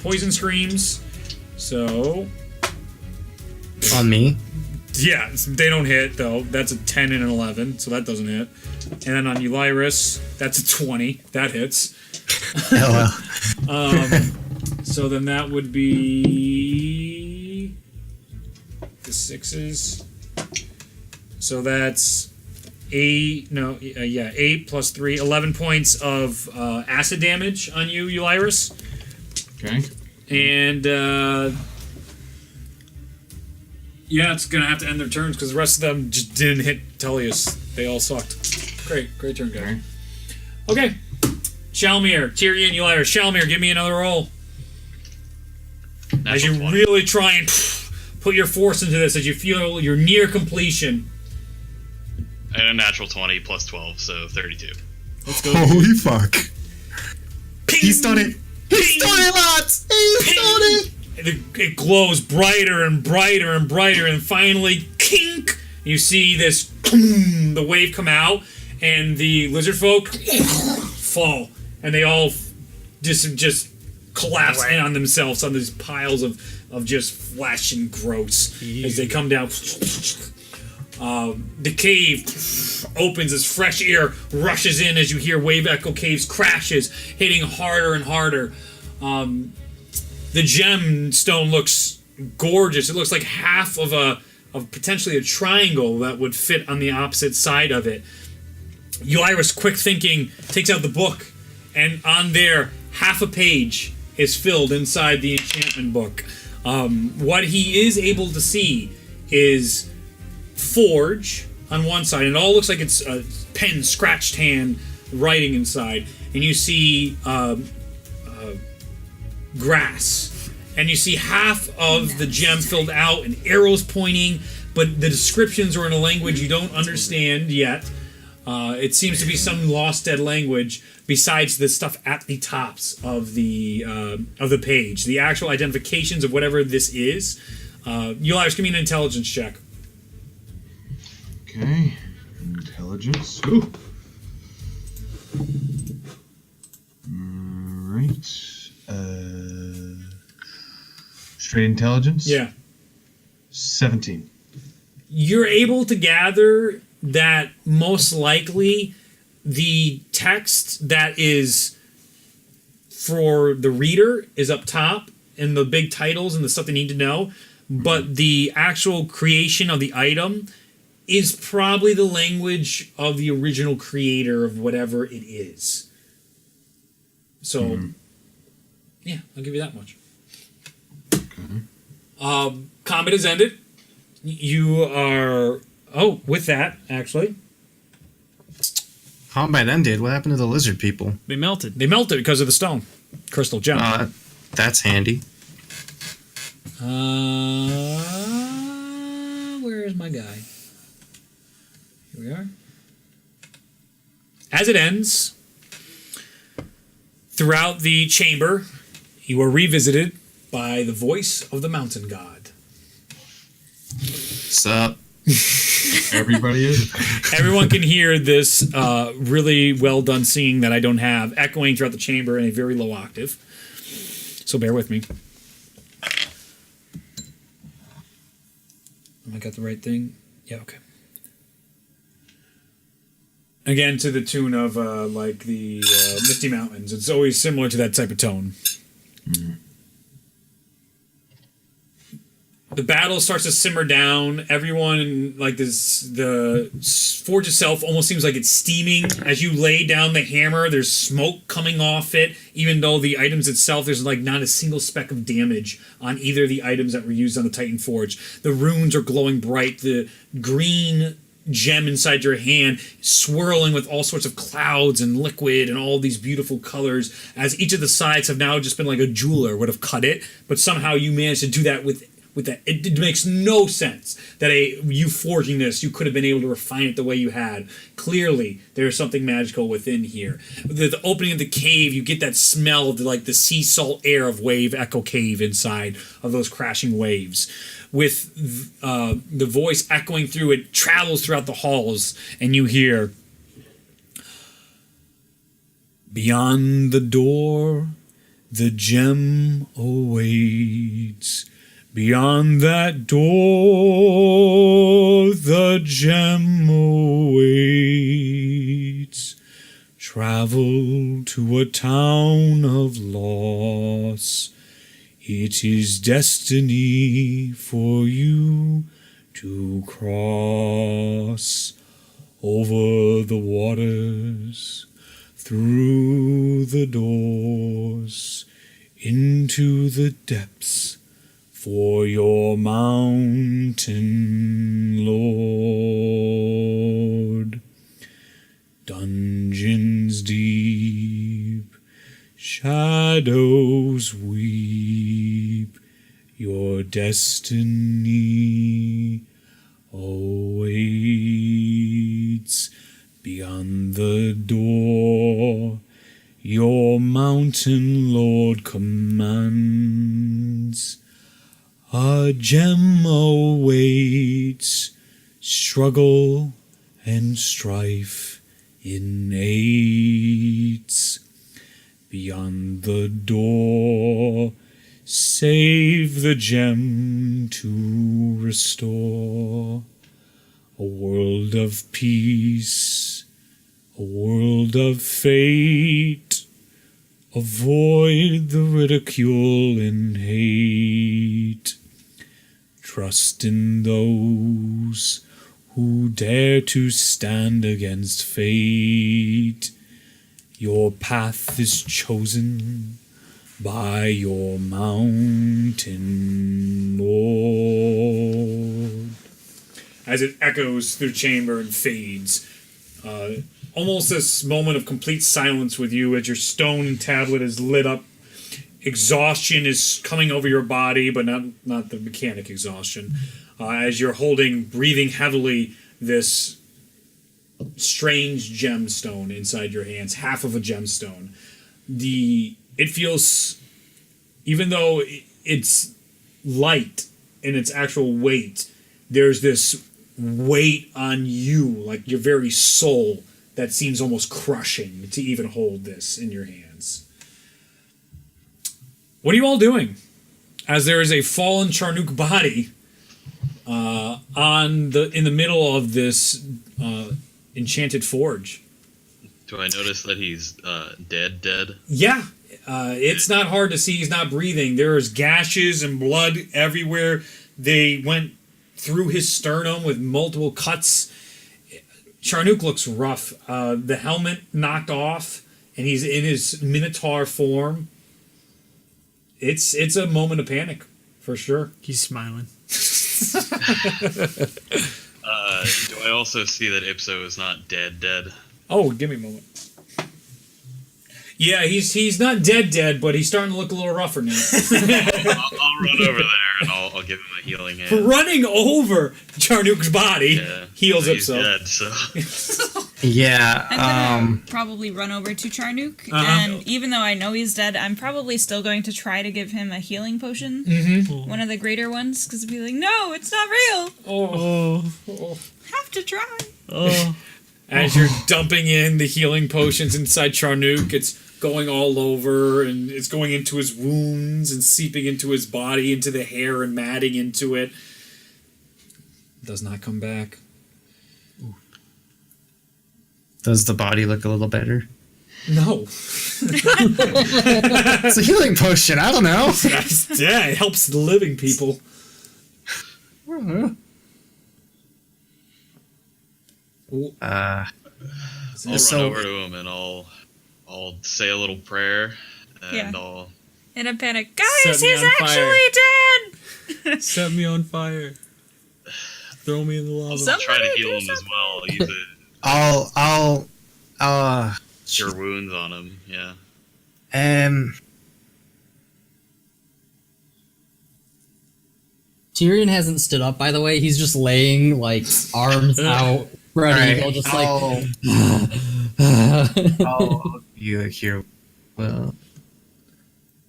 Speaker 1: poison screams. So...
Speaker 5: On me.
Speaker 1: Yeah, they don't hit, though. That's a 10 and an 11, so that doesn't hit. And then on Elyrus, that's a 20. That hits.
Speaker 5: Oh well.
Speaker 1: So then that would be... the 6s. So that's 8 plus 3, 11 points of acid damage on you, Elyrus.
Speaker 7: Okay.
Speaker 1: And, yeah, it's going to have to end their turns because the rest of them just didn't hit Tullius. They all sucked. Great turn, guys. Okay. Shalmir, Tyrion, Elyrus. Shalmir, give me another roll. As you
Speaker 3: Natural 20.
Speaker 1: really try and put your force into this, as you feel you're near completion.
Speaker 3: And a natural 20 plus 12, so 32.
Speaker 1: Let's go.
Speaker 5: Holy fuck.
Speaker 1: Ping!
Speaker 5: He's done it. He's done it, lads. He's done it.
Speaker 1: It glows brighter and brighter and brighter, and finally, kink! You see this, the wave come out, and the lizard folk fall, and they all just collapse in on themselves on these piles of just flesh and gross as they come down. The cave opens as fresh air rushes in as you hear Wave Echo Caves crashes, hitting harder and harder. The gemstone looks gorgeous. It looks like half of a of potentially a triangle that would fit on the opposite side of it. Euiris, quick thinking, takes out the book, and on there, half a page is filled inside the enchantment book. What he is able to see is Forge on one side, and it all looks like it's a pen, scratched hand writing inside, and you see grass, and you see half of the gem filled out and arrows pointing, but the descriptions are in a language you don't understand yet. It seems to be some lost dead language besides the stuff at the tops of the page. The actual identifications of whatever this is. Euliris, give me an intelligence check.
Speaker 7: Okay. Intelligence. Ooh. Right. Straight intelligence?
Speaker 1: Yeah.
Speaker 7: 17.
Speaker 1: You're able to gather that most likely the text that is for the reader is up top and the big titles and the stuff they need to know, but the actual creation of the item is probably the language of the original creator of whatever it is. So, yeah, I'll give you that much.
Speaker 7: Okay.
Speaker 1: Combat has ended. You are... Oh, with that, actually.
Speaker 5: Combat ended. What happened to the lizard people?
Speaker 2: They melted.
Speaker 1: They melted because of the stone. Crystal gem.
Speaker 5: That's handy.
Speaker 1: Where is my guy? Here we are. As it ends, throughout the chamber, you are revisited by the voice of the mountain god.
Speaker 5: Sup?
Speaker 7: Everybody is.
Speaker 1: Everyone can hear this really well done singing that I don't have, echoing throughout the chamber in a very low octave. So bear with me. Am I got the right thing? Yeah, okay. Again, to the tune of like the Misty Mountains. It's always similar to that type of tone. The battle starts to simmer down. Everyone, like this, the forge itself almost seems like it's steaming. As you lay down the hammer, there's smoke coming off it, even though the items itself, there's like not a single speck of damage on either of the items that were used on the Titan Forge. The runes are glowing bright. The green gem inside your hand swirling with all sorts of clouds and liquid and all these beautiful colors, as each of the sides have now just been like a jeweler would have cut it, but somehow you managed to do that with that. It makes no sense that you forging this, you could have been able to refine it the way you had. Clearly, there's something magical within here. The opening of the cave, you get that smell of the sea salt air of Wave Echo Cave inside of those crashing waves. With the voice echoing through, it travels throughout the halls, and you hear, "Beyond the door, the gem awaits. Beyond that door, the gem awaits. Travel to a town of loss. It is destiny for you to cross over the waters, through the doors, into the depths, for your mountain lord. Dungeons deep, shadows weep, your destiny awaits. Beyond the door, your mountain lord commands. A gem awaits, struggle and strife innates. Beyond the door, save the gem to restore. A world of peace, a world of fate. Avoid the ridicule and hate. trust in those who dare to stand against fate. Your path is chosen by your mountain lord. As it echoes through the chamber and fades, almost this moment of complete silence with you as your stone tablet is lit up. Exhaustion is coming over your body, but not the mechanic exhaustion. As you're breathing heavily, this strange gemstone inside your hands, half of a gemstone. It feels, even though it's light in its actual weight, there's this weight on you, like your very soul, that seems almost crushing to even hold this in your hands. What are you all doing? As there is a fallen Charnook body in the middle of this enchanted forge.
Speaker 3: Do I notice that he's dead?
Speaker 1: Yeah. It's not hard to see he's not breathing. There's gashes and blood everywhere. They went through his sternum with multiple cuts. Charnook looks rough. The helmet knocked off, and he's in his minotaur form. It's a moment of panic, for sure.
Speaker 2: He's smiling.
Speaker 3: Do I also see that Ipso is not dead?
Speaker 1: Oh, give me a moment. Yeah, he's not dead, but he's starting to look a little rougher now.
Speaker 3: I'll run over there and I'll give him a healing hand.
Speaker 1: Running over Charnook's body heals
Speaker 3: he's
Speaker 1: himself.
Speaker 3: dead, so.
Speaker 5: Yeah.
Speaker 4: I'm gonna probably run over to Charnook, and even though I know he's dead, I'm probably still going to try to give him a healing potion. Mm-hmm. One of the greater ones, because I'd be like, no, it's not real.
Speaker 2: Oh.
Speaker 4: Have to try.
Speaker 2: Oh.
Speaker 1: As you're dumping in the healing potions inside Charnook, it's going all over, and it's going into his wounds and seeping into his body, into the hair and matting into it. Does not come back.
Speaker 5: Does the body look a little better?
Speaker 1: No.
Speaker 5: It's a healing potion. I don't know.
Speaker 1: Yeah, it helps the living people.
Speaker 3: I'll run over to him and I'll say a little prayer and I'll.
Speaker 4: In a panic, guys, he's actually dead.
Speaker 2: Set me on fire. Throw me in the lava.
Speaker 3: I'll try to heal him as well. Use it.
Speaker 5: I'll
Speaker 3: Cure wounds on him. Yeah.
Speaker 6: Tyrion hasn't stood up, by the way. He's just laying, like, arms out, ready.
Speaker 5: Right,
Speaker 6: Just
Speaker 5: I'll you here. Well,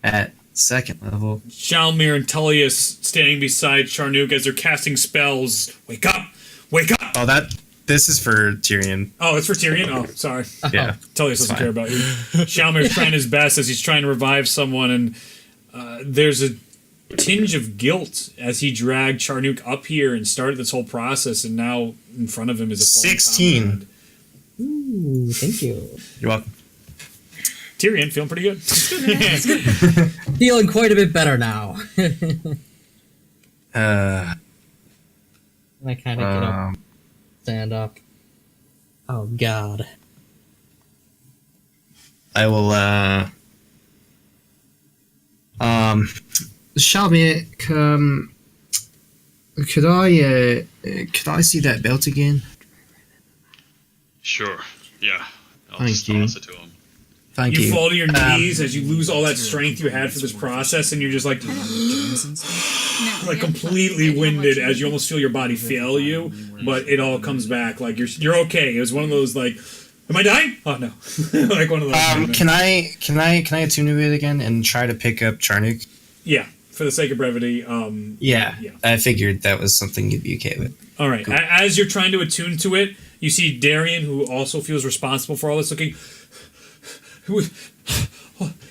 Speaker 5: at second level.
Speaker 1: Shalmir and Tullius standing beside Charnook as they're casting spells. Wake up! Wake up!
Speaker 5: Oh, this is for Tyrion.
Speaker 1: Oh, it's for Tyrion? Oh, sorry.
Speaker 5: Yeah.
Speaker 1: Tullius doesn't care about you. Shalmir's trying his best as he's trying to revive someone, and there's a tinge of guilt as he dragged Charnook up here and started this whole process, and now in front of him is a fallen
Speaker 5: 16.
Speaker 1: comrade.
Speaker 6: Ooh, thank you.
Speaker 5: You're welcome.
Speaker 1: Tyrion, feeling pretty good.
Speaker 6: Feeling quite a bit better now. I kind of get up, stand up. Oh God.
Speaker 5: I will. Shelby, could I see that belt again?
Speaker 3: Sure. Yeah. I'll
Speaker 5: Thank
Speaker 3: just
Speaker 5: you.
Speaker 3: toss it to him.
Speaker 5: Thank you.
Speaker 1: You fall to your knees as you lose all that strength you had for this process, and you're just like, like completely winded as you almost feel your body fail you, but it all comes back. Like you're okay. It was one of those like, am I dying? Oh no, like one of those.
Speaker 5: Can I attune to it again and try to pick up Charnook?
Speaker 1: Yeah, for the sake of brevity.
Speaker 5: Yeah.
Speaker 1: Yeah.
Speaker 5: I figured that was something you'd be okay with.
Speaker 1: All right. Cool. As you're trying to attune to it, you see Darian, who also feels responsible for all this, looking.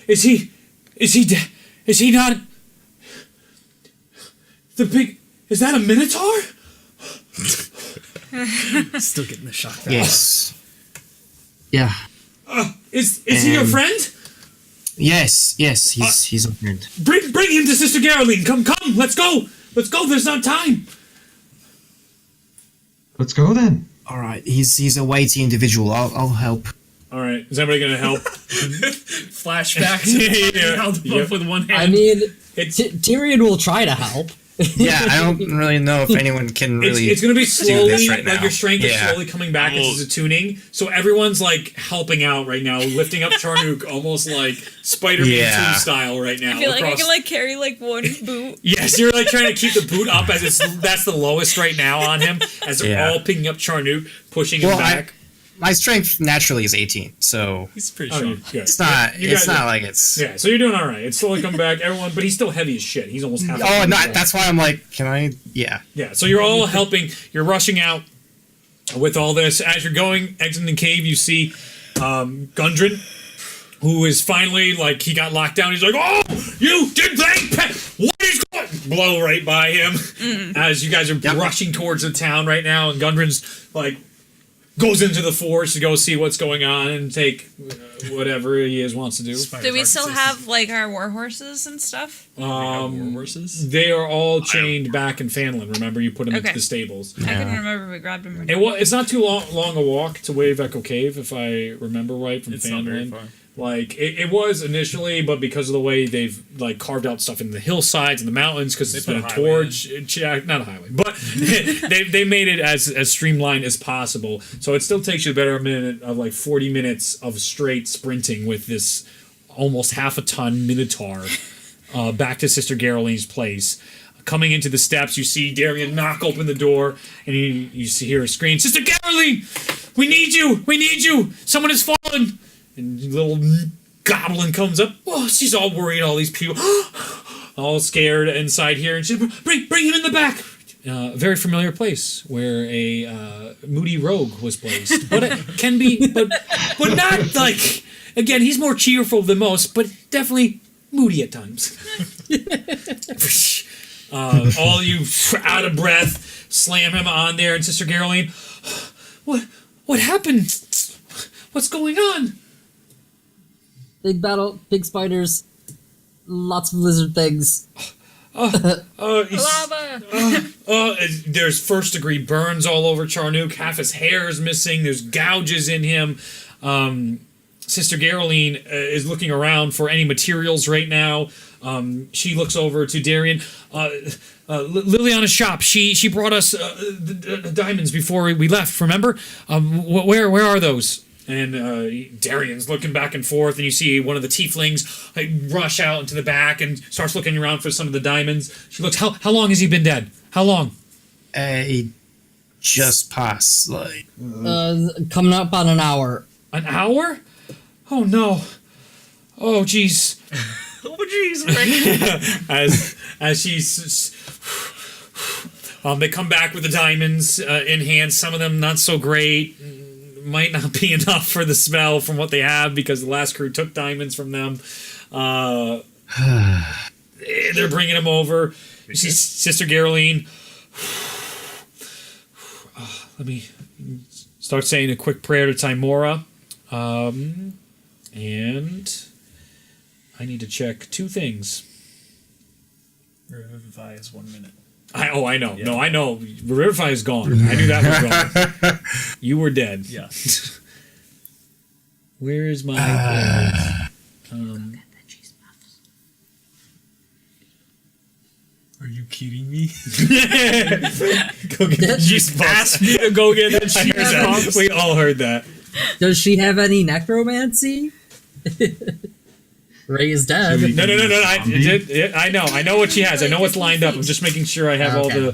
Speaker 1: Is he dead? Is he not? The big. Is that a minotaur?
Speaker 2: Still getting the shock.
Speaker 5: Yes. Yeah.
Speaker 1: Is he your friend?
Speaker 5: Yes. He's a friend.
Speaker 1: Bring him to Sister Garoline. Come. Let's go. Let's go. There's not time.
Speaker 7: Let's go then.
Speaker 5: All right, he's a weighty individual. I'll help.
Speaker 1: All right. Is anybody going to help?
Speaker 2: Flashbacks.
Speaker 1: Yeah.
Speaker 2: Held him up with one hand.
Speaker 6: I mean,
Speaker 1: It's
Speaker 6: Tyrion will try to help.
Speaker 5: Yeah, I don't really know if anyone can really.
Speaker 1: it's going to be slowly,
Speaker 5: this right
Speaker 1: like
Speaker 5: now.
Speaker 1: your strength is
Speaker 5: Yeah.
Speaker 1: slowly coming back into the tuning. So everyone's like helping out right now, lifting up Charnook almost like Spider-Man
Speaker 5: Yeah.
Speaker 1: 2 style right now.
Speaker 4: I feel like I
Speaker 1: across-
Speaker 4: can like carry like one boot.
Speaker 1: Yes, you're like trying to keep the boot up as that's the lowest right now on him as they're
Speaker 5: Yeah.
Speaker 1: all picking up Charnook, pushing him
Speaker 5: Well,
Speaker 1: back.
Speaker 5: my strength naturally is 18, so
Speaker 2: He's pretty
Speaker 1: Oh,
Speaker 2: strong.
Speaker 1: good.
Speaker 5: it's not.
Speaker 1: You
Speaker 5: It's
Speaker 1: guys
Speaker 5: not
Speaker 1: are-
Speaker 5: like it's.
Speaker 1: Yeah, so you're doing all right. It's slowly coming back, everyone, but he's still heavy as shit. He's almost half.
Speaker 5: Oh, no, that's why I'm like, can I? Yeah.
Speaker 1: Yeah, so you're all helping. You're rushing out with all this. As you're going, exiting the cave, you see Gundren, who is finally, like, he got locked down. He's like, oh, you did that? What is going Blow right by him as you guys are rushing towards the town right now, and Gundren's, like, goes into the forest to go see what's going on and take whatever he wants to do.
Speaker 4: Do we still have like our war horses and stuff?
Speaker 2: Horses?
Speaker 1: They are all chained back in Fanlin. Remember, you put them into
Speaker 4: Okay.
Speaker 1: the stables.
Speaker 4: I couldn't remember if we grabbed them or not.
Speaker 1: It's not too long a walk to Wave Echo Cave, if I remember right, from
Speaker 2: It's not very
Speaker 1: Fanlin.
Speaker 2: far.
Speaker 1: Like, it was initially, but because of the way they've, like, carved out stuff in the hillsides and the mountains, because it's
Speaker 2: They
Speaker 1: been
Speaker 2: put
Speaker 1: a
Speaker 2: a highway
Speaker 1: torch, not a highway, but they made it as streamlined as possible. So it still takes you a better minute of, like, 40 minutes of straight sprinting with this almost half a ton Minotaur back to Sister Geraldine's place. Coming into the steps, you see Darian knock open the door, and you hear her scream, Sister Geraldine! We need you! We need you! Someone has fallen! And little goblin comes up. Oh, she's all worried, all these people. All scared inside here. And she bring him in the back. A very familiar place where a moody rogue was placed. But it can be, but not like, again, he's more cheerful than most, but definitely moody at times. All you out of breath, slam him on there, and Sister Geraldine, what happened? What's going on?
Speaker 6: Big battle, big spiders, lots of lizard things.
Speaker 4: Lava!
Speaker 1: There's first degree burns all over Charnook. Half his hair is missing. There's gouges in him. Sister Geraldine is looking around for any materials right now. She looks over to Darian. Liliana's shop. She brought us the diamonds before we left. Remember? Where are those? And Darian's looking back and forth, and you see one of the tieflings rush out into the back and starts looking around for some of the diamonds. She looks, how long has he been dead? How long?
Speaker 5: He just passed, like.
Speaker 6: Coming up on an hour.
Speaker 1: An hour? Oh no. Oh jeez.
Speaker 2: Oh, jeez.
Speaker 1: As she's they come back with the diamonds in hand. Some of them not so great. Might not be enough for the smell from what they have because the last crew took diamonds from them. They're bringing them over. You see Sister Geraldine. Let me start saying a quick prayer to Timora. And I need to check two things.
Speaker 2: Revivify is 1 minute.
Speaker 1: I know. Yeah. No, I know. Revivify is gone. I knew that was gone. You were dead.
Speaker 2: Yeah.
Speaker 1: Where is my...
Speaker 2: Are you kidding me?
Speaker 1: Go get the cheese puffs. Ask me to go get the cheese puffs. We all heard that.
Speaker 6: Does she have any necromancy? Ray is dead.
Speaker 1: No. I know what she has. I know what's lined up. I'm just making sure I have all the...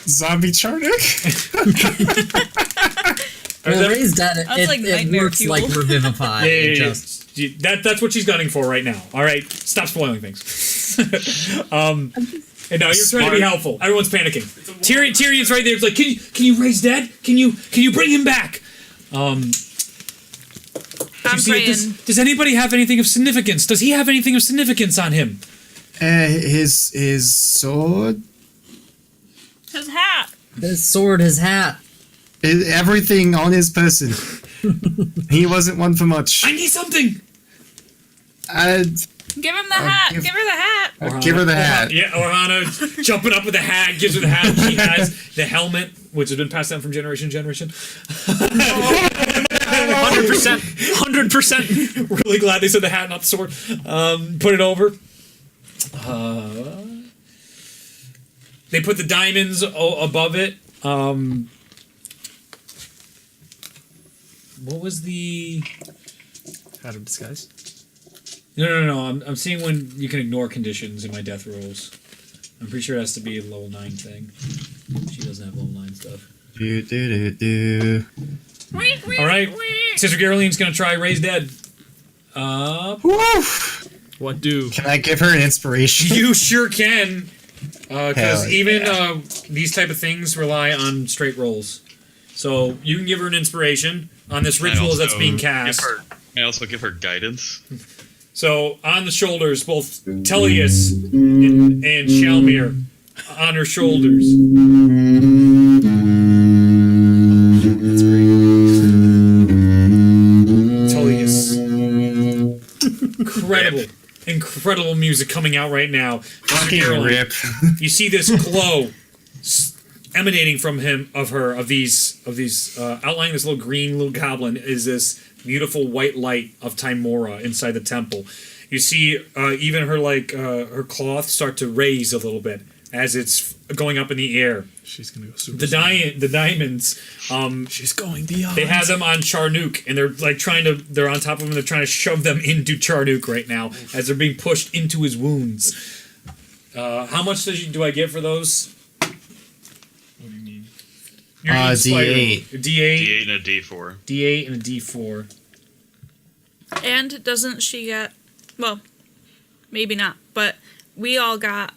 Speaker 5: Zombie Charnook?
Speaker 6: Well, Ray's dead.
Speaker 4: That's like
Speaker 6: It
Speaker 4: nightmare
Speaker 6: works
Speaker 4: fuel.
Speaker 6: like Revivify.
Speaker 1: That's what she's gunning for right now. All right, stop spoiling things. And no, you're trying to be helpful. Everyone's panicking. Tyrion's right there. It's like, can you raise dead? Can you bring him back?
Speaker 4: I'm praying.
Speaker 1: Does anybody have anything of significance? Does he have anything of significance on him?
Speaker 5: His sword?
Speaker 4: His hat.
Speaker 6: His sword, his hat.
Speaker 5: Everything on his person. He wasn't one for much.
Speaker 1: I need something.
Speaker 4: Give him the hat. Give her the hat.
Speaker 5: Give her the hat.
Speaker 1: Yeah, Ohana jumping up with the hat, gives her the hat. She has the helmet, which has been passed down from generation to generation. 100%. 100%. Really glad they said the hat, not the sword. Put it over. They put the diamonds above it. What was the...
Speaker 2: Hat of disguise.
Speaker 1: No. I'm seeing when you can ignore conditions in my death rolls. I'm pretty sure it has to be a level 9 thing. She doesn't have level 9 stuff. Alright. Sister Geraldine's gonna try Raise Dead.
Speaker 2: What do?
Speaker 5: Can I give her an inspiration?
Speaker 1: You sure can. Because
Speaker 5: Hell
Speaker 1: even these type of things rely on straight rolls. So you can give her an inspiration on this ritual that's being cast.
Speaker 3: I also give her guidance.
Speaker 1: So on the shoulders, both Tellius and Shalmir on her shoulders. That's great. Tellius. Incredible music coming out right now.
Speaker 5: Fucking rip.
Speaker 1: You see this glow emanating from these outlining this little green little goblin is this beautiful white light of Timora inside the temple. You see even her her cloth start to raise a little bit as it's going up in the air.
Speaker 2: She's gonna go super.
Speaker 1: The diamonds.
Speaker 2: She's going beyond.
Speaker 1: They have them on Charnook, and they're they're on top of him. They're trying to shove them into Charnook right now as they're being pushed into his wounds. How much do I get for those?
Speaker 2: What do you mean?
Speaker 5: D8.
Speaker 1: D8.
Speaker 3: D8 and a D4.
Speaker 1: D8 and a D4.
Speaker 8: And doesn't she get... Well, maybe not, but we all got...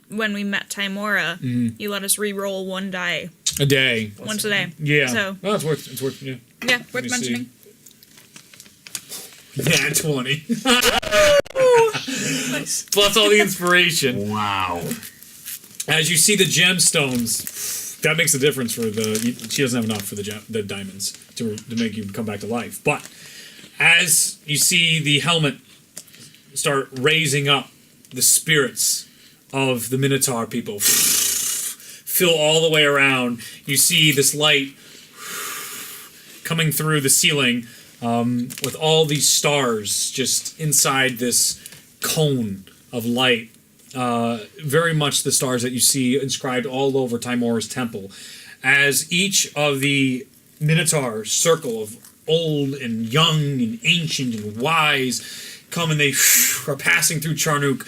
Speaker 8: when we met Timora, you let us re-roll one die.
Speaker 1: A day.
Speaker 8: Once a day.
Speaker 1: Yeah.
Speaker 8: So,
Speaker 1: well, it's worth, yeah.
Speaker 8: yeah, worth mentioning.
Speaker 1: Yeah, 20. Nice. Plus all the inspiration.
Speaker 7: Wow.
Speaker 1: As you see the gemstones, that makes a difference for she doesn't have enough for the diamonds to make you come back to life. But as you see the helmet start raising up, the spirits of the Minotaur people fill all the way around. You see this light coming through the ceiling with all these stars just inside this cone of light. Very much the stars that you see inscribed all over Timora's temple. As each of the Minotaur circle of old and young and ancient and wise come and they are passing through Charnook,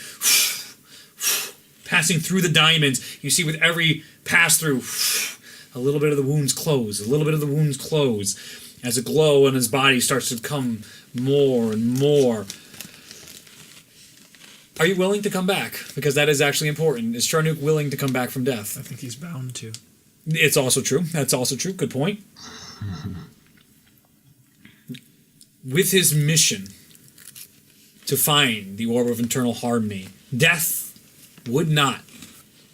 Speaker 1: passing through the diamonds. You see with every pass through, a little bit of the wounds close, a little bit of the wounds close, as a glow on his body starts to come more and more. Are you willing to come back? Because that is actually important. Is Charnook willing to come back from death?
Speaker 2: I think he's bound to.
Speaker 1: It's also true. That's also true. Good point. With his mission to find the Orb of Internal Harmony, death would not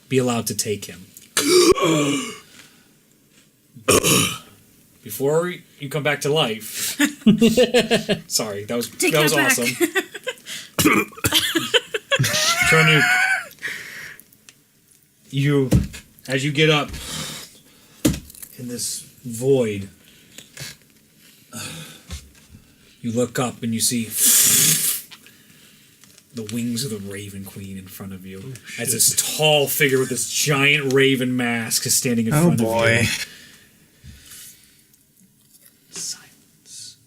Speaker 1: be allowed to take him. Before you come back to life... Sorry, that was awesome. Charnook, as you get up in this void, you look up and you see the wings of the Raven Queen in front of you. As this tall figure with this giant raven mask is standing in front of you. Oh boy. Silence.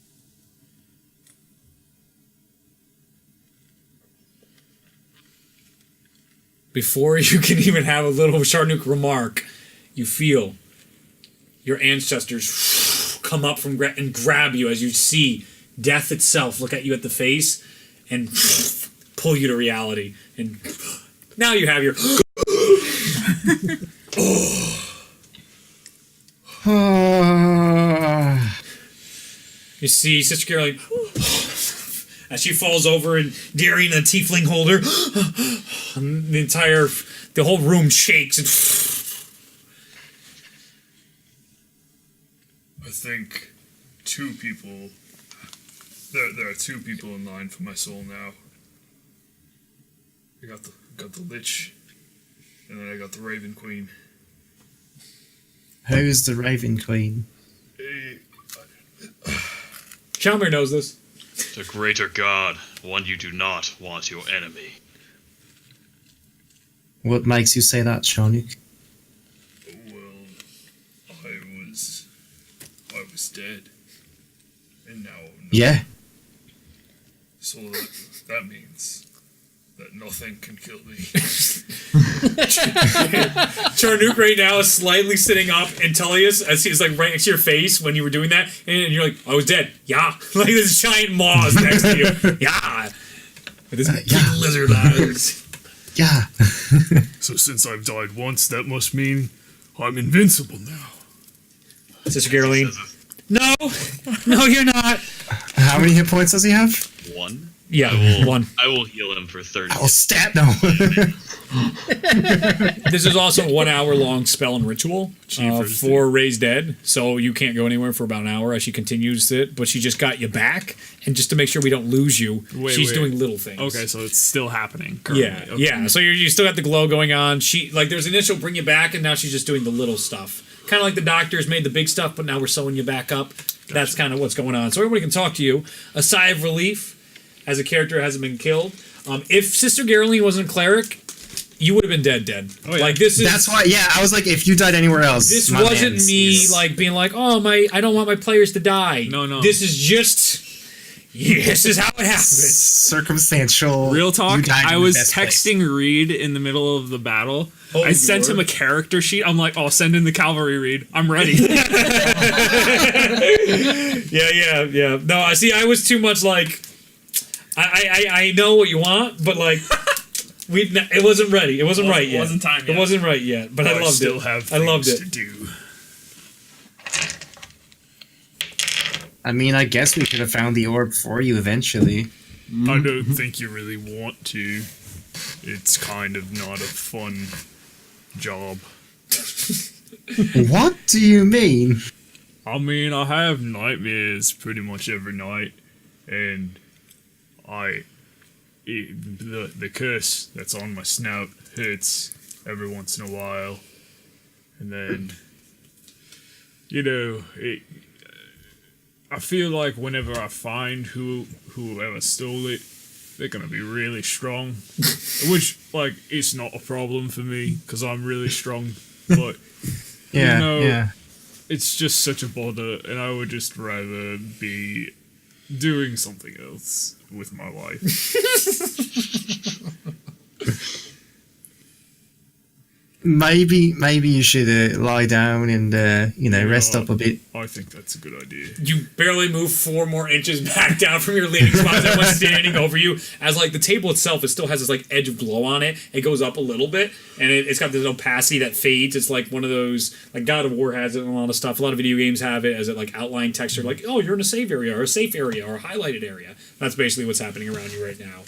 Speaker 1: Before you can even have a little Charnook remark, you feel your ancestors come up from and grab you as you see death itself look at you at the face and pull you to reality. And now you have your... You see Sister Caroline as she falls over and Darian, the tiefling holder, and the whole room shakes and...
Speaker 2: I think two people... There are two people in line for my soul now. I got the Lich, and then I got the Raven Queen.
Speaker 5: Who's the Raven Queen?
Speaker 1: Chalmer knows this.
Speaker 3: The greater god, one you do not want your enemy.
Speaker 5: What makes you say that, Sharnuk?
Speaker 2: Well, I was dead, and now I'm not.
Speaker 5: Yeah.
Speaker 2: So that means that nothing can kill me.
Speaker 1: Charnook right now is slightly sitting up, and Tullius, as he's like right next to your face when you were doing that, and you're like, I was dead. Yeah. Like this giant maw is next to you. Yeah. With this big lizard eyes.
Speaker 5: Yeah.
Speaker 2: So since I've died once, that must mean I'm invincible now.
Speaker 1: Sister Caroline. No, you're not.
Speaker 5: How many hit points does he have?
Speaker 3: 1.
Speaker 1: Yeah, 1.
Speaker 3: I will heal him for 30.
Speaker 5: Oh, stat no.
Speaker 1: This is also a 1 hour long spell and ritual for Raised Dead, so you can't go anywhere for about an hour as she continues it. But she just got you back, and just to make sure we don't lose you, she's doing little things.
Speaker 2: Okay, so it's still happening. Currently.
Speaker 1: Yeah,
Speaker 2: Okay.
Speaker 1: yeah. So you still got the glow going on. She there's initial bring you back, and now she's just doing the little stuff. Kind of like the doctors made the big stuff, but now we're sewing you back up. Gotcha. That's kind of what's going on. So everybody can talk to you. A sigh of relief as a character hasn't been killed. If Sister Garoline wasn't a cleric, you would have been dead. Oh, yeah. Like this is.
Speaker 5: That's why. Yeah, I was like, if you died anywhere else,
Speaker 1: this wasn't me like being like, oh I don't want my players to die.
Speaker 2: No.
Speaker 1: This is just. This is how it happens.
Speaker 5: Circumstantial.
Speaker 2: Real talk. I was texting Reed in the middle of the battle.
Speaker 1: Oh,
Speaker 2: I sent him a character sheet. I'm like, oh, send in the cavalry, Reed. I'm ready.
Speaker 1: Yeah. No, I see. I was too much like. I know what you want, but like. It wasn't ready. It wasn't right yet.
Speaker 2: It wasn't time yet.
Speaker 1: It wasn't right yet, but I loved
Speaker 2: still
Speaker 1: it.
Speaker 2: Have
Speaker 1: I loved it.
Speaker 2: To do.
Speaker 5: I mean, I guess we could have found the orb for you eventually.
Speaker 2: I don't think you really want to. It's kind of not a fun job.
Speaker 5: What do you mean?
Speaker 2: I mean, I have nightmares pretty much every night, and the curse that's on my snout hurts every once in a while, and then I feel like whenever I find whoever stole it, they're gonna be really strong, which like it's not a problem for me because I'm really strong, but
Speaker 5: yeah.
Speaker 2: It's just such a bother, and I would just rather be doing something else with my life.
Speaker 5: Maybe you should lie down and rest up a bit.
Speaker 2: I think that's a good idea.
Speaker 1: You barely move 4 more inches back down from your leaning spot. Everyone's standing over you. As like the table itself, it still has this like edge of glow on it. It goes up a little bit, and it's got this opacity that fades. It's like one of those like God of War has it and a lot of stuff. A lot of video games have it as it like outline texture, like oh you're in a save area or a safe area or a highlighted area. That's basically what's happening around you right now.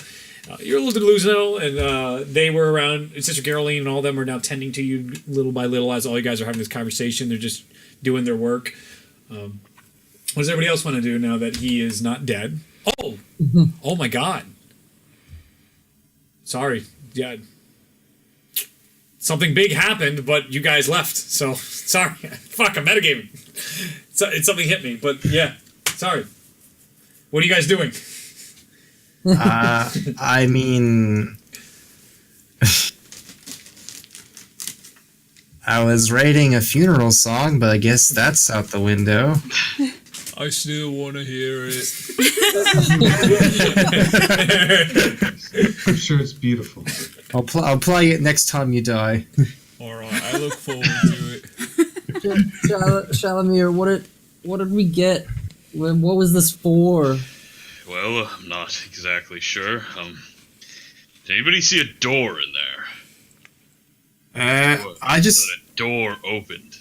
Speaker 1: You're a little delusional, and they were around. Sister Caroline and all of them are now tending to you little by little as all you guys are having this conversation. They're just doing their work. What does everybody else want to do now that he is not dead? Oh my God. Sorry. Yeah. Something big happened, but you guys left. So, sorry. Fuck, I'm metagaming. Something hit me, but yeah. Sorry. What are you guys doing?
Speaker 5: I mean, I was writing a funeral song, but I guess that's out the window.
Speaker 2: I still want to hear it.
Speaker 7: I'm sure it's beautiful.
Speaker 5: I'll play it next time you die.
Speaker 2: Alright, I look forward to it.
Speaker 6: Shalamir, what did we get? What was this for?
Speaker 3: Well, I'm not exactly sure. Did anybody see a door in there?
Speaker 5: I just...
Speaker 3: A door opened.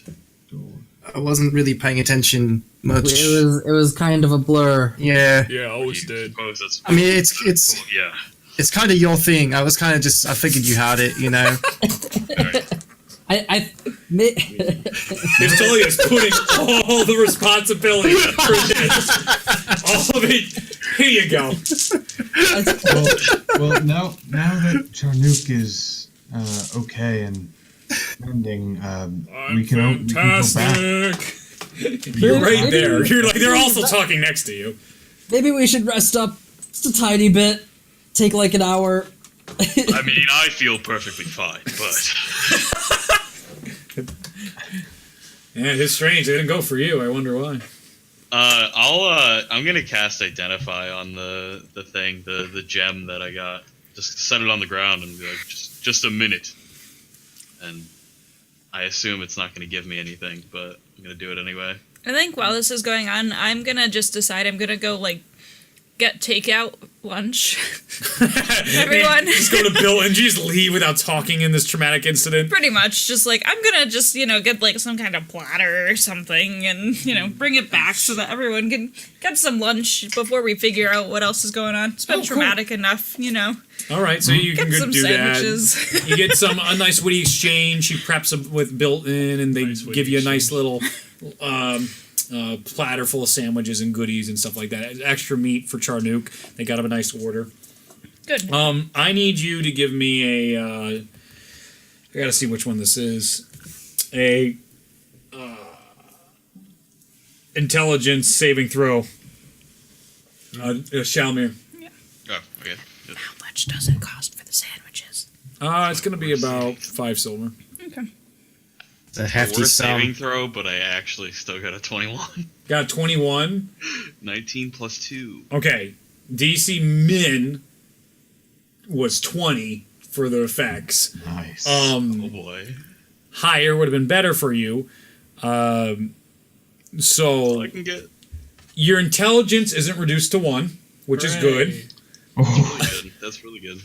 Speaker 5: I wasn't really paying attention much.
Speaker 6: It was kind of a blur.
Speaker 5: Yeah.
Speaker 2: Yeah, I was dead.
Speaker 5: I mean, it's kind of your thing. I was kind of just... I figured you had it, you know?
Speaker 1: There's Tullius putting all the responsibility for this. All of it. Here you go.
Speaker 7: Well, now that Charnook is okay and mending, we can go back.
Speaker 1: You're right there. You're like they're also talking next to you.
Speaker 6: Maybe we should rest up just a tiny bit. Take like an hour.
Speaker 3: I mean, I feel perfectly fine, but
Speaker 1: Yeah, it's strange. They didn't go for you. I wonder why.
Speaker 3: I'm gonna cast Identify on the thing, the gem that I got. Just set it on the ground and be like, just a minute. And I assume it's not gonna give me anything, but I'm gonna do it anyway.
Speaker 8: I think while this is going on, I'm gonna just decide I'm gonna go, like, get takeout lunch. Everyone.
Speaker 1: Just go to Bill and just leave without talking in this traumatic incident.
Speaker 8: Pretty much. Just, like, I'm gonna just, get, like, some kind of platter or something and, bring it back so that everyone can get some lunch before we figure out what else is going on. It's been traumatic enough,
Speaker 1: All right, so you can
Speaker 8: Get
Speaker 1: go
Speaker 8: some
Speaker 1: do
Speaker 8: sandwiches.
Speaker 1: that. You get a nice witty exchange. She preps them with built-in, and they give you a nice little platter full of sandwiches and goodies and stuff like that. Extra meat for Charnook. They got him a nice order.
Speaker 8: Good.
Speaker 1: I need you to give me a. I gotta see which one this is. A intelligence saving throw. Shalmir.
Speaker 3: Oh, okay.
Speaker 8: How much does it cost for the sandwiches?
Speaker 1: It's gonna be about 5 silver.
Speaker 8: Okay.
Speaker 5: It's a hefty
Speaker 3: Worth
Speaker 5: sum.
Speaker 3: saving throw, but I actually still got a 21.
Speaker 1: Got 21.
Speaker 3: 19 plus 2.
Speaker 1: Okay. DC min was 20 for the effects.
Speaker 7: Nice.
Speaker 3: Oh boy.
Speaker 1: Higher would have been better for you. So
Speaker 3: I can get.
Speaker 1: your intelligence isn't reduced to 1, which is good.
Speaker 7: Oh,
Speaker 3: Really good. That's really good.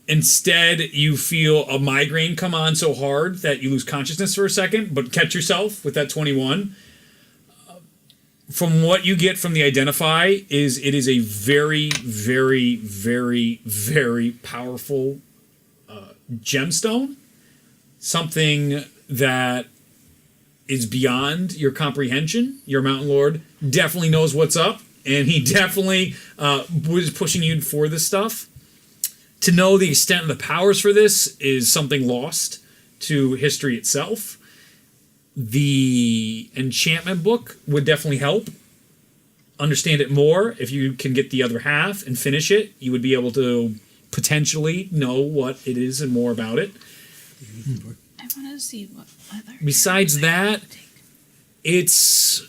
Speaker 1: Instead, you feel a migraine come on so hard that you lose consciousness for a second, but catch yourself with that 21. From what you get from the Identify it is a very, very, very, very powerful gemstone. Something that is beyond your comprehension. Your Mountain Lord definitely knows what's up, and he definitely was pushing you for this stuff. To know the extent of the powers for this is something lost to history itself. The enchantment book would definitely help. Understand it more. If you can get the other half and finish it, you would be able to potentially know what it is and more about it.
Speaker 4: I want to see what other.
Speaker 1: Besides that, it's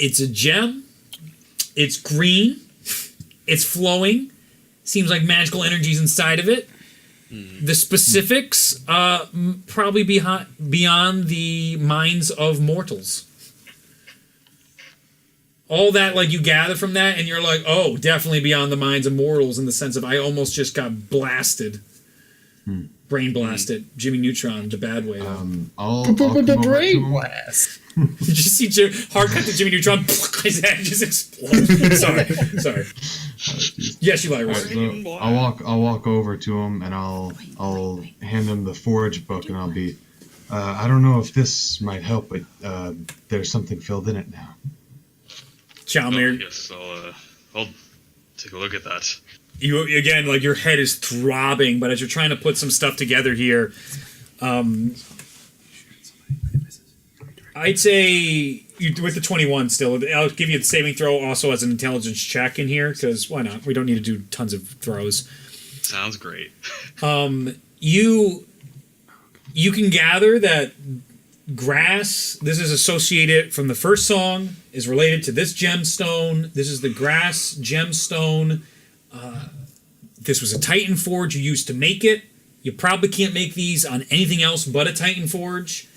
Speaker 1: a gem. It's green. It's flowing. Seems like magical energies inside of it. The specifics probably beyond the minds of mortals. All that, like, you gather from that, and you're like, oh, definitely beyond the minds of mortals in the sense of I almost just got blasted. Brain blasted. Jimmy Neutron, the bad way.
Speaker 7: I'll come over to him.
Speaker 5: blast.
Speaker 1: Did you see hard cut to Jimmy Neutron? His head just explodes. Sorry. Yes, you like right.
Speaker 7: So I'll walk over to him and I'll hand him the forge book and I'll be. I don't know if this might help, but there's something filled in it now.
Speaker 1: Chalmir.
Speaker 3: Yes, I'll take a look at that.
Speaker 1: You again, like, your head is throbbing, but as you're trying to put some stuff together here, I'd say with the 21 still. I'll give you the saving throw also as an intelligence check in here, because why not? We don't need to do tons of throws.
Speaker 3: Sounds great.
Speaker 1: You can gather that grass, this is associated from the first song, is related to this gemstone. This is the grass gemstone. This was a Titan forge you used to make it. You probably can't make these on anything else but a Titan forge.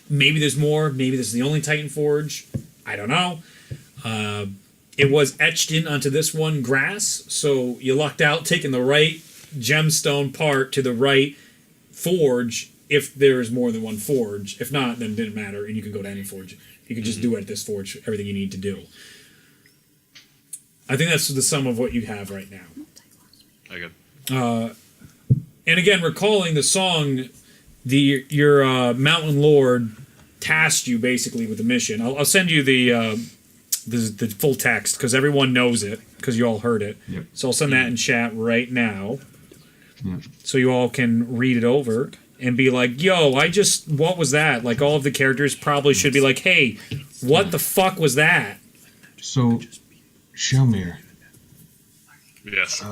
Speaker 1: Maybe there's more. Maybe this is the only Titan forge. I don't know. It was etched in onto this one grass, so you lucked out taking the right gemstone part to the right forge if there is more than one forge. If not, then it didn't matter, and you could go to any forge. You could just do it at this forge, everything you need to do. I think that's the sum of what you have right now.
Speaker 3: Okay.
Speaker 1: And again, recalling the song, your Mountain Lord tasked you basically with a mission. I'll send you the the full text because everyone knows it because you all heard it.
Speaker 7: Yep.
Speaker 1: So I'll send that in chat right now.
Speaker 7: Yep.
Speaker 1: So you all can read it over and be like, yo, what was that? Like, all of the characters probably should be like, hey, what the fuck was that?
Speaker 7: So, Shelmir.
Speaker 3: Yes.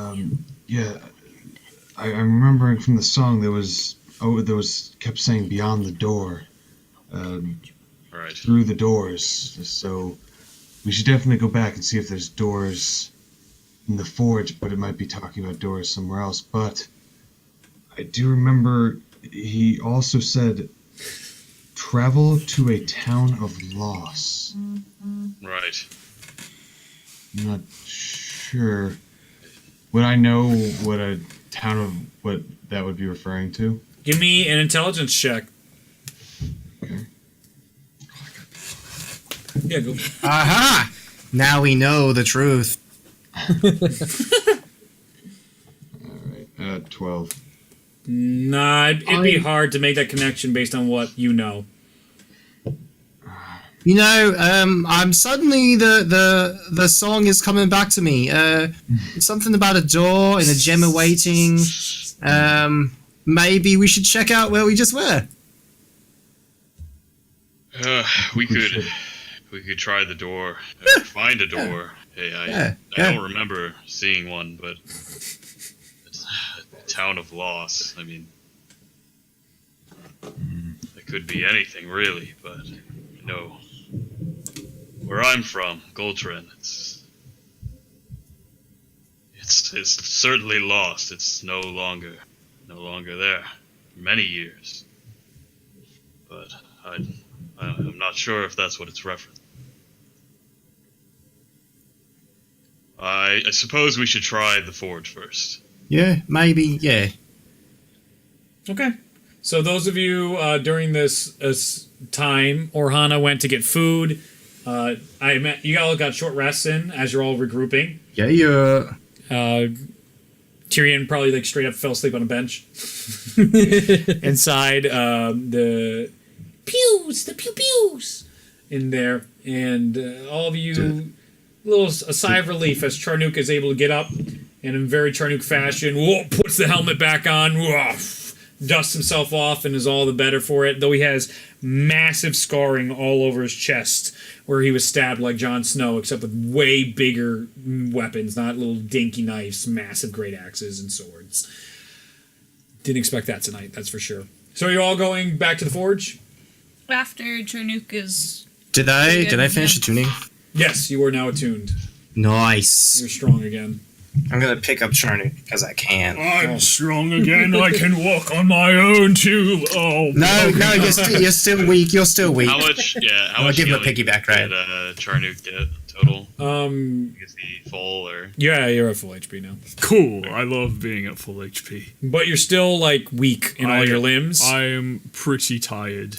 Speaker 7: Yeah, I'm remembering from the song there was kept saying beyond the door,
Speaker 3: Right.
Speaker 7: through the doors. So we should definitely go back and see if there's doors in the forge, but it might be talking about doors somewhere else. But I do remember he also said travel to a town of loss.
Speaker 3: Right.
Speaker 7: I'm not sure. Would I know what that would be referring to?
Speaker 1: Give me an intelligence check.
Speaker 7: Okay.
Speaker 1: Yeah, go.
Speaker 5: Aha! Now we know the truth.
Speaker 7: All right. 12.
Speaker 1: Nah, it'd be hard to make that connection based on what you know.
Speaker 5: You know, I'm suddenly the song is coming back to me. It's something about a door and a gem awaiting. Maybe we should check out where we just were.
Speaker 3: We could try the door. Find a door. Hey, I don't remember seeing one, but it's a town of loss. I mean, it could be anything really, but you know, where I'm from, Goltrin, it's certainly lost. It's no longer there. Many years, but I'm not sure if that's what it's referenced. I suppose we should try the forge first.
Speaker 5: Yeah, maybe. Yeah.
Speaker 1: Okay. So those of you during this time, Orhana went to get food. You all got short rests in as you're all regrouping.
Speaker 5: Yeah.
Speaker 1: Tyrion probably like straight up fell asleep on a bench inside the pew-pews in there, and all of you, a sigh of relief as Charnook is able to get up and in very Charnook fashion, puts the helmet back on, dusts himself off, and is all the better for it, though he has massive scarring all over his chest where he was stabbed like Jon Snow, except with way bigger weapons, not little dinky knives, massive great axes and swords. Didn't expect that tonight, that's for sure. So are you all going back to the forge?
Speaker 4: After Charnook is...
Speaker 5: Did I finish the tuning?
Speaker 1: Yes, you are now attuned.
Speaker 5: Nice.
Speaker 1: You're strong again.
Speaker 5: I'm gonna pick up Charnook because I can.
Speaker 2: I'm strong again. I can walk on my own too. Oh
Speaker 5: no, you're still weak. You're still weak.
Speaker 3: How much? Yeah, how
Speaker 5: I'll
Speaker 3: much?
Speaker 5: give him a
Speaker 3: healing
Speaker 5: piggyback ride.
Speaker 3: Did Charnook get total? Is he full or?
Speaker 1: Yeah, you're at full HP now.
Speaker 2: Cool. I love being at full HP.
Speaker 1: But you're still like weak in all your limbs.
Speaker 2: I am pretty tired.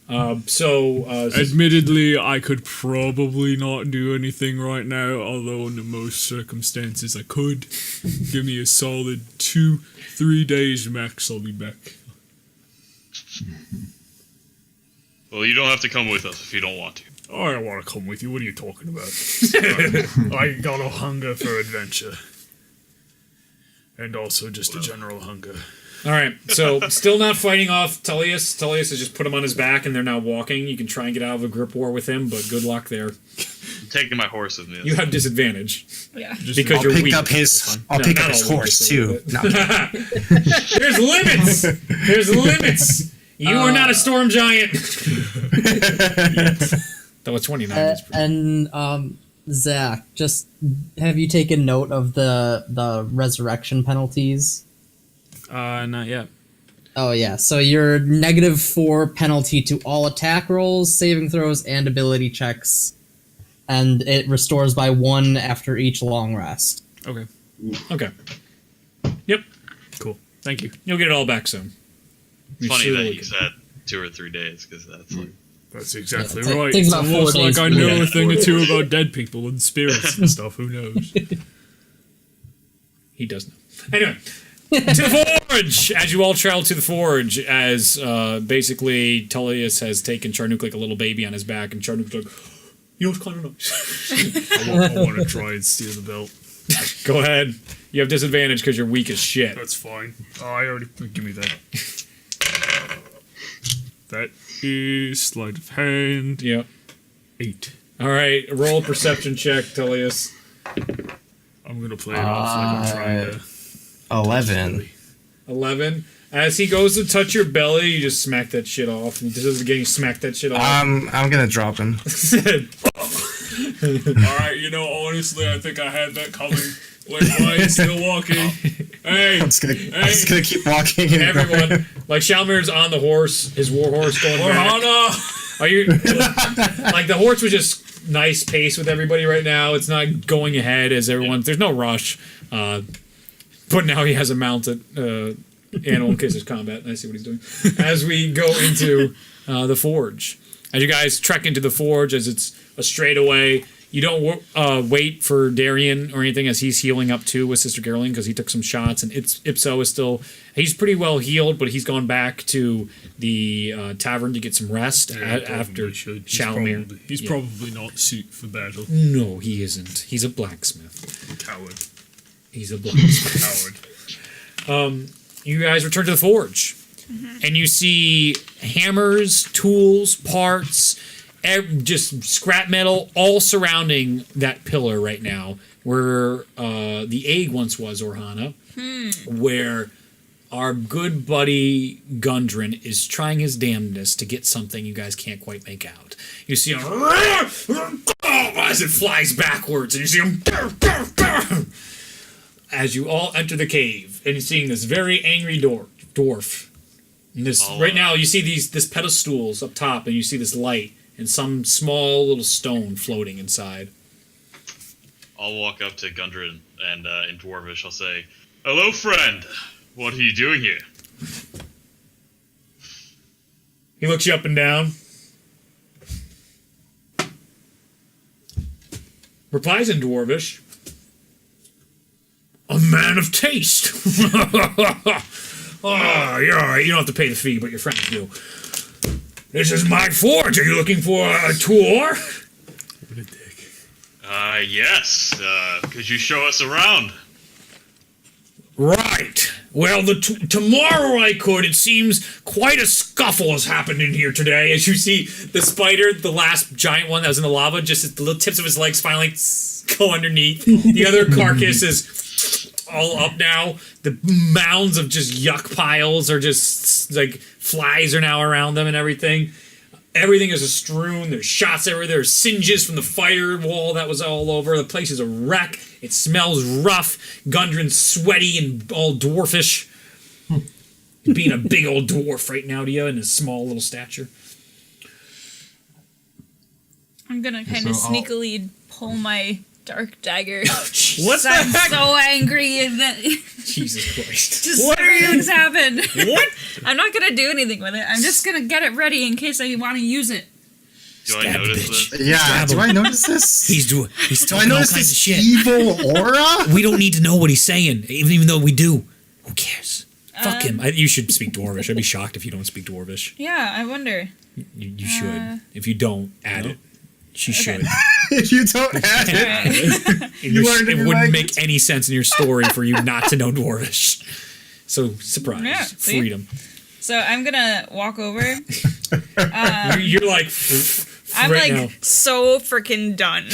Speaker 1: Admittedly,
Speaker 2: I could probably not do anything right now, although under most circumstances I could. Give me a solid 2-3 days max, I'll be back.
Speaker 3: Well, you don't have to come with us if you don't want to.
Speaker 2: I don't want to come with you. What are you talking about? I got a hunger for adventure. And also just a general hunger.
Speaker 1: All right, so still not fighting off Tullius. Tullius has just put him on his back, and they're now walking. You can try and get out of a grip war with him, but good luck there.
Speaker 3: I'm taking my horse with me.
Speaker 1: You have disadvantage.
Speaker 4: Yeah.
Speaker 1: Because you're weak.
Speaker 5: I'll pick up his horse, too. No.
Speaker 1: There's limits! There's limits! You are not a storm giant! Though a 29 is pretty...
Speaker 6: And, Zach, just have you taken note of the resurrection penalties?
Speaker 2: Not yet.
Speaker 6: Oh yeah, so your -4 penalty to all attack rolls, saving throws, and ability checks, and it restores by 1 after each long rest.
Speaker 2: Okay.
Speaker 1: Okay. Yep.
Speaker 2: Cool. Thank you.
Speaker 1: You'll get it all back soon.
Speaker 3: It's funny that you said 2 or 3 days, because that's like...
Speaker 2: That's exactly
Speaker 6: Yeah,
Speaker 2: right.
Speaker 6: takes
Speaker 2: It's
Speaker 6: about 4
Speaker 2: almost
Speaker 6: days
Speaker 2: like I
Speaker 6: to
Speaker 2: know
Speaker 6: do
Speaker 2: a
Speaker 6: that.
Speaker 2: thing or two about dead people and spirits and stuff. Who knows?
Speaker 1: He does know. Anyway, to the forge! As you all travel to the forge, as basically Tullius has taken Charnook like a little baby on his back, and Charnook's like, You know, it's kind of nice.
Speaker 2: I want to try and steal the belt.
Speaker 1: Go ahead. You have disadvantage because you're weak as shit.
Speaker 2: That's fine. Oh, I already... Give me that. That is sleight of hand.
Speaker 1: Yep.
Speaker 2: 8.
Speaker 1: All right, roll a perception check, Tullius.
Speaker 2: I'm going to play it off like I'm trying to...
Speaker 5: 11.
Speaker 1: 11. As he goes to touch your belly, you just smack that shit off. And he does it again, you smack that shit off.
Speaker 5: I'm gonna drop him.
Speaker 2: Alright, you know, honestly, I think I had that coming. Wait, why are you still walking? Hey!
Speaker 5: I'm just gonna keep walking.
Speaker 1: Everyone, like Shalmir's on the horse, his war horse going back.
Speaker 2: Orhana!
Speaker 1: Are you like the horse was just nice pace with everybody right now? It's not going ahead as everyone. There's no rush, but now he has a mounted animal in case there's combat. And I see what he's doing. As we go into the forge, as you guys trek into the forge, as it's a straightaway. You don't wait for Darian or anything as he's healing up too with Sister Geraldine because he took some shots and Ipso is still... He's pretty well healed, but he's gone back to the tavern to get some rest after Shalimir.
Speaker 2: He's probably not suited for battle.
Speaker 1: No, he isn't. He's a blacksmith.
Speaker 2: Coward.
Speaker 1: He's a blacksmith.
Speaker 2: Coward.
Speaker 1: You guys return to the forge. And you see hammers, tools, parts... just scrap metal all surrounding that pillar right now where the egg once was, Orhana, where our good buddy Gundren is trying his damnedest to get something you guys can't quite make out. You see him as it flies backwards, and you see him as you all enter the cave, and you're seeing this very angry dwarf. And this right now, you see this pedestals up top, and you see this light. And some small little stone floating inside.
Speaker 3: I'll walk up to Gundren and in Dwarvish I'll say, "Hello, friend. What are you doing here?"
Speaker 1: He looks you up and down. Replies in Dwarvish, "A man of taste." Oh, you're all right. You don't have to pay the fee, but your friends do. "This is my forge. Are you looking for a tour?"
Speaker 2: What a dick.
Speaker 3: Yes. Could you show us around?
Speaker 1: Right. Well, tomorrow I could. It seems quite a scuffle has happened in here today. As you see the spider, the last giant one that was in the lava, just the little tips of his legs finally go underneath. The other carcass is all up now. The mounds of just yuck piles are just like flies are now around them and everything. Everything is strewn. There's shots everywhere. There's singes from the firewall that was all over. The place is a wreck. It smells rough. Gundren's sweaty and all dwarfish. Being a big old dwarf right now to you in his small little stature.
Speaker 8: I'm gonna kind of sneakily pull my dark dagger.
Speaker 1: What the
Speaker 8: I'm
Speaker 1: heck?
Speaker 8: so angry that
Speaker 1: Jesus Christ.
Speaker 8: just
Speaker 1: What are you?
Speaker 8: things happen.
Speaker 1: What?
Speaker 8: I'm not gonna do anything with it. I'm just gonna get it ready in case I want to use it.
Speaker 3: Do I
Speaker 1: Stab the
Speaker 3: notice
Speaker 1: bitch.
Speaker 3: this?
Speaker 5: Yeah, do I notice this?
Speaker 1: He's
Speaker 5: do I
Speaker 1: talking all
Speaker 5: notice
Speaker 1: kinds of
Speaker 5: this
Speaker 1: shit.
Speaker 5: evil aura?
Speaker 1: We don't need to know what he's saying, even though we do. Who cares? Fuck him. You should speak Dwarvish. I'd be shocked if you don't speak Dwarvish.
Speaker 8: Yeah, I wonder.
Speaker 1: You should. If you don't, add it. She should.
Speaker 5: If you don't have it,
Speaker 8: Alright.
Speaker 1: It wouldn't make any sense in your story for you not to know Dwarvish. So, surprise.
Speaker 8: Yeah, see?
Speaker 1: Freedom.
Speaker 8: So I'm gonna walk over.
Speaker 1: You're like...
Speaker 8: I'm
Speaker 1: right
Speaker 8: like
Speaker 1: now.
Speaker 8: so freaking done.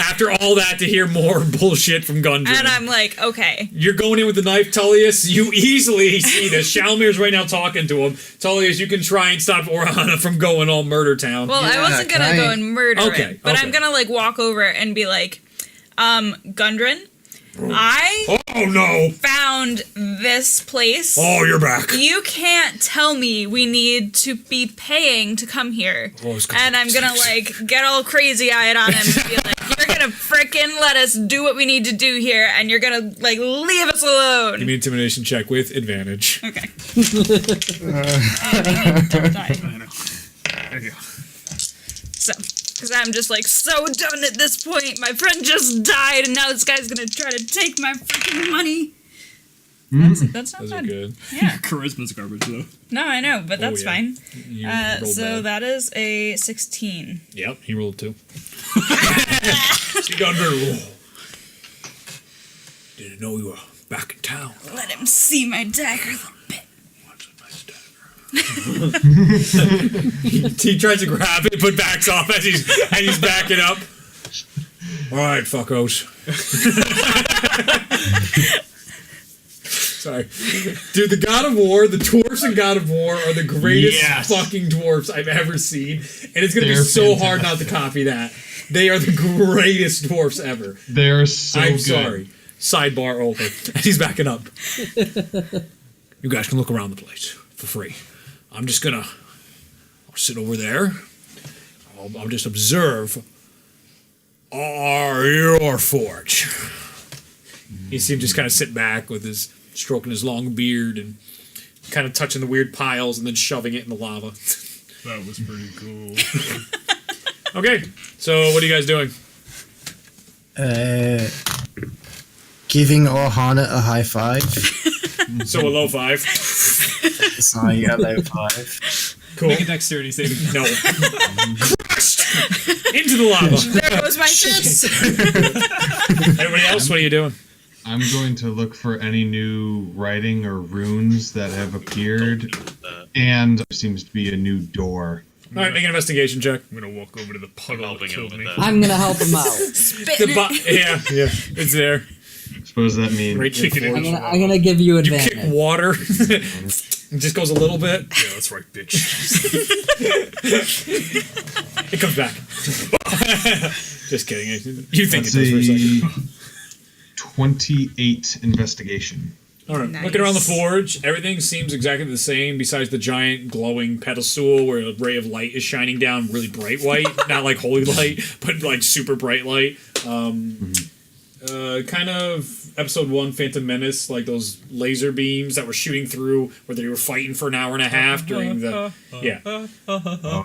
Speaker 1: After all that, to hear more bullshit from Gundren.
Speaker 8: And I'm like, okay.
Speaker 1: You're going in with the knife, Tullius. You easily see this. Shalamir's right now talking to him. Tullius, you can try and stop Orhana from going all murder town.
Speaker 8: Well, I wasn't gonna go and murder
Speaker 1: Okay,
Speaker 8: it, but
Speaker 1: okay.
Speaker 8: I'm gonna like walk over and be like, Gundren, I
Speaker 1: Oh no!
Speaker 8: found this place.
Speaker 1: Oh, you're back.
Speaker 8: You can't tell me we need to be paying to come here. And I'm gonna like get all crazy eyed on him and be like, you're gonna frickin' let us do what we need to do here and you're gonna like leave us alone.
Speaker 1: Give me an intimidation check with advantage.
Speaker 8: Okay. Don't die.
Speaker 2: I know. There you go.
Speaker 8: So, because I'm just like so done at this point. My friend just died and now this guy's gonna try to take my freaking money.
Speaker 4: That's not
Speaker 1: Those are
Speaker 4: bad.
Speaker 1: good.
Speaker 4: Yeah.
Speaker 2: Charisma's garbage though.
Speaker 4: No, I know, but that's
Speaker 1: yeah.
Speaker 4: fine.
Speaker 1: You rolled
Speaker 4: So
Speaker 1: bad.
Speaker 4: that is a 16.
Speaker 1: Yep, he rolled 2. He got very low. Didn't know you were back in town.
Speaker 4: Let him see my dagger a little bit.
Speaker 1: What's a nice dagger? He tries to grab it, but backs off as he's backing up. All right, fuckos. Sorry. Dude, the God of War, the dwarves in God of War are the greatest fucking dwarves I've ever seen. And it's going to be
Speaker 7: They're
Speaker 1: so hard not to copy that. They are the greatest dwarfs ever.
Speaker 7: They're so
Speaker 1: I'm
Speaker 7: good.
Speaker 1: sorry. Sidebar over. And he's backing up. You guys can look around the place for free. I'm just going to sit over there. I'll just observe your forge. You see him just kind of sit back with his stroking his long beard and kind of touching the weird piles and then shoving it in the lava.
Speaker 2: That was pretty cool.
Speaker 1: Okay, so what are you guys doing?
Speaker 5: Giving Ohana a high five.
Speaker 1: So a low 5.
Speaker 5: Sorry, a low 5.
Speaker 1: Cool.
Speaker 2: Make a dexterity saving.
Speaker 1: No. Crushed into the lava.
Speaker 4: There goes my fist.
Speaker 1: Everybody else, what are you doing?
Speaker 7: I'm going to look for any new writing or runes that have appeared, and there seems to be a new door.
Speaker 1: All right, make an investigation check.
Speaker 2: I'm gonna walk over to the puddle that
Speaker 3: helping
Speaker 2: killed
Speaker 3: him
Speaker 2: me.
Speaker 3: with that.
Speaker 6: I'm gonna help him out.
Speaker 4: Spitting it.
Speaker 1: Yeah, it's there.
Speaker 7: Suppose that means
Speaker 1: Right kick it in.
Speaker 6: I'm gonna give you
Speaker 1: You
Speaker 6: advantage.
Speaker 1: kick water. It just goes a little bit.
Speaker 2: Yeah, that's right, bitch.
Speaker 1: It comes back. Just kidding. You think
Speaker 7: let's
Speaker 1: it does for a second.
Speaker 7: see, 28 investigation.
Speaker 1: All right.
Speaker 4: Nice.
Speaker 1: Looking around the forge, everything seems exactly the same besides the giant glowing pedestal where a ray of light is shining down really bright white. Not like holy light, but like super bright light. Kind of episode 1 Phantom Menace, like those laser beams that were shooting through where they were fighting for an hour and a half during the... Yeah.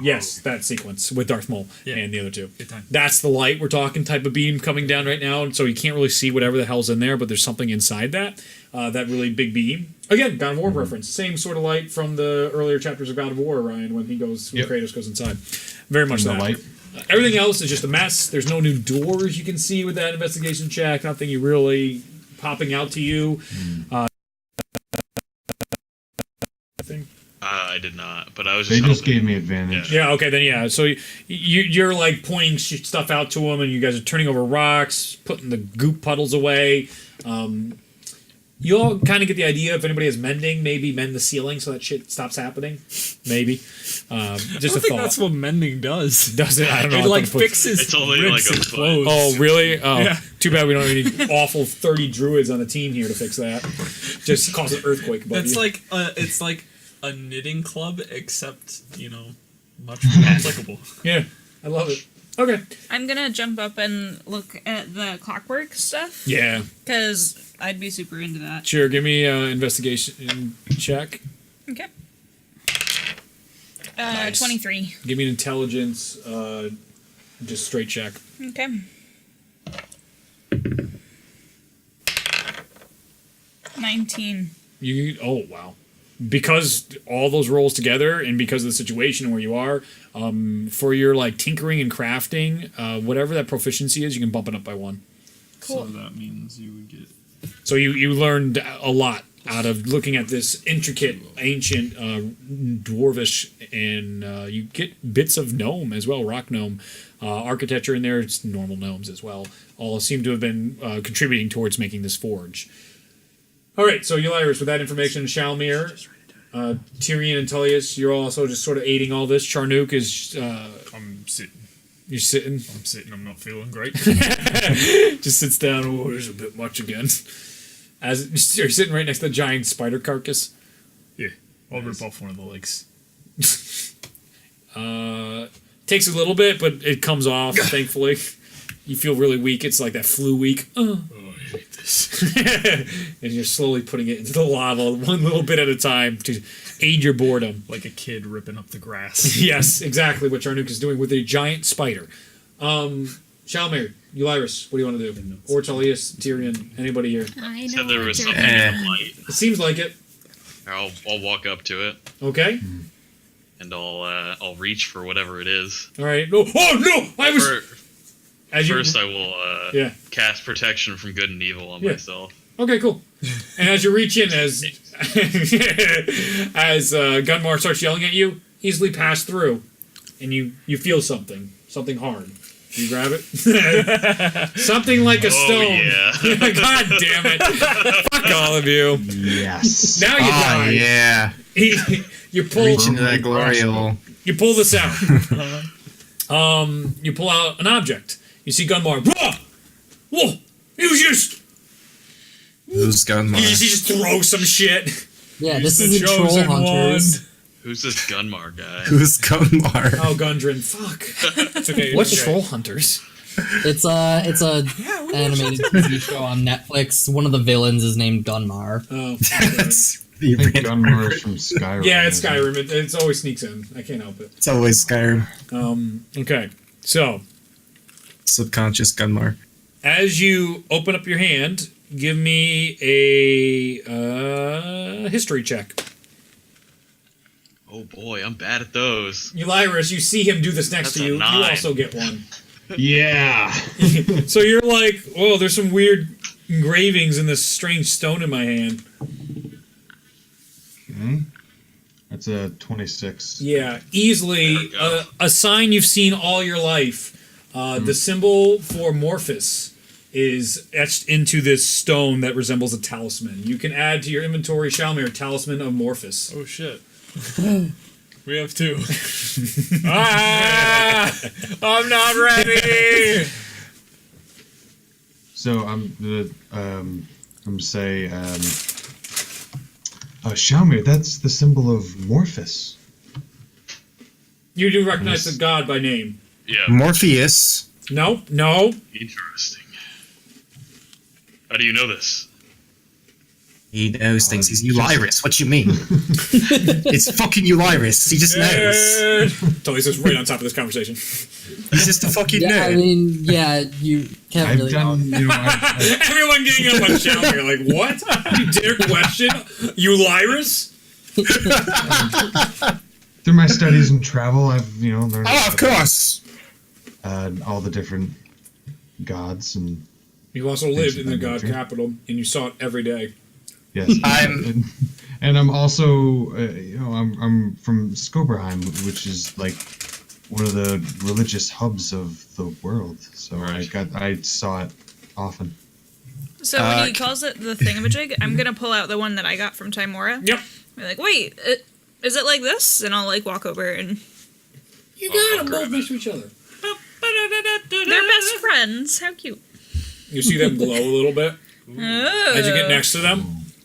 Speaker 1: Yes, that sequence with Darth Maul and the other two.
Speaker 2: Good time.
Speaker 1: That's the light we're talking type of beam coming down right now, and so you can't really see whatever the hell's in there, but there's something inside that. That really big beam. Again, God of War reference. Same sort of light from the earlier chapters of God of War, Ryan, when he goes, when Kratos goes inside. Very much
Speaker 7: The
Speaker 1: that.
Speaker 7: light.
Speaker 1: Everything else is just a mess. There's no new doors you can see with that investigation check. Nothing you really popping out to you.
Speaker 3: I did not, but I was
Speaker 7: They
Speaker 3: just
Speaker 7: just
Speaker 3: hoping.
Speaker 7: gave me advantage.
Speaker 1: Yeah, okay, then yeah. So you're like pointing stuff out to them, and you guys are turning over rocks, putting the goop puddles away. You all kind of get the idea. If anybody has mending, maybe mend the ceiling so that shit stops happening. Maybe. Just
Speaker 2: I
Speaker 1: a
Speaker 2: don't think
Speaker 1: thought.
Speaker 2: that's what mending does.
Speaker 1: Does it? I don't know.
Speaker 2: It
Speaker 1: I
Speaker 2: like
Speaker 1: thought it puts-
Speaker 2: fixes
Speaker 3: It's only
Speaker 2: rips
Speaker 3: like a
Speaker 2: and
Speaker 3: foot.
Speaker 2: close.
Speaker 1: Oh, really? Oh,
Speaker 2: Yeah.
Speaker 1: too bad we don't have any awful 30 druids on the team here to fix that. Just cause an earthquake. above
Speaker 2: It's
Speaker 1: you.
Speaker 2: like it's like a knitting club, except much more applicable.
Speaker 1: Yeah, I love it. Okay.
Speaker 4: I'm gonna jump up and look at the clockwork stuff
Speaker 1: Yeah,
Speaker 4: because I'd be super into that.
Speaker 1: sure. Give me an investigation check.
Speaker 4: Okay.
Speaker 1: Nice.
Speaker 4: 23.
Speaker 1: Give me an intelligence, just straight check.
Speaker 4: Okay. 19.
Speaker 1: Oh wow! Because all those rolls together, and because of the situation where you are, for your like tinkering and crafting, whatever that proficiency is, you can bump it up by 1.
Speaker 2: So that means you would get.
Speaker 1: So you learned a lot out of looking at this intricate, ancient, dwarvish, and you get bits of gnome as well, rock gnome architecture in there. It's normal gnomes as well. All seem to have been contributing towards making this forge. All right, so Euliris, with that information, Shalmir, Tyrion, and Tullius, you're also just sort of aiding all this. Charnook is
Speaker 2: I'm sitting.
Speaker 1: you're sitting,
Speaker 2: I'm sitting. I'm not feeling great.
Speaker 1: just sits down. Oh, there's a bit much again. As you're sitting right next to the giant spider carcass.
Speaker 2: Yeah, I'll rip off one of the legs.
Speaker 1: Takes a little bit, but it comes off, thankfully. You feel really weak. It's like that flu week.
Speaker 2: Oh, I hate this.
Speaker 1: And you're slowly putting it into the lava, one little bit at a time, to aid your boredom.
Speaker 2: Like a kid ripping up the grass.
Speaker 1: Yes, exactly what Charnook is doing with a giant spider. Shalmir, Euliris, what do you want to do? Or Talius, Tyrion, anybody here?
Speaker 8: I
Speaker 3: Said
Speaker 8: know.
Speaker 3: there was
Speaker 8: what
Speaker 3: something
Speaker 8: you're-
Speaker 3: in the light.
Speaker 1: It seems like it.
Speaker 3: I'll walk up to it
Speaker 1: Okay.
Speaker 3: and I'll reach for whatever it is.
Speaker 1: All right. Oh no! I was. As you,
Speaker 3: First, I will
Speaker 1: Yeah.
Speaker 3: cast protection from good and evil on
Speaker 1: Yeah.
Speaker 3: myself.
Speaker 1: Okay, cool. And as you reach in, as Gunmar starts yelling at you, easily pass through, and you feel something hard. You grab it. Something like a stone.
Speaker 3: yeah.
Speaker 1: God damn it! Fuck all of you.
Speaker 7: Yes.
Speaker 1: Now you die.
Speaker 5: yeah.
Speaker 1: You pull.
Speaker 5: Reach into that glory hole.
Speaker 1: You pull this out. You pull out an object. You see Gunmar. Whoa! Whoa! He was just.
Speaker 5: Who's Gunmar?
Speaker 1: He just throws some shit.
Speaker 6: Yeah,
Speaker 2: He's
Speaker 6: this
Speaker 2: the
Speaker 6: is a troll
Speaker 2: chosen
Speaker 6: hunters.
Speaker 3: Who's this Gunmar guy?
Speaker 5: Who's Gunmar?
Speaker 1: Oh, Gundren. Fuck.
Speaker 2: It's okay.
Speaker 1: What's
Speaker 2: it's okay.
Speaker 1: Troll Hunters?
Speaker 6: It's a animated TV show on Netflix. One of the villains is named Gunmar.
Speaker 1: Oh,
Speaker 5: That's the
Speaker 7: I think
Speaker 5: random-
Speaker 7: Gunmar is from Skyrim.
Speaker 1: yeah, it's Skyrim. It's always sneaks in. I can't help it.
Speaker 5: It's always Skyrim.
Speaker 1: Okay, so
Speaker 5: Subconscious Gunmar.
Speaker 1: as you open up your hand, give me a history check.
Speaker 3: Oh boy, I'm bad at those.
Speaker 1: Euliris, you see him do this next
Speaker 3: That's
Speaker 1: to
Speaker 3: a
Speaker 1: you. You
Speaker 3: 9.
Speaker 1: also get one.
Speaker 7: Yeah.
Speaker 1: So you're like, whoa, there's some weird engravings in this strange stone in my hand.
Speaker 7: That's a 26.
Speaker 1: Yeah, easily
Speaker 3: There we go.
Speaker 1: a sign you've seen all your life. The symbol for Morphus is etched into this stone that resembles a talisman. You can add to your inventory, Shalmir, Talisman of Morphus.
Speaker 2: Oh shit. We have 2. I'm not ready.
Speaker 7: So I'm gonna say, Shalmir, that's the symbol of Morphus.
Speaker 1: You do recognize the god by name.
Speaker 3: Yeah,
Speaker 5: Morpheus.
Speaker 1: No.
Speaker 3: interesting. How do you know this?
Speaker 5: He knows things. He's Euliris. What you mean? It's fucking Euliris. He just knows.
Speaker 1: Totally just right on top of this conversation.
Speaker 5: He's just a fucking
Speaker 6: Yeah, I
Speaker 5: nerd.
Speaker 6: mean, yeah, you can't
Speaker 7: I've
Speaker 6: really
Speaker 7: done,
Speaker 6: know.
Speaker 7: you know, I've,
Speaker 1: Everyone getting up on Shalmir like, what? You dare question Euliris?
Speaker 7: through my studies and travel, I've, learned
Speaker 5: Oh,
Speaker 7: about
Speaker 5: of course.
Speaker 7: all the different gods and
Speaker 1: You also lived in the god capital, and you saw it every day.
Speaker 7: yes.
Speaker 5: I'm-
Speaker 7: and I'm also, I'm from Skoberheim, which is like one of the religious hubs of the world. So
Speaker 3: Right.
Speaker 7: I saw it often.
Speaker 8: So when he calls it the thingamajig, I'm gonna pull out the one that I got from Timora.
Speaker 1: Yep.
Speaker 8: Be like, wait, is it like this? And I'll like walk over and
Speaker 1: You got them both next to each other.
Speaker 8: they're best friends. How cute.
Speaker 1: You see them glow a little bit.
Speaker 8: Oh.
Speaker 1: As you get next to them,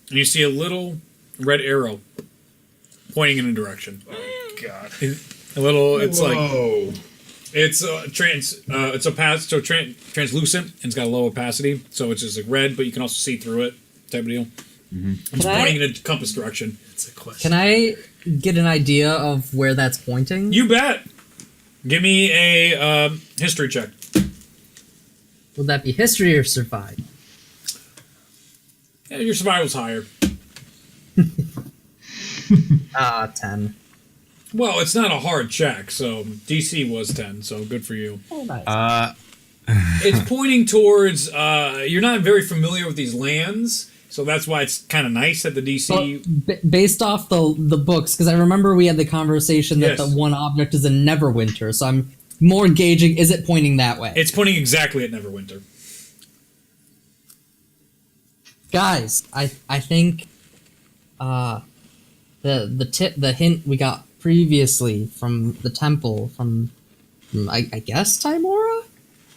Speaker 1: and you see a little red arrow pointing in a direction.
Speaker 2: God.
Speaker 1: A little, it's like
Speaker 7: Whoa.
Speaker 1: it's translucent and it's got a low opacity, so it's just like red, but you can also see through it, type of deal. It's
Speaker 6: Can I-
Speaker 1: pointing in a compass direction.
Speaker 2: It's a question.
Speaker 6: Can I get an idea of where that's pointing?
Speaker 1: You bet. Give me a history check.
Speaker 6: Would that be history or survive?
Speaker 1: Yeah, your survival's higher.
Speaker 6: 10.
Speaker 1: Well, it's not a hard check, so DC was 10, so good for you.
Speaker 6: Oh, nice.
Speaker 1: It's pointing towards, you're not very familiar with these lands, so that's why it's kind of nice that the DC...
Speaker 6: Based off the books, because I remember we had the conversation that
Speaker 1: Yes.
Speaker 6: the one object is in Neverwinter, so I'm more engaging. Is it pointing that way?
Speaker 1: It's pointing exactly at Neverwinter.
Speaker 6: Guys, I think the hint we got previously from the temple from I guess Timora.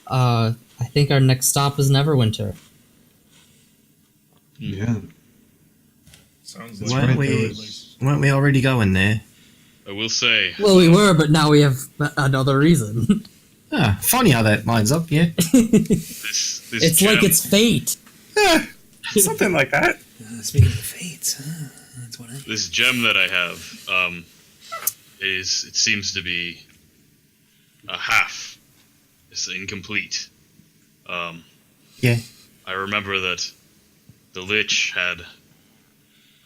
Speaker 6: I think our next stop is Neverwinter.
Speaker 7: Yeah.
Speaker 2: Sounds
Speaker 7: That's
Speaker 2: like
Speaker 7: right,
Speaker 5: Weren't we already going there?
Speaker 3: I will say,
Speaker 6: Well, we were, but now we have another reason.
Speaker 5: Ah, funny how that lines up, yeah.
Speaker 3: this
Speaker 6: It's
Speaker 3: gem,
Speaker 6: like it's fate.
Speaker 5: Something like that.
Speaker 1: Speaking of the fates, that's what I...
Speaker 3: this gem that I have it seems to be a half. It's incomplete.
Speaker 5: Yeah.
Speaker 3: I remember that the Lich had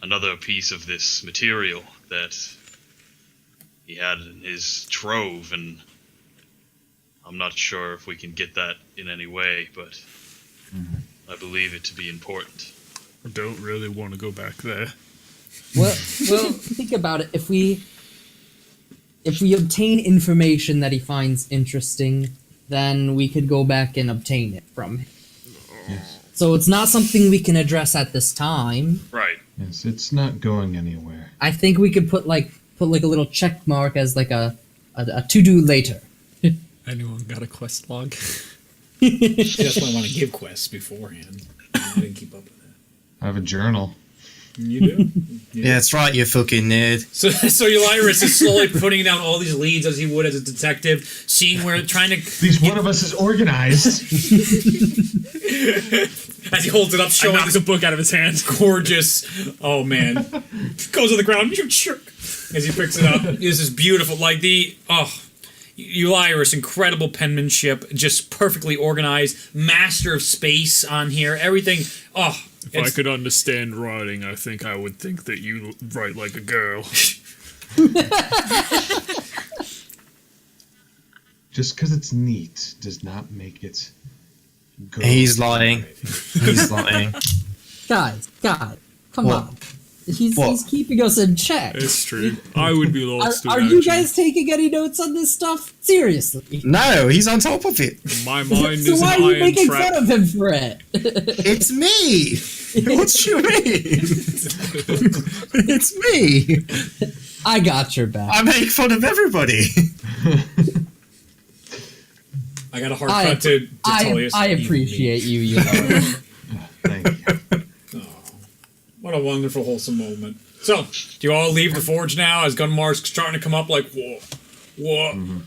Speaker 3: another piece of this material that he had in his trove, and I'm not sure if we can get that in any way, but I believe it to be important.
Speaker 2: I don't really want to go back there.
Speaker 6: Well, think about it. If we obtain information that he finds interesting, then we could go back and obtain it from him.
Speaker 7: Yes.
Speaker 6: So it's not something we can address at this time.
Speaker 3: Right.
Speaker 7: Yes, it's not going anywhere.
Speaker 6: I think we could put like a little check mark as like a to do later.
Speaker 2: Anyone got a quest log?
Speaker 1: That's why I want to give quests beforehand. I didn't keep up with that.
Speaker 7: I have a journal.
Speaker 1: You do?
Speaker 5: Yeah, that's right, you fucking nerd.
Speaker 1: So Ulyrus is slowly putting down all these leads as he would as a detective, seeing where trying to.
Speaker 7: At least one of us is organized.
Speaker 1: As he holds it up, showing
Speaker 2: knocks a book out of his hands.
Speaker 1: Gorgeous. Oh man, goes on the ground. You jerk. As he picks it up, this is beautiful. Like Ulyrus, incredible penmanship, just perfectly organized, master of space on here. Everything.
Speaker 2: If I could understand writing, I think I would think that you write like a girl.
Speaker 7: Just because it's neat does not make it good.
Speaker 5: He's lying. He's lying.
Speaker 6: Guys, come
Speaker 5: What?
Speaker 6: on. He's
Speaker 5: What?
Speaker 6: keeping us in check.
Speaker 2: It's true. I would be lost.
Speaker 6: Are you guys taking any notes on this stuff? Seriously.
Speaker 5: No, he's on top of it.
Speaker 2: My mind
Speaker 6: So
Speaker 2: is
Speaker 6: why
Speaker 2: an
Speaker 6: are you
Speaker 2: iron
Speaker 6: making
Speaker 2: trap.
Speaker 6: fun of him for it?
Speaker 5: It's me. What you mean? It's me.
Speaker 6: I got your back.
Speaker 5: I make fun of everybody.
Speaker 1: I got a hard cut to tell you.
Speaker 6: I appreciate you know.
Speaker 7: Thank you.
Speaker 1: What a wonderful, wholesome moment. So, do you all leave the forge now as Gunmar's starting to come up like, whoa? Wanna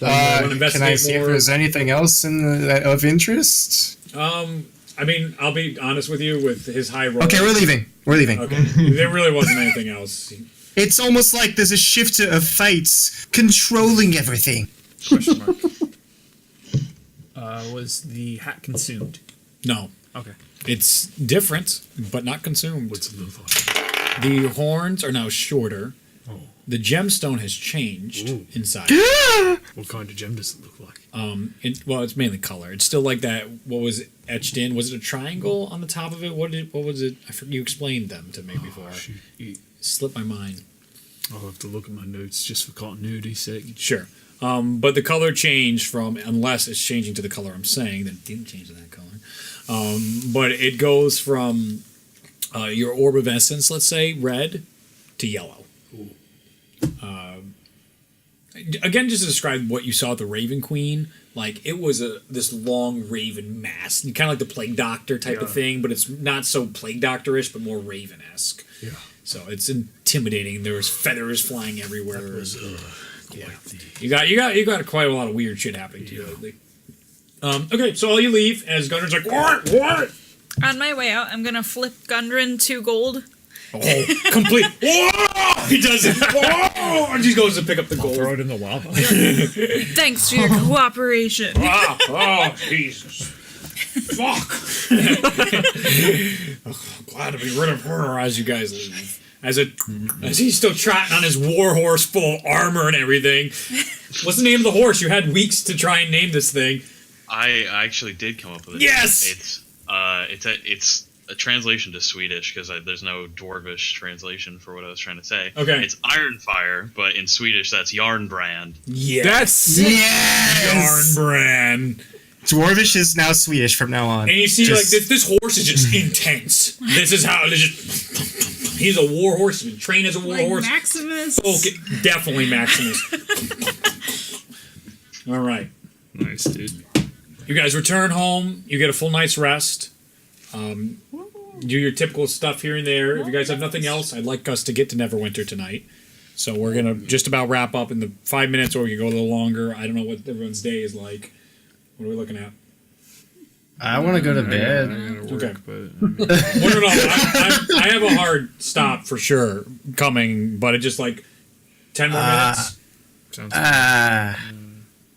Speaker 5: Can I
Speaker 1: investigate
Speaker 5: see if
Speaker 1: more?
Speaker 5: there's anything else of interest?
Speaker 1: I mean, I'll be honest with you, with his high roll.
Speaker 5: Okay, we're leaving. We're leaving.
Speaker 1: Okay, there really wasn't anything else.
Speaker 5: It's almost like there's a shifter of fates controlling everything.
Speaker 2: Question mark. Was the hat consumed?
Speaker 1: No.
Speaker 2: Okay.
Speaker 1: It's different, but not consumed.
Speaker 2: What's it look like?
Speaker 1: The horns are now shorter.
Speaker 2: Oh.
Speaker 1: The gemstone has changed inside.
Speaker 2: What kind of gem does it look like?
Speaker 1: It's mainly color. It's still like that. What was it etched in? Was it a triangle on the top of it? What was it? I forget. You explained them to me before.
Speaker 2: Shoot.
Speaker 1: Slipped my mind.
Speaker 2: I'll have to look at my notes just for continuity's sake.
Speaker 1: Sure. But the color changed from, unless it's changing to the color I'm saying, then it didn't change to that color. But it goes from your orb of essence, let's say, red, to yellow. Again, just to describe what you saw at the Raven Queen, like it was this long raven mass, kind of like the Plague Doctor type of thing, but it's not so Plague Doctor-ish, but more Raven-esque.
Speaker 2: Yeah.
Speaker 1: So it's intimidating. There was feathers flying everywhere.
Speaker 2: That was
Speaker 1: You got quite a lot of weird shit happening to you lately. Okay, so all you leave as Gundren's like, what?
Speaker 8: On my way out, I'm gonna flip Gundren 2 gold.
Speaker 1: Oh, complete. Whoa! He does it. Whoa! And he goes to pick up the gold.
Speaker 2: throw it in the lava.
Speaker 8: Thanks for your cooperation.
Speaker 1: Oh, Jesus. Fuck. I'm glad to be rid of her as you guys leave. As he's still trotting on his war horse full of armor and everything. What's the name of the horse? You had weeks to try and name this thing.
Speaker 3: I actually did come up with it.
Speaker 1: Yes!
Speaker 3: It's a translation to Swedish because there's no Dwarvish translation for what I was trying to say.
Speaker 1: Okay.
Speaker 3: It's Ironfire, but in Swedish that's Yarnbrand.
Speaker 1: Yeah.
Speaker 2: That's
Speaker 1: Yarnbrand.
Speaker 5: Dwarvish is now Swedish from now on.
Speaker 1: And you see, like, this horse is just intense. This is how it is. He's a war horse. He's been trained as a war horse.
Speaker 8: Maximus.
Speaker 1: Okay, definitely Maximus. All right.
Speaker 2: nice, dude.
Speaker 1: You guys return home. You get a full night's rest. Do your typical stuff here and there. If you guys have nothing else, I'd like us to get to Neverwinter tonight. So we're going to just about wrap up in the 5 minutes, or we can go a little longer. I don't know what everyone's day is like. What are we looking at?
Speaker 5: I want to go to bed.
Speaker 1: Okay.
Speaker 2: But
Speaker 1: Well, no. I have a hard stop for sure coming, but it just like 10 more minutes.
Speaker 2: sounds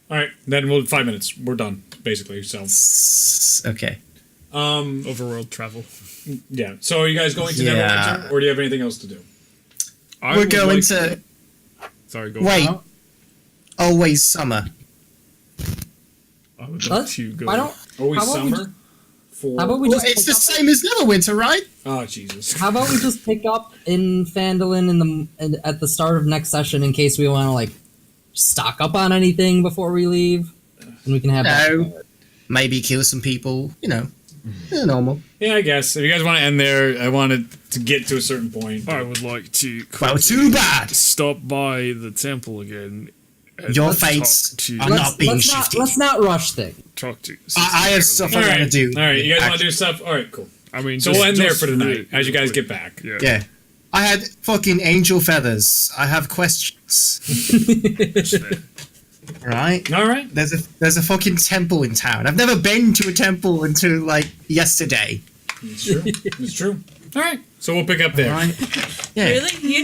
Speaker 1: All right, then we'll 5 minutes. We're done. basically. So,
Speaker 5: Okay.
Speaker 2: Overworld travel.
Speaker 1: yeah. So are you guys going to
Speaker 5: Yeah.
Speaker 1: Neverwinter, or do you have anything else to do?
Speaker 2: I
Speaker 5: We're
Speaker 2: would
Speaker 5: going
Speaker 2: like
Speaker 5: to.
Speaker 2: Sorry, go
Speaker 5: Wait.
Speaker 2: on.
Speaker 5: Always summer.
Speaker 2: I would
Speaker 6: What?
Speaker 2: like to go.
Speaker 6: Why don't?
Speaker 1: Always
Speaker 6: How about we
Speaker 1: summer. For
Speaker 6: How about we
Speaker 5: Well,
Speaker 6: just?
Speaker 5: it's the
Speaker 6: pick up-
Speaker 5: same as Neverwinter, right?
Speaker 1: oh Jesus.
Speaker 6: How about we just pick up in Phandalin at the start of next session in case we want to like stock up on anything before we leave, and we can have that.
Speaker 5: No. Maybe kill some people. You know, normal.
Speaker 1: Yeah, I guess if you guys want to end there, I wanted to get to a certain point.
Speaker 2: I would like to
Speaker 5: Well, too bad.
Speaker 2: stop by the temple again. And
Speaker 5: Your
Speaker 2: talk
Speaker 5: fates
Speaker 2: to,
Speaker 5: are not being shifted.
Speaker 6: Let's not rush things.
Speaker 2: talk to.
Speaker 5: I have stuff
Speaker 1: All
Speaker 5: I
Speaker 1: right.
Speaker 5: want to do.
Speaker 1: All right, you guys want to do stuff? All right, cool.
Speaker 2: I mean,
Speaker 1: So we'll end there for tonight as you guys get back.
Speaker 2: Yeah.
Speaker 5: Yeah. I had fucking angel feathers. I have questions. Right?
Speaker 1: All right.
Speaker 5: There's a fucking temple in town. I've never been to a temple until like yesterday.
Speaker 1: It's true. It's true. All right. So we'll pick up there.
Speaker 5: Right? Yeah.
Speaker 8: Really? You need